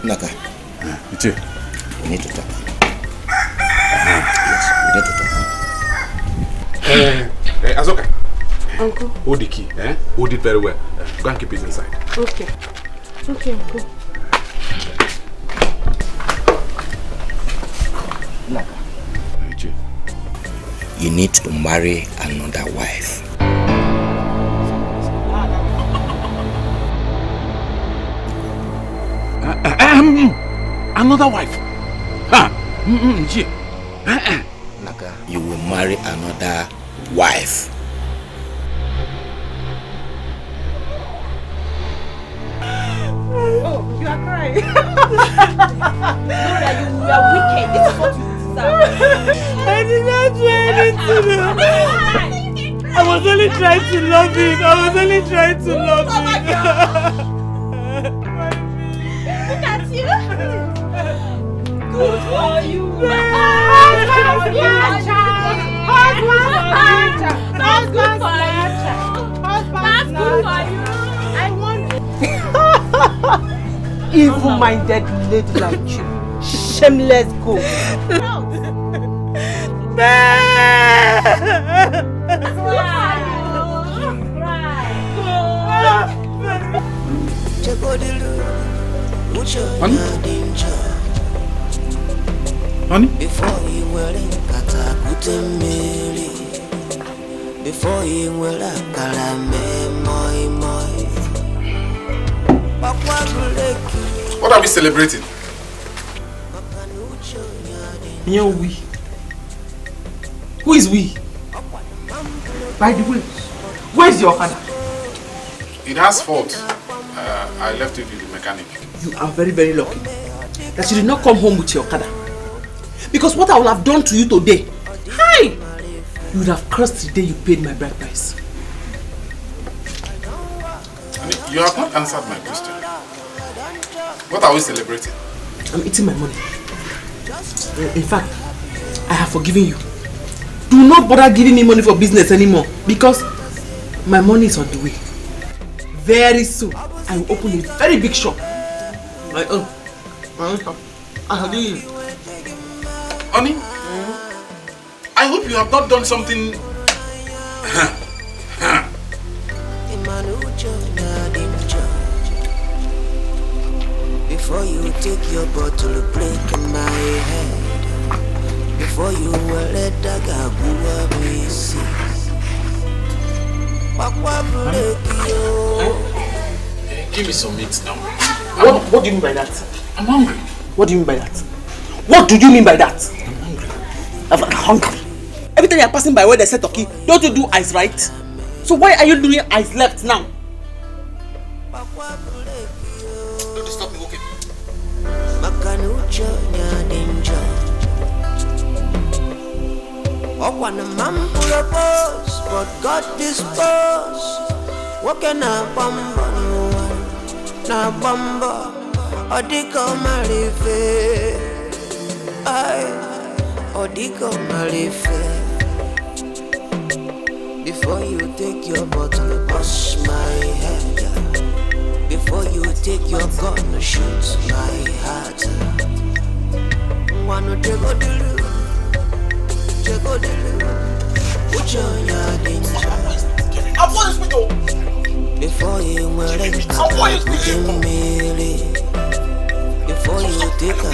Naka. We need to talk. Yes, we need to talk. Azoka. Uncle. Hold the key. Hold it very well. Go and keep it inside. Okay. Okay, Uncle. Naka. You need to marry another wife. Another wife? Naka, you will marry another wife. Oh, you are crying. Nora, you are wicked. This is what you deserve. I did not do anything. I was only trying to love him. I was only trying to love him. Look at you. Good for you. Evil-minded lady like you. Shameless goat. Honey? Before he will before he will What are we celebrating? Yeah, we. Who is we? By the way, where is your father? It has fault. I left it with the mechanic. You are very, very lucky that you did not come home with your father. Because what I will have done to you today, hi! You would have cursed the day you paid my bride price. You have not answered my question. What are we celebrating? I'm eating my money. In fact, I have forgiven you. Do not bother giving me money for business anymore because my money is on the way. Very soon, I will open a very big shop. My own. I'll give you. Honey, I hope you have not done something. Before you take your bottle, break in my head. Before you will let the gabu see. Give me some meat now. What do you mean by that? I'm hungry. What do you mean by that? What do you mean by that? I'm hungry. I'm hungry. Every time you're passing by where they say turkey, don't you do eyes right? So why are you doing eyes left now? Don't disturb me, okay? But God dispose. What can I bamba no one? Na bamba. Odiko marife. Ay. Odiko marife. Before you take your bottle, bust my head. Before you take your gun, shoot my heart. Wanna take a delu. Take a delu. Put your yard in charge. Before you wear it, before you take a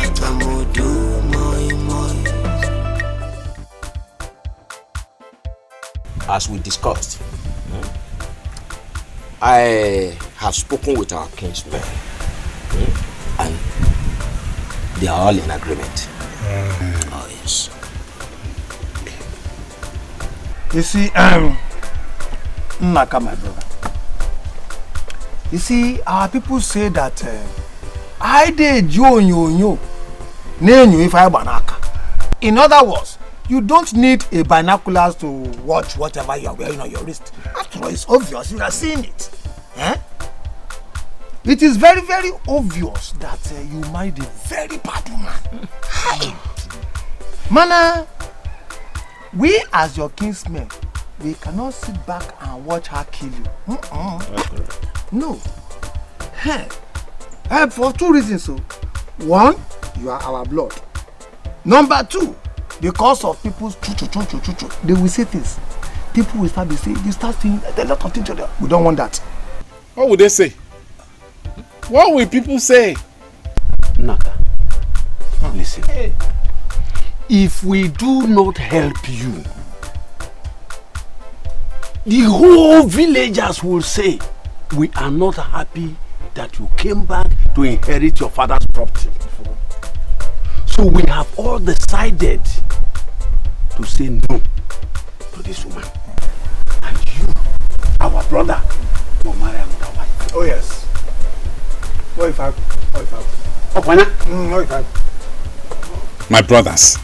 do my. As we discussed, I have spoken with our kinsmen, and they are all in agreement. Oh yes. You see, Naka, my brother. You see, our people say that I did yo. If I banaka. In other words, you don't need a binoculars to watch whatever you are wearing on your wrist. After all, it's obvious. You are seeing it. Eh? It is very, very obvious that you married a very bad woman. Mana, we as your kinsmen, we cannot sit back and watch her kill you. No. Hey. For two reasons. So, one, you are our blood. Number two, because of people's they will say things. People will start saying, they start saying a lot of things. We don't want that. What would they say? What will people say? Naka, listen. If we do not help you, the whole villagers will say we are not happy that you came back to inherit your father's property. So we have all decided to say no to this woman. And you, our brother, will marry another wife. Oh yes. What if I? My brothers,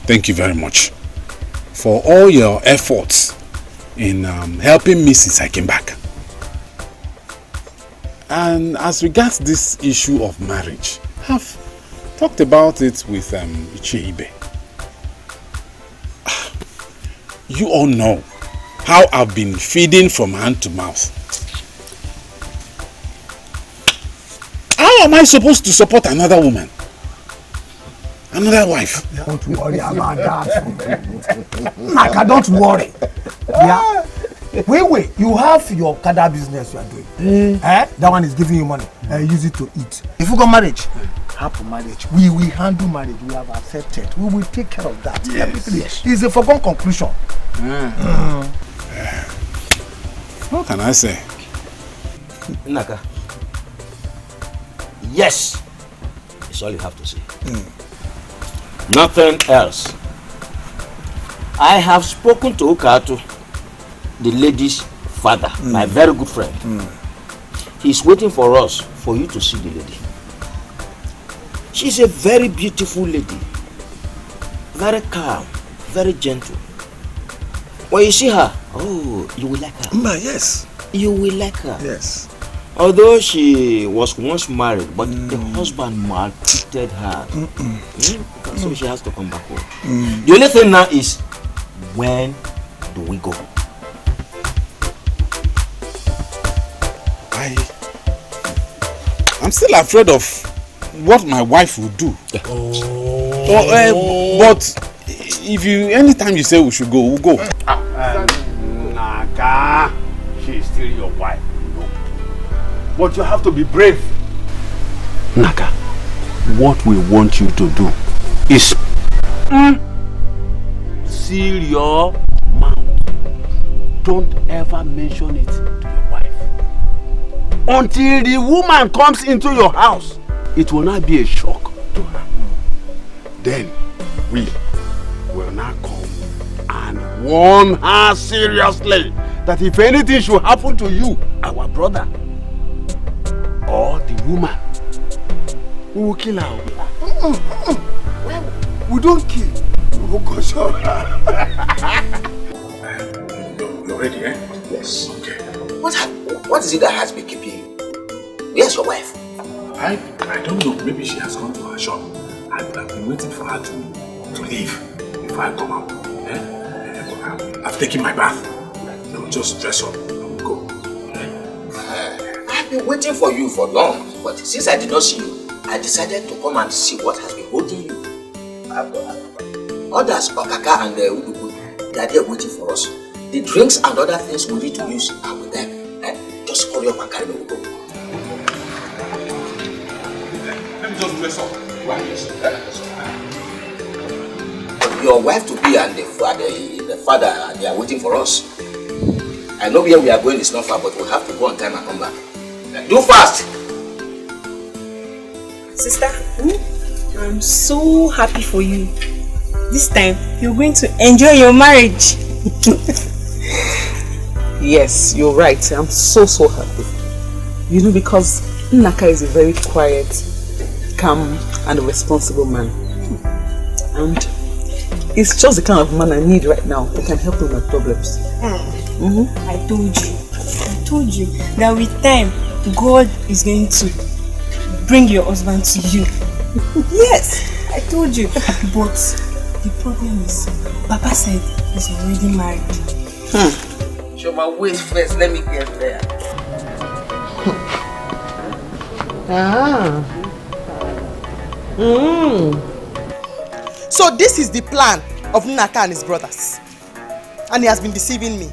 thank you very much for all your efforts in helping me since I came back. And as regards this issue of marriage, have talked about it with Ichibe. You all know how I've been feeding from hand to mouth. How am I supposed to support another woman? Another wife? Don't worry about that. Naka, don't worry. Yeah. Wait. You have your kada business you are doing. That one is giving you money. Use it to eat. If you got marriage, happy marriage. We will handle marriage. We have accepted. We will take care of that. Yes. Everything is a foregone conclusion. What can I say? Naka. Yes. That's all you have to say. Nothing else. I have spoken to Ukatu, the lady's father, my very good friend. He's waiting for us, for you to see the lady. She's a very beautiful lady. Very calm, very gentle. When you see her, oh, you will like her. Yes. You will like her. Yes. Although she was once married, but the husband maltreated her. So she has to come back home. The only thing now is, when do we go? I'm still afraid of what my wife will do. But anytime you say we should go, we'll go. Naka, she is still your wife. No. But you have to be brave. Naka, what we want you to do is seal your mouth. Don't ever mention it to your wife. Until the woman comes into your house, it will not be a shock to her. Then we will not come and warn her seriously that if anything should happen to you, our brother, or the woman, we will kill her. We don't kill. We will console her. You're ready, eh? Yes. Okay. What is it that has been keeping you? Where's your wife? I don't know. Maybe she has gone to her shop. I've been waiting for her to leave before I come out. I've taken my bath. I'll just dress up and go. I've been waiting for you for long, but since I did not see you, I decided to come and see what has been holding you. Others, Okaka and Udugu, they are there waiting for us. The drinks and other things we need to use are with them. Just hurry up and carry me, we'll go. Let me just dress up. Your wife to be and the father, they are waiting for us. I know where we are going is not far, but we'll have to go on time and come back. Do fast! Sister, I'm so happy for you. This time, you're going to enjoy your marriage. Yes, you're right. I'm so happy. You know, because Naka is a very quiet, calm and responsible man. And it's just the kind of man I need right now that can help me with my problems. I told you that with time, God is going to bring your husband to you. Yes, I told you. But the problem is, Papa said he's already married. Show my waist first, let me get there. So this is the plan of Naka and his brothers. And he has been deceiving me.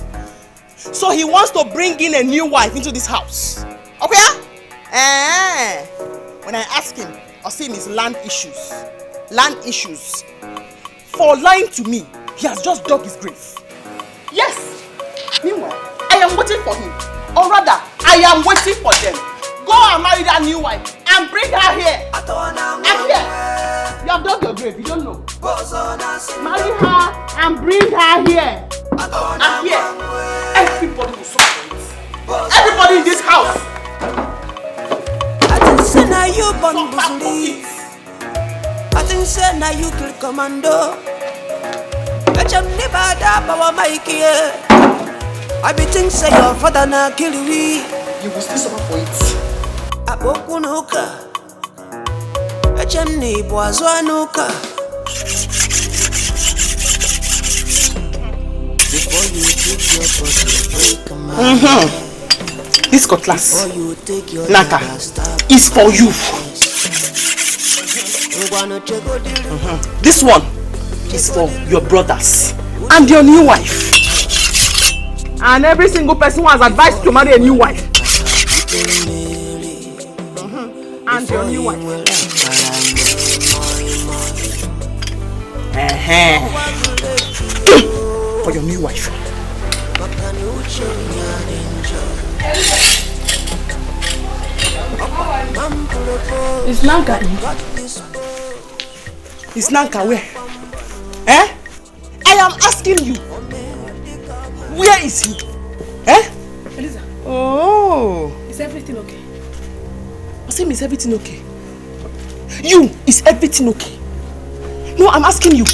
So he wants to bring in a new wife into this house. Okay? When I ask him, I'll see him is land issues. Land issues. For lying to me, he has just dug his grave. Yes. Meanwhile, I am waiting for him. Or rather, I am waiting for them. Go and marry that new wife and bring her here. And here. You have dug your grave, you don't know. Marry her and bring her here. And here. Everybody will suffer for it. Everybody in this house. I think say now you born busuli. I think say now you kill commando. I jam never da power Mikey. I be think say your father na kill we. You will still suffer for it. Abokunuka. I chimney was wanuka. Before you take your break a man. This cutlass, Naka, is for you. This one is for your brothers and your new wife. And every single person who has advised to marry a new wife. And your new wife. For your new wife. Is Nanka in? Is Nanka where? Eh? I am asking you. Where is he? Eh? Eliza. Oh. Is everything okay? Osim, is everything okay? You, is everything okay? No, I'm asking you.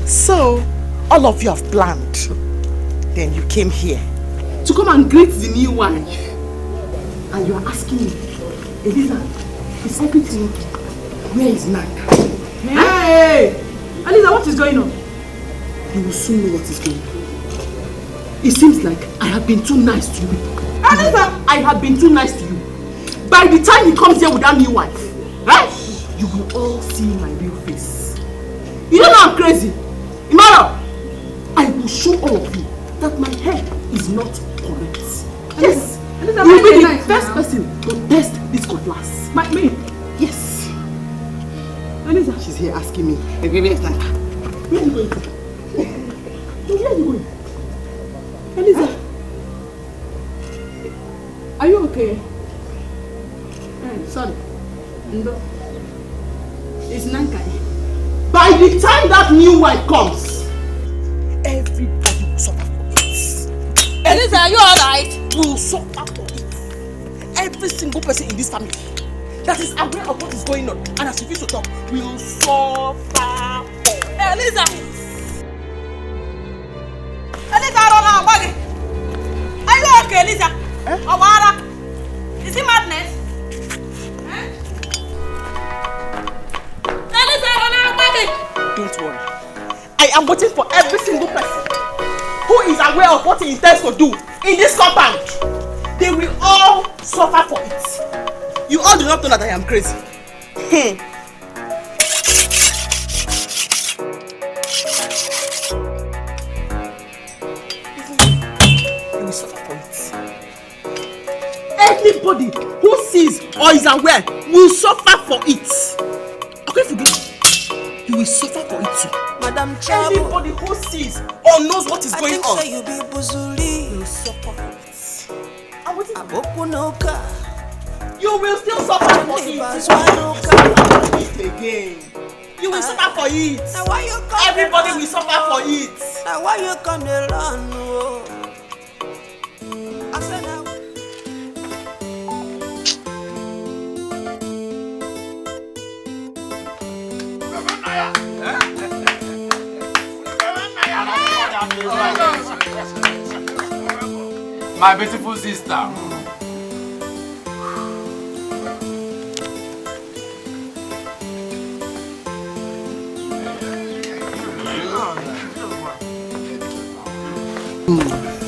So, all of you have planned. Then you came here to come and greet the new wife. And you are asking me, Eliza, is everything okay? Where is Nanka? Hey! Eliza, what is going on? You will soon know what is going on. It seems like I have been too nice to you. Eliza, I have been too nice to you. By the time he comes here with that new wife, right? You will all see my real face. You don't know I'm crazy. Imara, I will show all of you that my head is not correct. Yes. Eliza, you will be the first person to test this cutlass. Me? Yes. Eliza, she's here asking me. Where is Nanka? Where are you going to? Where are you going? Eliza. Are you okay? Sorry. No. It's Nanka. By the time that new wife comes, everybody will suffer for it. Eliza, are you alright? Will suffer for it. Every single person in this family that is aware of what is going on and has refused to talk will suffer for it. Eliza! Eliza, are you okay, Eliza? Awara? Is it madness? Don't worry. I am waiting for every single person who is aware of what he intends to do in this compound. They will all suffer for it. You all do not know that I am crazy. You will suffer for it. Anybody who sees or is aware will suffer for it. Okay, forgive me. You will suffer for it too. Madam Trouble. Anybody who sees or knows what is going on you be Buzuli. will suffer for it. And what is You will still suffer for it. Again. You will suffer for it. Now why you come? Everybody will suffer for it. Now why you come alone? I said now. My beautiful sister.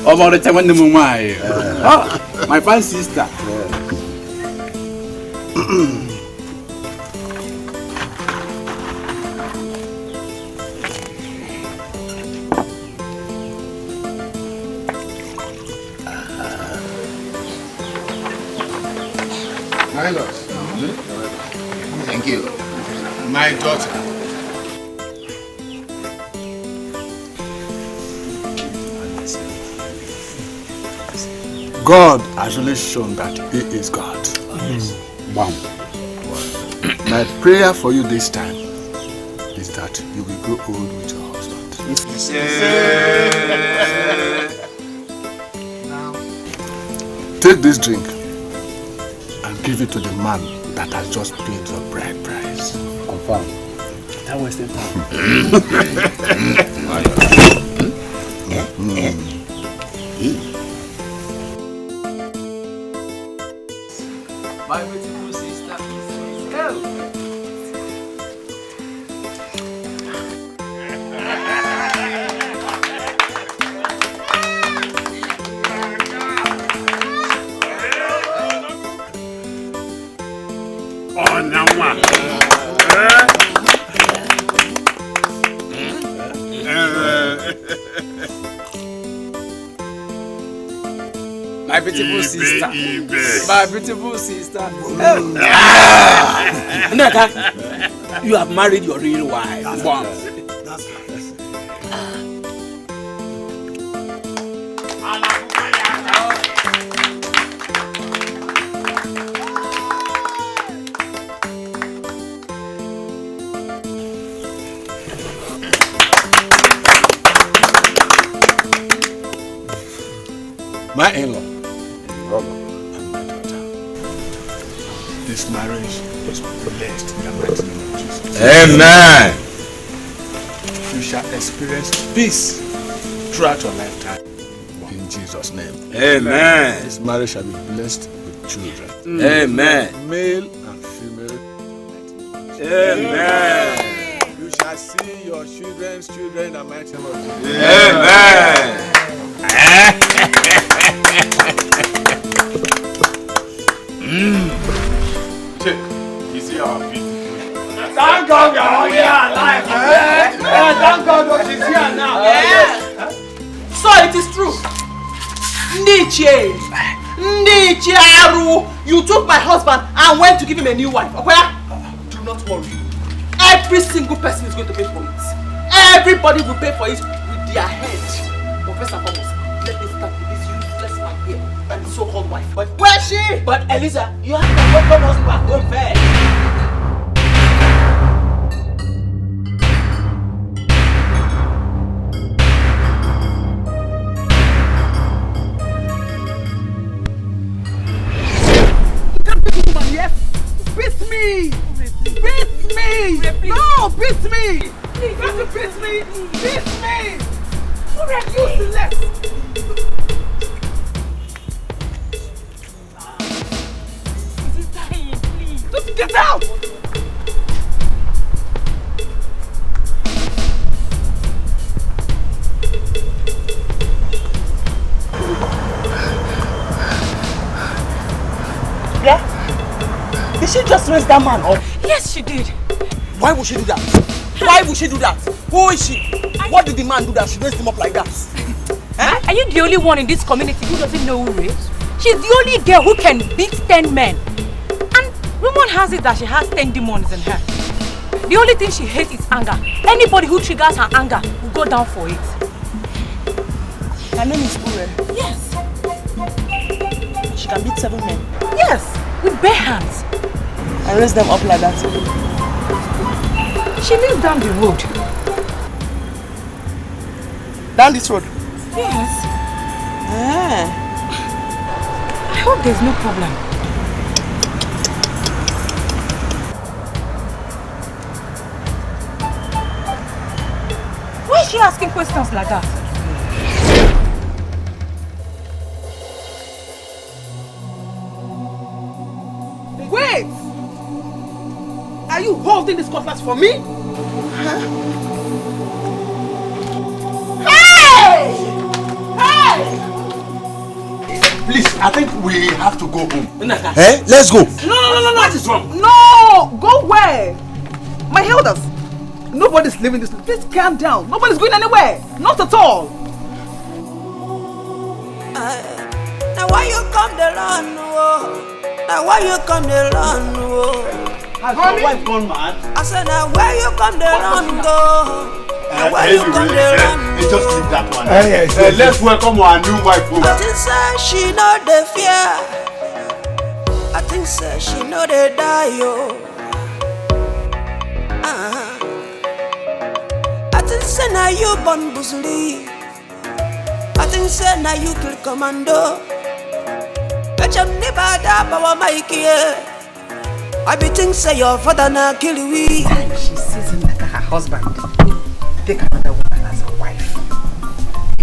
About the time when the my fine sister. My lord. Thank you. My daughter. God has really shown that He is God. Wow. My prayer for you this time is that you will grow old with your husband. Take this drink and give it to the man that has just paid your bride price. Confirm. That was the time. My beautiful sister. My beautiful sister. My beautiful sister. Naka, you have married your real wife. Wow. My in-law, Robert, and my daughter. This marriage was blessed in the mighty name of Jesus. Amen. You shall experience peace throughout your lifetime. In Jesus' name. Amen. This marriage shall be blessed with children. Amen. Male and female. Amen. You shall see your children's children in the mighty name of Jesus. Amen. Check. You see our beautiful. Thank God we are all here alive. Thank God she's here now. So it is true. Niche Aru, you took my husband and went to give him a new wife. Okay? Do not worry. Every single person is going to pay for it. Everybody will pay for it with their head. But first and foremost, let me start with this useless man here and his so-called wife. But where's she? But Eliza, you have to welcome us back home first. Beat me! Beat me! No, beat me! You got to beat me! Beat me! You are useless! He's dying, please! Just get out! Yeah? Did she just raise that man up? Yes, she did. Why would she do that? Why would she do that? Who is she? What did the man do that she raised him up like that? Are you the only one in this community who doesn't know who rapes? She's the only girl who can beat 10 men. And rumor has it that she has 10 demons in her. The only thing she hates is anger. Anybody who triggers her anger will go down for it. Her name is Ure. Yes. She can beat 7 men. Yes, with bare hands. And raise them up like that. She lives down the road. Down this road? Yes. I hope there's no problem. Why is she asking questions like that? Wait! Are you holding this cutlass for me? Huh? Hey! Hey! Please, I think we have to go home. Eh? Let's go. No. What is wrong? No! Go where? My elders. Nobody's leaving this. Please calm down. Nobody's going anywhere. Not at all. Now why you come to run? Now why you come to run? Has your wife gone mad? I said now where you come to run go? Now why you come to run? Let's just leave that one. Yes. Let's welcome our new wife home. I think say she know the fear. I think say she know the die yo. I think say now you born busuli. I think say now you kill commando. I be think say your father na kill we. She sees him like her husband. Take another woman as a wife.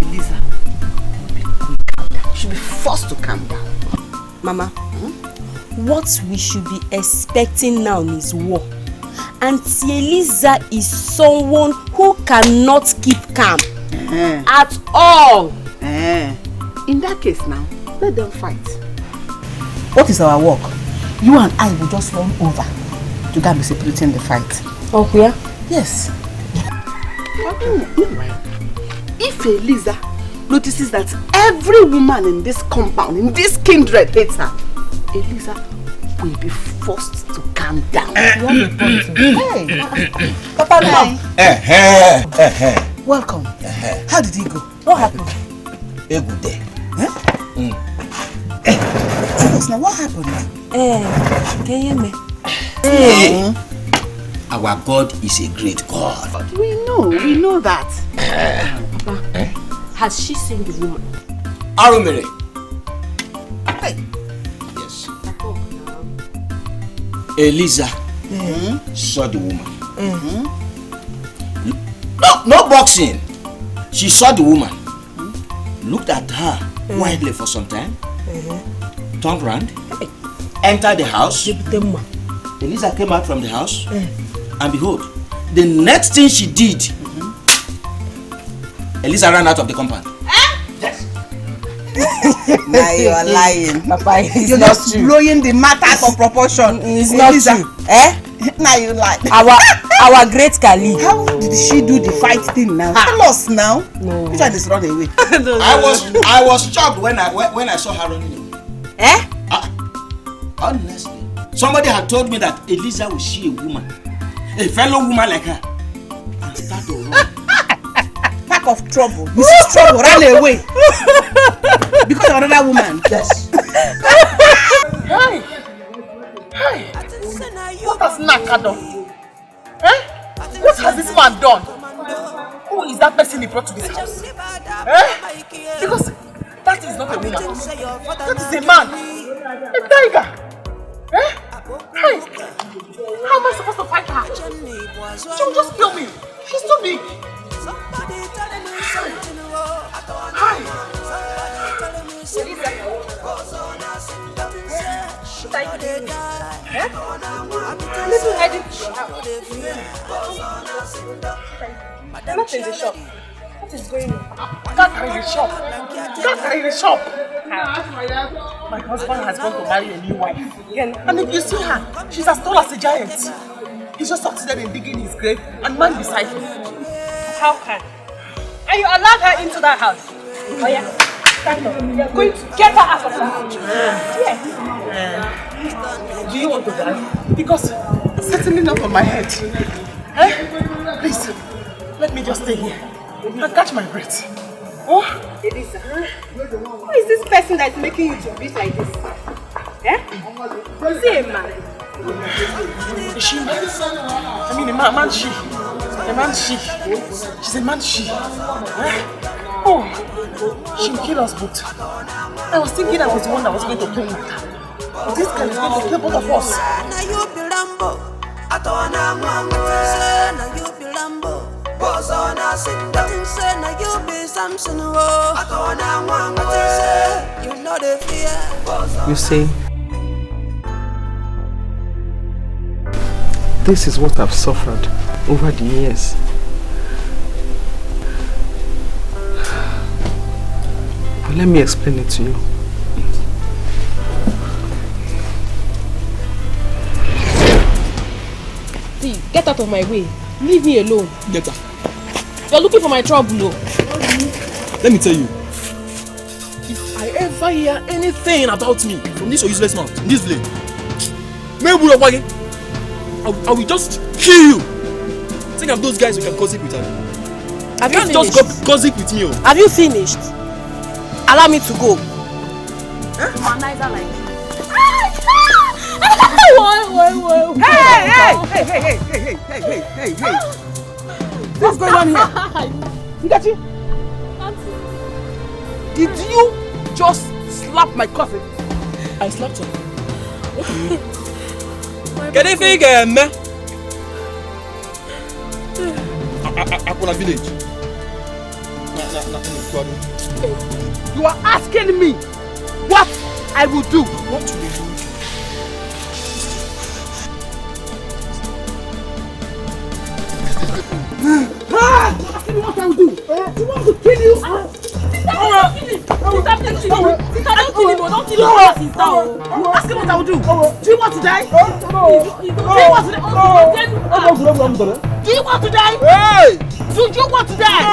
Eliza, calm down. You should be forced to calm down. Mama, what we should be expecting now is war. Auntie Eliza is someone who cannot keep calm at all. In that case now, let them fight. What is our work? You and I will just run over to go and be separating the fight. Oh, yeah? Yes. if Eliza notices that every woman in this compound, in this kindred hates her, Eliza will be forced to calm down. Hey, Papa, now. Welcome. How did he go? What happened? A good day. Tell us now, what happened now? Can you hear me? Our God is a great God. We know that. Papa, has she seen the woman? Arumere. Yes. Eliza saw the woman. No boxing. She saw the woman. Looked at her wildly for some time. Turned around. Entered the house. Eliza came out from the house. And behold, the next thing she did, Eliza ran out of the compound. Yes. Now you are lying. Papa, You're not just true. blowing the matter out of proportion. It's not true. Now you lie. Our great Kali. How did she do the fight thing now? Tell us now. No. Which one is run away? I was shocked when I saw her running away. Honestly, somebody had told me that Eliza will see a woman, a fellow woman like her, and start to run. Pack of trouble. You see trouble, run away. Because of another woman. Yes. Hey! What has Naka done? What has this man done? Who is that person he brought to this house? Because that is not a woman. That is a man. A tiger. Hey! How am I supposed to fight her? She will just kill me. She's too big. Little heading to your house. I'm not in the shop. What is going on? Can't carry the shop. Can't carry the shop. My husband has gone to marry a new wife. And if you see her, she's as tall as a giant. He's just succeeded in digging his grave and man beside him. How can? And you allowed her into that house? Oh yeah? Stand up. You're going to get her out of that house. Yes. Do you want to die? Because it's certainly not on my head. Please, let me just stay here and catch my breath. Oh, Eliza, who is this person that is making you to breathe like this? Is he a man? Is she? I mean, a man she. A man she. She's a man she. Oh, she will kill us both. I was thinking I was the one that was going to play with her. But this guy is going to kill both of us. You see, this is what I've suffered over the years. But let me explain it to you. See, get out of my way. Leave me alone. Get her. You're looking for my trouble, no? Let me tell you. If I ever hear anything about me from this useless mouth in this village, I will just kill you. Think of those guys who can gossip with her. Have you finished? Just gossip with me. Have you finished? Allow me to go. I'm neither like you. Hey! What's going on here? Ngachi? Did you just slap my cousin? I slapped her. What do you mean? Can you figure me? Akuna village. You are asking me what I will do. What will you do? Asking me what I will do. You want to kill you? Don't kill him. Don't kill him. You ask me what I will do. Do you want to die? Do you want to die? Do you want to die? Hey! Do you want to die?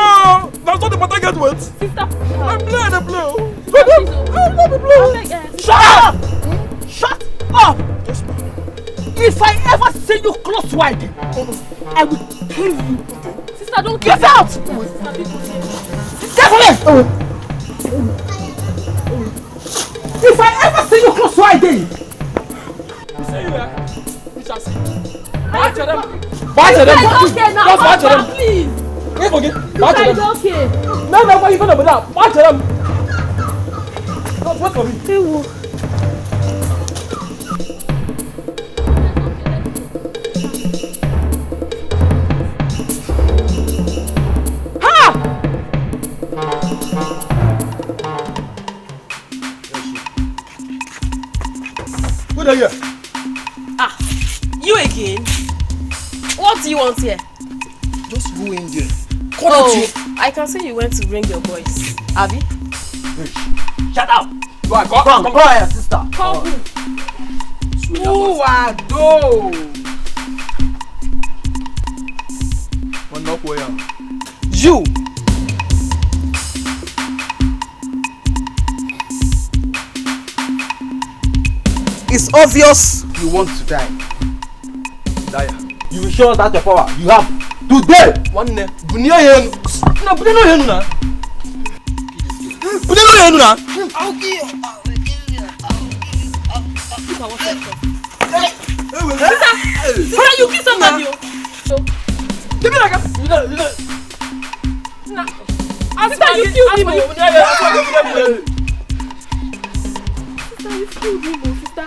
That's not the part I get wet. Sister. I'm blood, I'm blood. I'm not the blood. Shut up! Shut up! If I ever see you close to again, I will kill you. Sister, don't get out! Get away! If I ever see you close to again, See you there. We shall see. Watch them. It's okay now. Just watch them. Please. Wait for it. Watch them. It's okay. No, what are you going to do now? Watch them. Just wait for me. What are you? You again? What do you want here? Just go in there. I can see you went to bring your boys. Abby? Shut up! Go on, Go ahead, sister. Come. Who are those? You! It's obvious you want to die. You will show us that your power. You have today. One name. Bunia yen. No, Bunia no yen na. Bunia no yen na. I'll kill you. Sister, you kill somebody. Give me that gun. Sister, you killed him. Sister, you killed him, sister.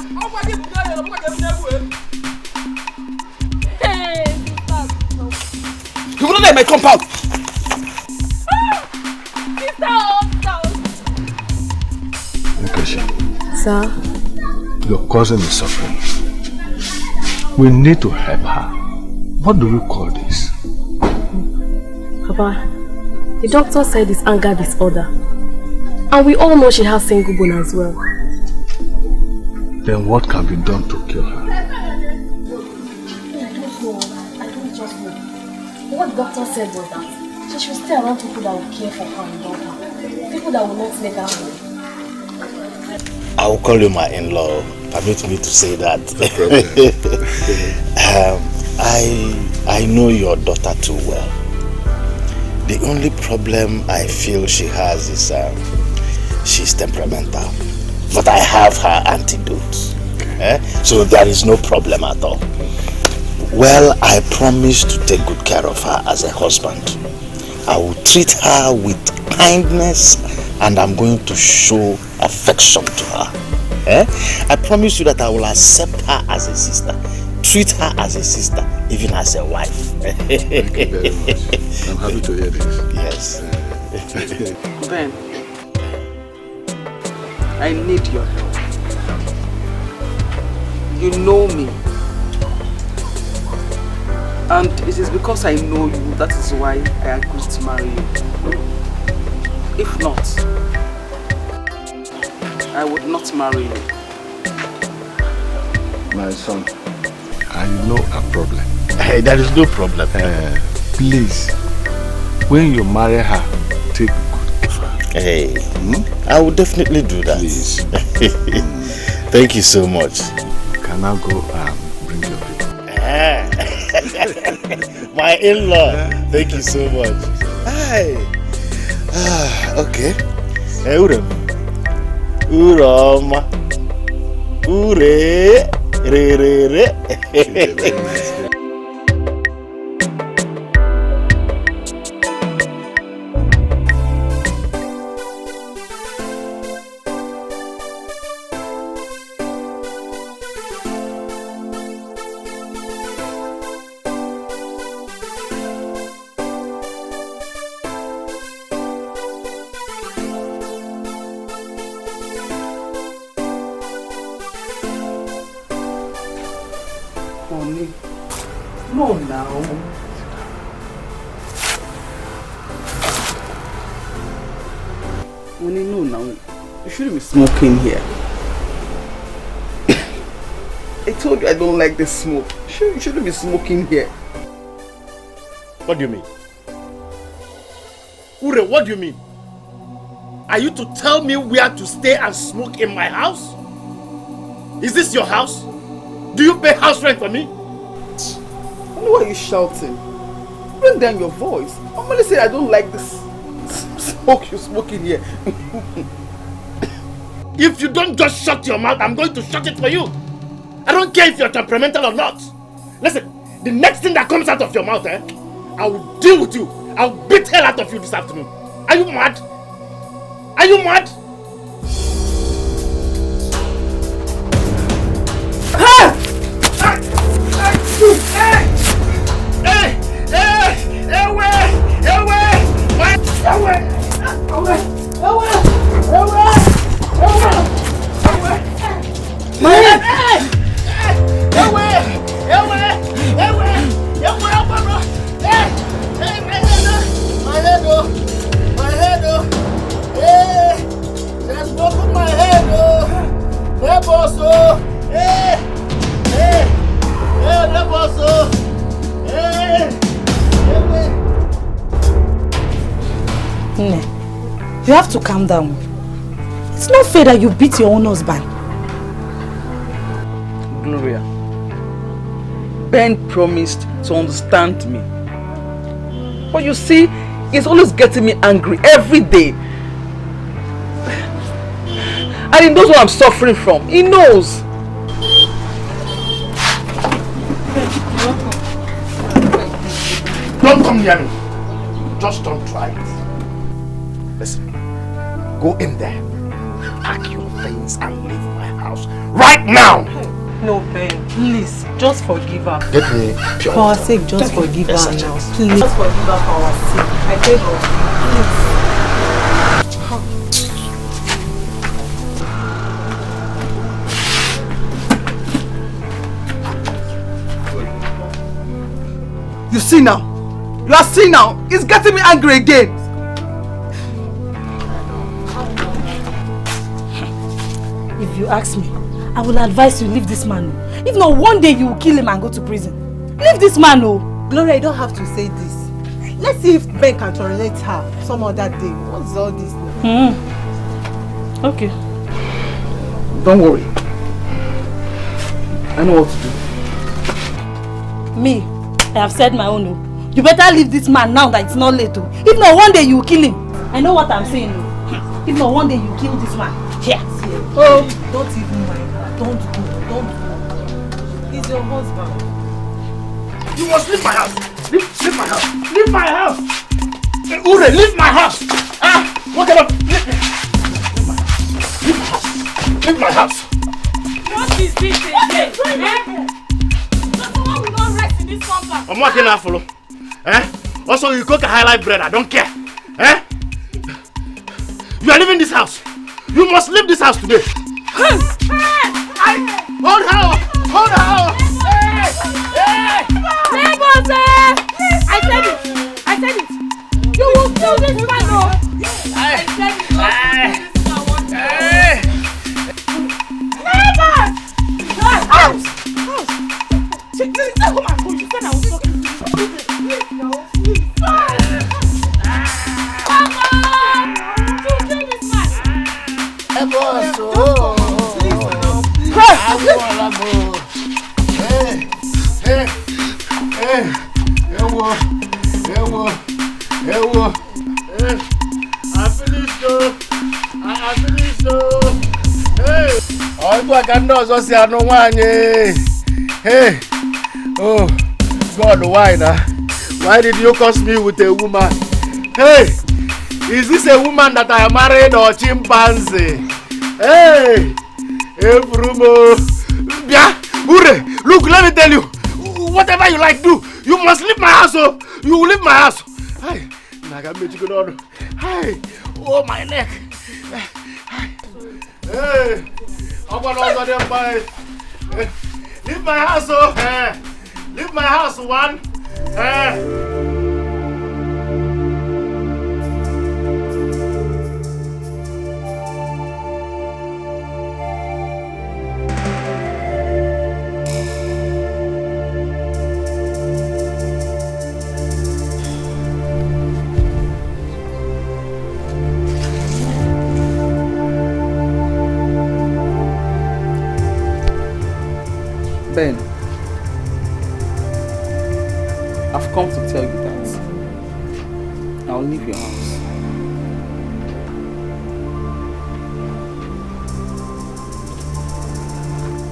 Hey, sister. You will not let my compound. Nkesha, Sir? your cousin is suffering. We need to help her. What do we call this? Papa, the doctor said it's anger disorder. And we all know she has single bone as well. Then what can be done to cure her? I don't just know. What the doctor said was that she should stay around people that will care for her and love her. People that will not make her happy. I will call you my in-law. Permit me to say that. I know your daughter too well. The only problem I feel she has is she's temperamental. But I have her antidote. So there is no problem at all. Well, I promise to take good care of her as a husband. I will treat her with kindness and I'm going to show affection to her. I promise you that I will accept her as a sister, treat her as a sister, even as a wife. Thank you very much. I'm happy to hear this. Yes. Ben, I need your help. You know me. And it is because I know you, that is why I agreed to marry you. If not, I would not marry you. My son, I know a problem. Hey, there is no problem. Please, when you marry her, take good care of her. Hey, I will definitely do that. Please. Thank you so much. Can I go and bring your people? My in-law. Thank you so much. Hi. Okay. Hey, Uram. Urama. Ure. Re, re, re. Very nice. No, now. Honey, no, now. You shouldn't be smoking here. I told you I don't like the smoke. You shouldn't be smoking here. What do you mean? Ure, what do you mean? Are you to tell me where to stay and smoke in my house? Is this your house? Do you pay house rent for me? Why are you shouting? Bring down your voice. I'm only saying I don't like this smoke you smoking here. If you don't just shut your mouth, I'm going to shut it for you. I don't care if you're temperamental or not. Listen, the next thing that comes out of your mouth, I will deal with you. I'll beat hell out of you this afternoon. Are you mad? Are you mad? You have to calm down. It's not fair that you beat your own husband. Gloria, Ben promised to understand me. But you see, he's always getting me angry every day. And he knows what I'm suffering from. He knows. Don't come near me. Just don't try it. Listen, go in there, pack your things and leave my house right now. No, Ben, please, just forgive her. Get me pure. For our sake, just forgive her Yes, now. Please, just forgive her for our sake. I beg of You see now? You are seeing now? He's getting me angry again. If you ask me, I will advise you leave this man. If not, one day you will kill him and go to prison. Leave this man. Gloria, you don't have to say this. Let's see if Ben can tolerate her some other day. What's all this now? Okay. Don't worry. I know what to do. Me, I have said my own. You better leave this man now that it's not late. If not, one day you will kill him. I know what I'm saying. If not, one day you kill this man. Here. Oh, don't even mind her. Don't go. He's your husband. You must leave my house. Leave my house. Leave my house. Ure, leave my house. What kind of... Leave my house. What is this again? Someone will not rest in this compound. I'm working now, follow. Also, you cook a high life bread. I don't care. You are leaving this house. You must leave this house today. Hold her! Hold her! Neighbors, I said it. You will kill this man, I said it. Neighbors! House! You said I was talking to you. Come on! You kill this man. I finished. Oh, I can't also say I don't want you. Hey, oh, God, why now? Why did you curse me with a woman? Hey, is this a woman that I married or chimpanzee? Hey, Bruno. Yeah, Ure, look, let me tell you. Whatever you like, do. You must leave my house, oh. You will leave my house. Hey, oh, my neck. Hey, I'm going to them by. Leave my house, oh. Leave my house, one.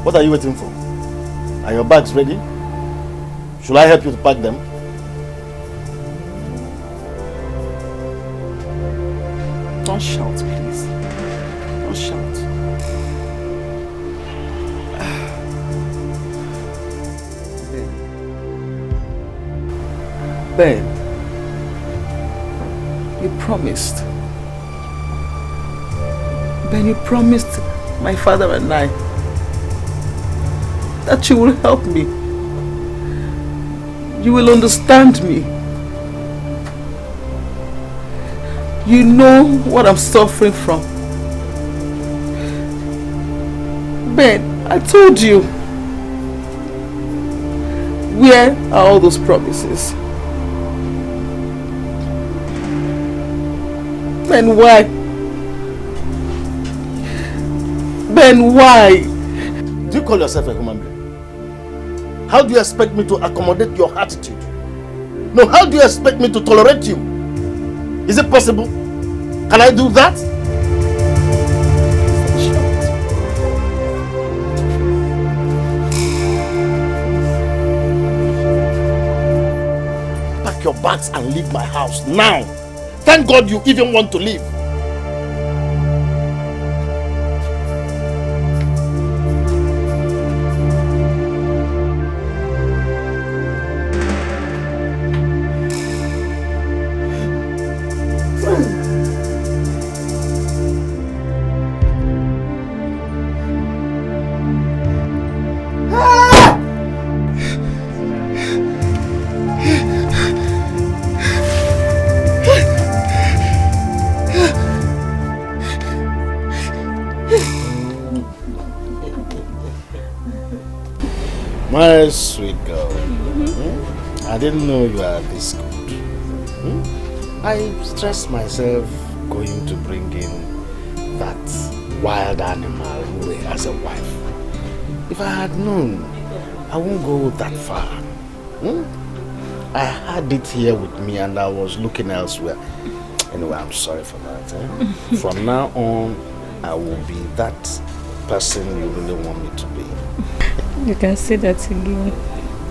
What are you waiting for? Are your bags ready? Should I help you to pack them? Don't shout, please. Don't shout. Ben, you promised. Ben, you promised my father and I that you will help me. You will understand me. You know what I'm suffering from. Ben, I told you. Where are all those promises? Ben, why? Ben, why? Do you call yourself a human being? How do you expect me to accommodate your attitude? No, how do you expect me to tolerate you? Is it possible? Can I do that? Pack your bags and leave my house now. Thank God you even want to leave. My sweet girl, I didn't know you are this good. I stressed myself going to bring in that wild animal as a wife. If I had known, I won't go that far. I had it here with me and I was looking elsewhere. Anyway, I'm sorry for that. From now on, I will be that person you really want me to be. You can say that again.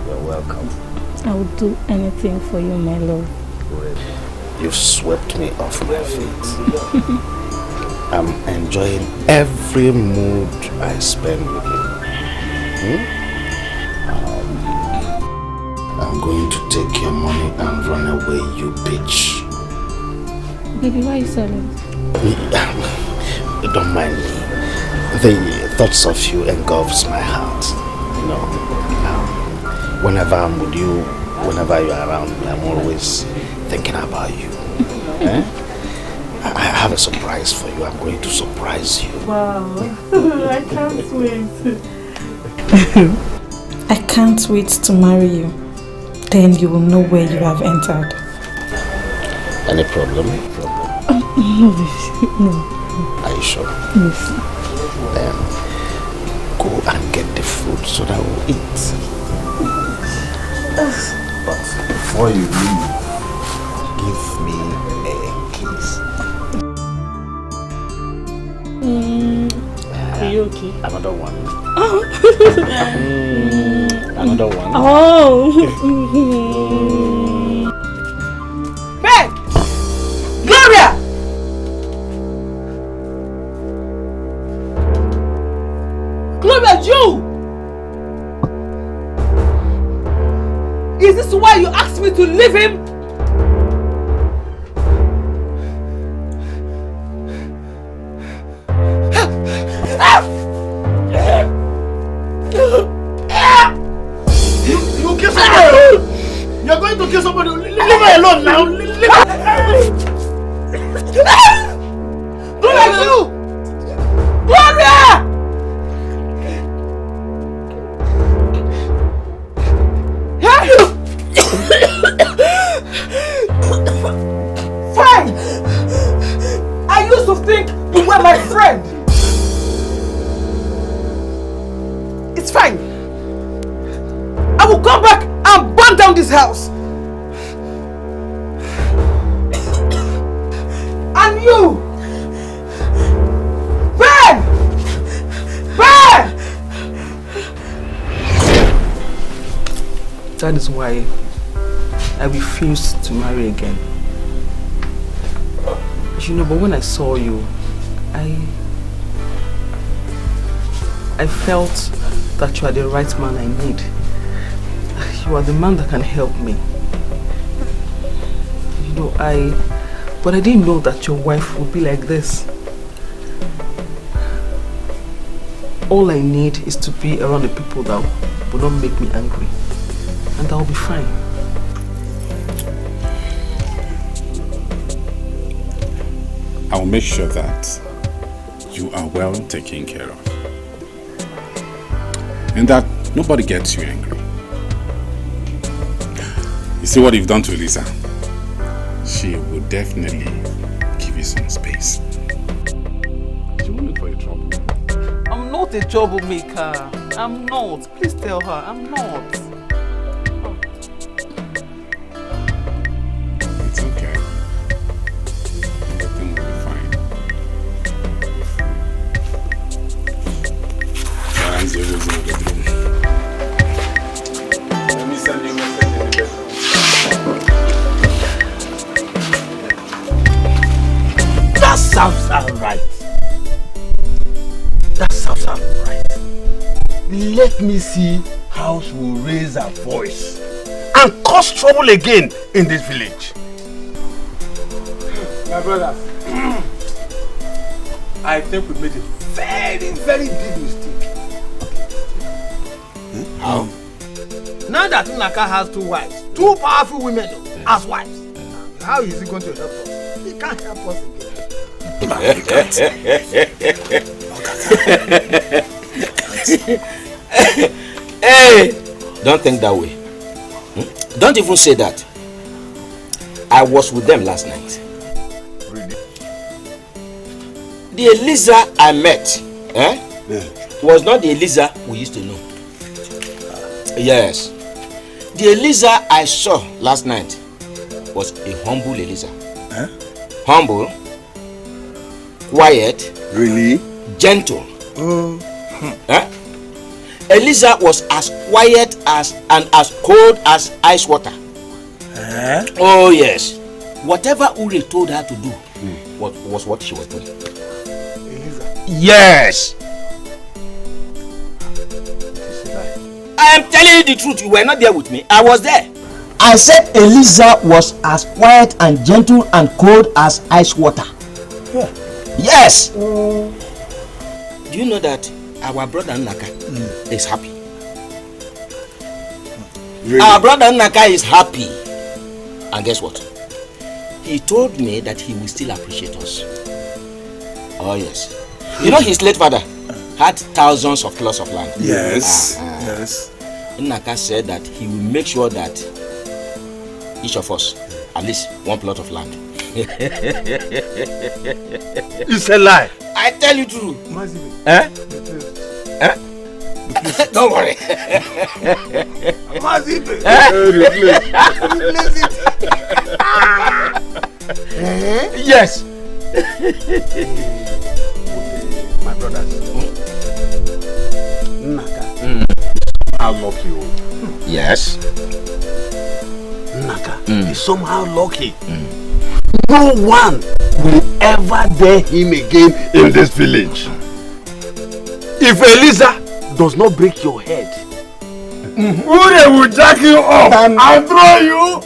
You're welcome. I will do anything for you, my love. Really? You've swept me off my feet. I'm enjoying every mood I spend with you. I'm going to take your money and run away, you bitch. Baby, why are you silent? Don't mind me. The thoughts of you engulfs my heart. You know, whenever I'm with you, whenever you're around me, I'm always thinking about you. I have a surprise for you. I'm going to surprise you. Wow, I can't wait. I can't wait to marry you. Then you will know where you have entered. Any problem? No, no. Are you sure? Yes. Then go and get the food so that we'll eat. But before you leave, give me a kiss. Are you okay? Another one. Oh. Another one. Oh. Ben! Gloria! Gloria, you! Is this why you asked me to leave him? You kill somebody! You're going to kill somebody! Leave her alone now! Leave her! Gloria, you! Gloria! Fine! I used to think you were my friend. It's fine. I will come back and burn down this house. And you! Ben! Ben! that is why I refused to marry again. You know, but when I saw you, I felt that you are the right man I need. You are the man that can help me. You know, but I didn't know that your wife would be like this. All I need is to be around the people that will not make me angry. And I'll be fine. I'll make sure that you are well taken care of. And that nobody gets you angry. You see what you've done to Eliza? She will definitely give you some space. She won't look for your trouble. I'm not a troublemaker. I'm not. Please tell her I'm not. It's okay. Everything will be fine. Let me send you a message in the bedroom. That sounds alright. That sounds alright. Let me see how she will raise her voice and cause trouble again in this village. My brothers, I think we made a very, very big mistake. How? Now that Naka has two wives, two powerful women as wives, how is he going to help us? He can't help us again. Hey, don't think that way. Don't even say that. I was with them last night. Really? The Eliza I met was not the Eliza we used to know. Yes. The Eliza I saw last night was a humble Eliza. Humble, quiet, really, gentle. Eliza was as quiet as and as cold as ice water. Oh yes. Whatever Uri told her to do was what she was doing. Eliza? Yes. I am telling you the truth. You were not there with me. I was there. I said Eliza was as quiet and gentle and cold as ice water. Yeah. Yes. Do you know that our brother Naka is happy? Really? Our brother Naka is happy. And guess what? He told me that he will still appreciate us. Oh yes. You know his late father had thousands of plots of land. Yes. Yes. Naka said that he will make sure that each of us at least one plot of land. It's a lie. I tell you true. Mazibe. Don't worry. Mazibe. Yes. My brothers. Naka. How lucky you. Yes. Naka is somehow lucky. No one will ever dare him again in this village. If Eliza does not break your head, Ure will jack you up and throw you.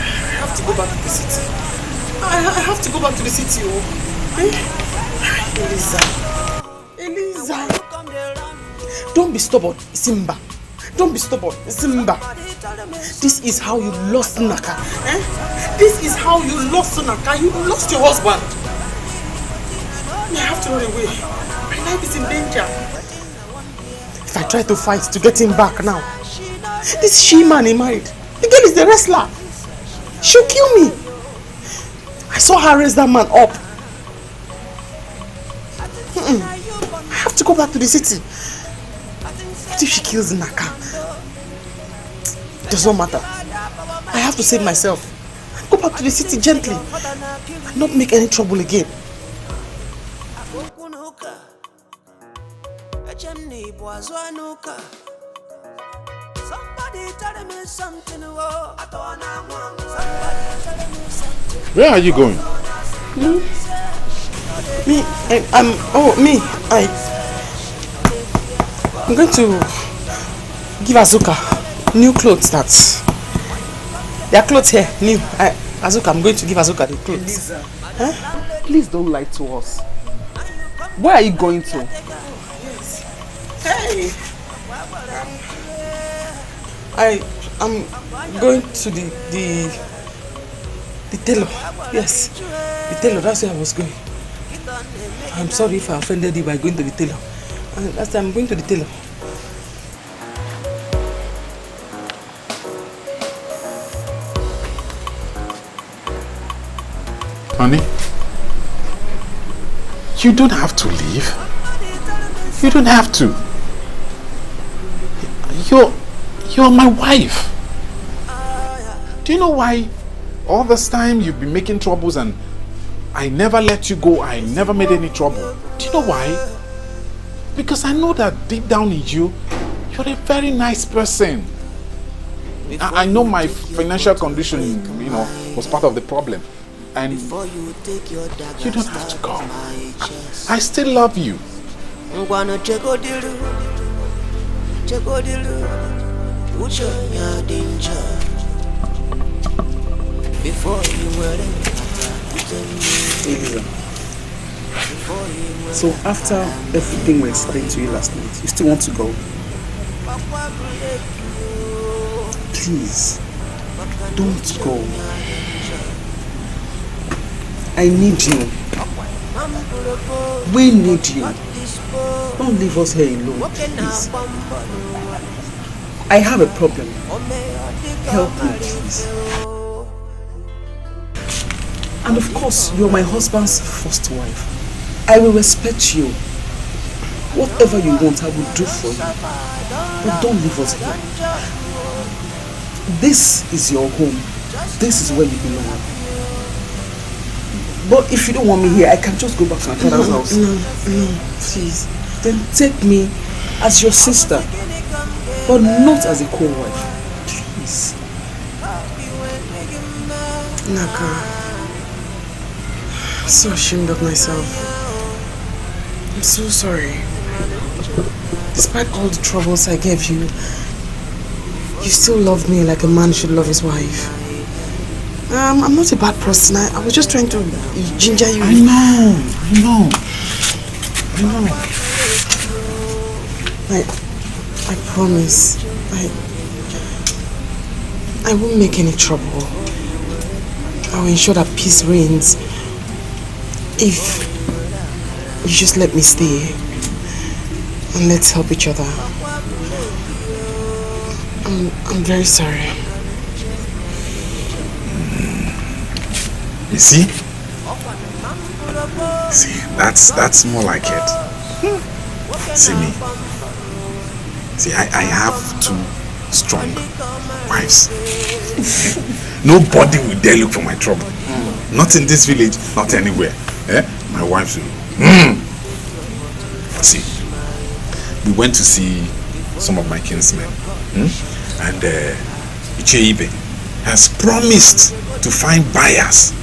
I have to go back to the city. I have to go back to the city. Eliza. Don't be stubborn, Simba. Don't be stubborn, Simba. This is how you lost Naka. This is how you lost Naka. You lost your husband. I have to run away. My life is in danger. If I try to fight to get him back now, this she-man he married, the girl is the wrestler. She'll kill me. I saw her raise that man up. I have have to go back to the city. What if she kills Naka? It does not matter. I have to save myself. Go back to the city gently and not make any trouble again. Where are you going? I'm going to give Azuka new clothes. There are clothes here, new. Azuka, I'm going to give Azuka the clothes. Eliza, huh? Please don't lie to us. Where are you going to? Hey! I'm going to the tailor. Yes, the tailor. That's where I was going. I'm sorry if I offended you by going to the tailor. Last time I'm going to the tailor. Honey, you don't have to leave. You don't have to. You're my wife. Do you know why all this time you've been making troubles and I never let you go, I never made any trouble? Do you know why? Because I know that deep down in you, you're a very nice person. I know my financial condition, was part of the problem. And you don't have to go. I still love you. Eliza, so after everything we explained to you last night, you still want to go? Please, don't go. I need you. We need you. Don't leave us here alone, please. I have a problem. Help me, please. And of course, you're my husband's first wife. I will respect you. Whatever you want, I will do for you. But don't leave us here. This is your home. This is where you belong. But if you don't want me here, I can just go back to my father's house. No, please. Then take me as your sister, but not as a co-wife. Please. Naka, I'm so ashamed of myself. I'm so sorry. Despite all the troubles I gave you, you still love me like a man should love his wife. I'm not a bad person. I was just trying to ginger you. I know. I promise. I won't make any trouble. I will ensure that peace reigns. If you just let me stay and let's help each other. I'm very sorry. You see? That's more like it. See me. See, I have two strong wives. Nobody will dare look for my trouble. Not in this village, not anywhere. My wives will. See, we went to see some of my kinsmen. And Icheibe has promised to find buyers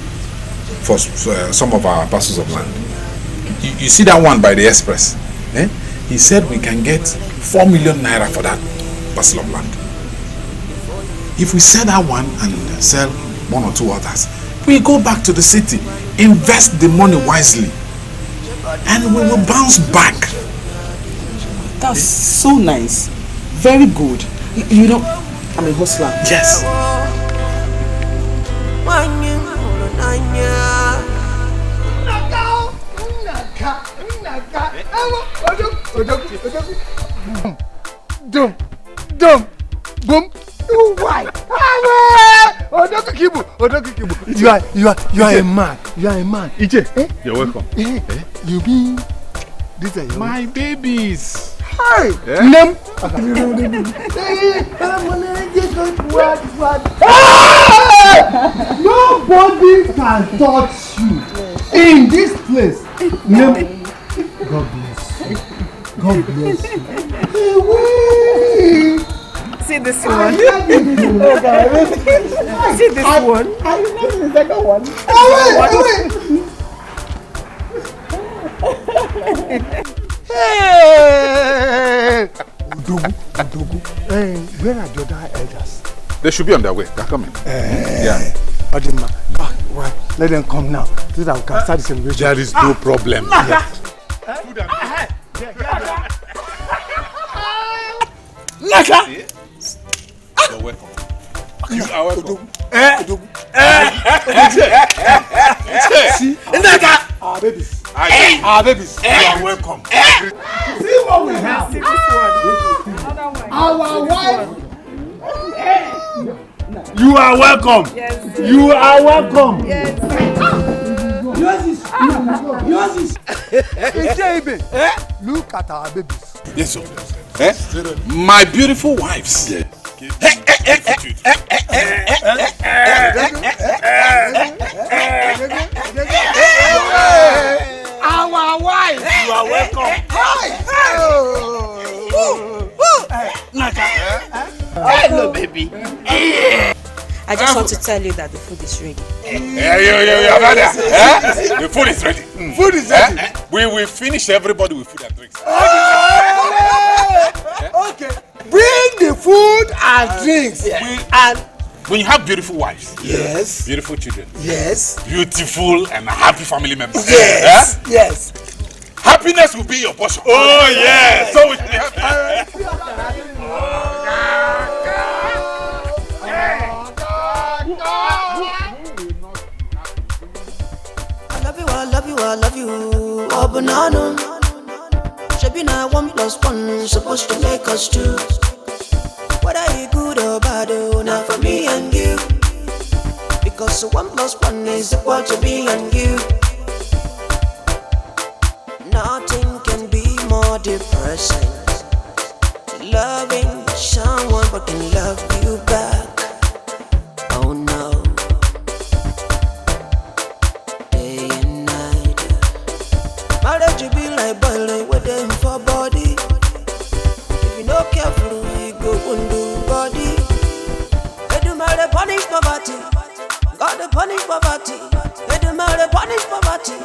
for some of our parcels of land. You see that one by the express? He said we can get 4 million naira for that parcel of land. If we sell that one and sell one or two others, we go back to the city, invest the money wisely, and we will bounce back. That's so nice. Very good. You know, I'm a hustler. Yes. Dum, boom. Why? You are a man. You are a man. Ije, you're welcome. You mean These are your my babies. Hi. Yeah? Name. Nobody can touch you in this place. Name. God bless you. God bless you. See this one. See this one. I remember the second one. Hey! Udogu. Where are the other elders? They should be on their way. They're coming. Yeah. Odinma, right. Let them come now so that we can start the celebration. There is no problem. Yeah. Naka! You're welcome. You are welcome. See? Naka! Our babies. Our babies. You are welcome. See what we have. See this one. Our wife. You are welcome. Yes. You are welcome. Yes. Yours is. Look at our babies. Yes, sir. My beautiful wives. Yeah. Our wife. You are welcome. Hello, baby. I just want to tell you that the food is ready. The food is ready. Food is ready. We will finish everybody with food and drinks. Okay. Bring the food and drinks. And when you have beautiful wives, yes, beautiful children, yes, beautiful and happy family members, yes, yes, happiness will be your portion. Oh yes, so we should be happy. I love you, oh banana. Shebi na 1+1 supposed to make us two. Whether you good or bad, oh, now for me and you. Because 1+1 is equal to me and you. Nothing can be more depressing. Loving someone but can love you back. Oh no. Day and night. Marriage be like boiling with them for body. If you not careful, you go undo body. They do matter punish poverty. God the punish poverty. They do matter punish poverty.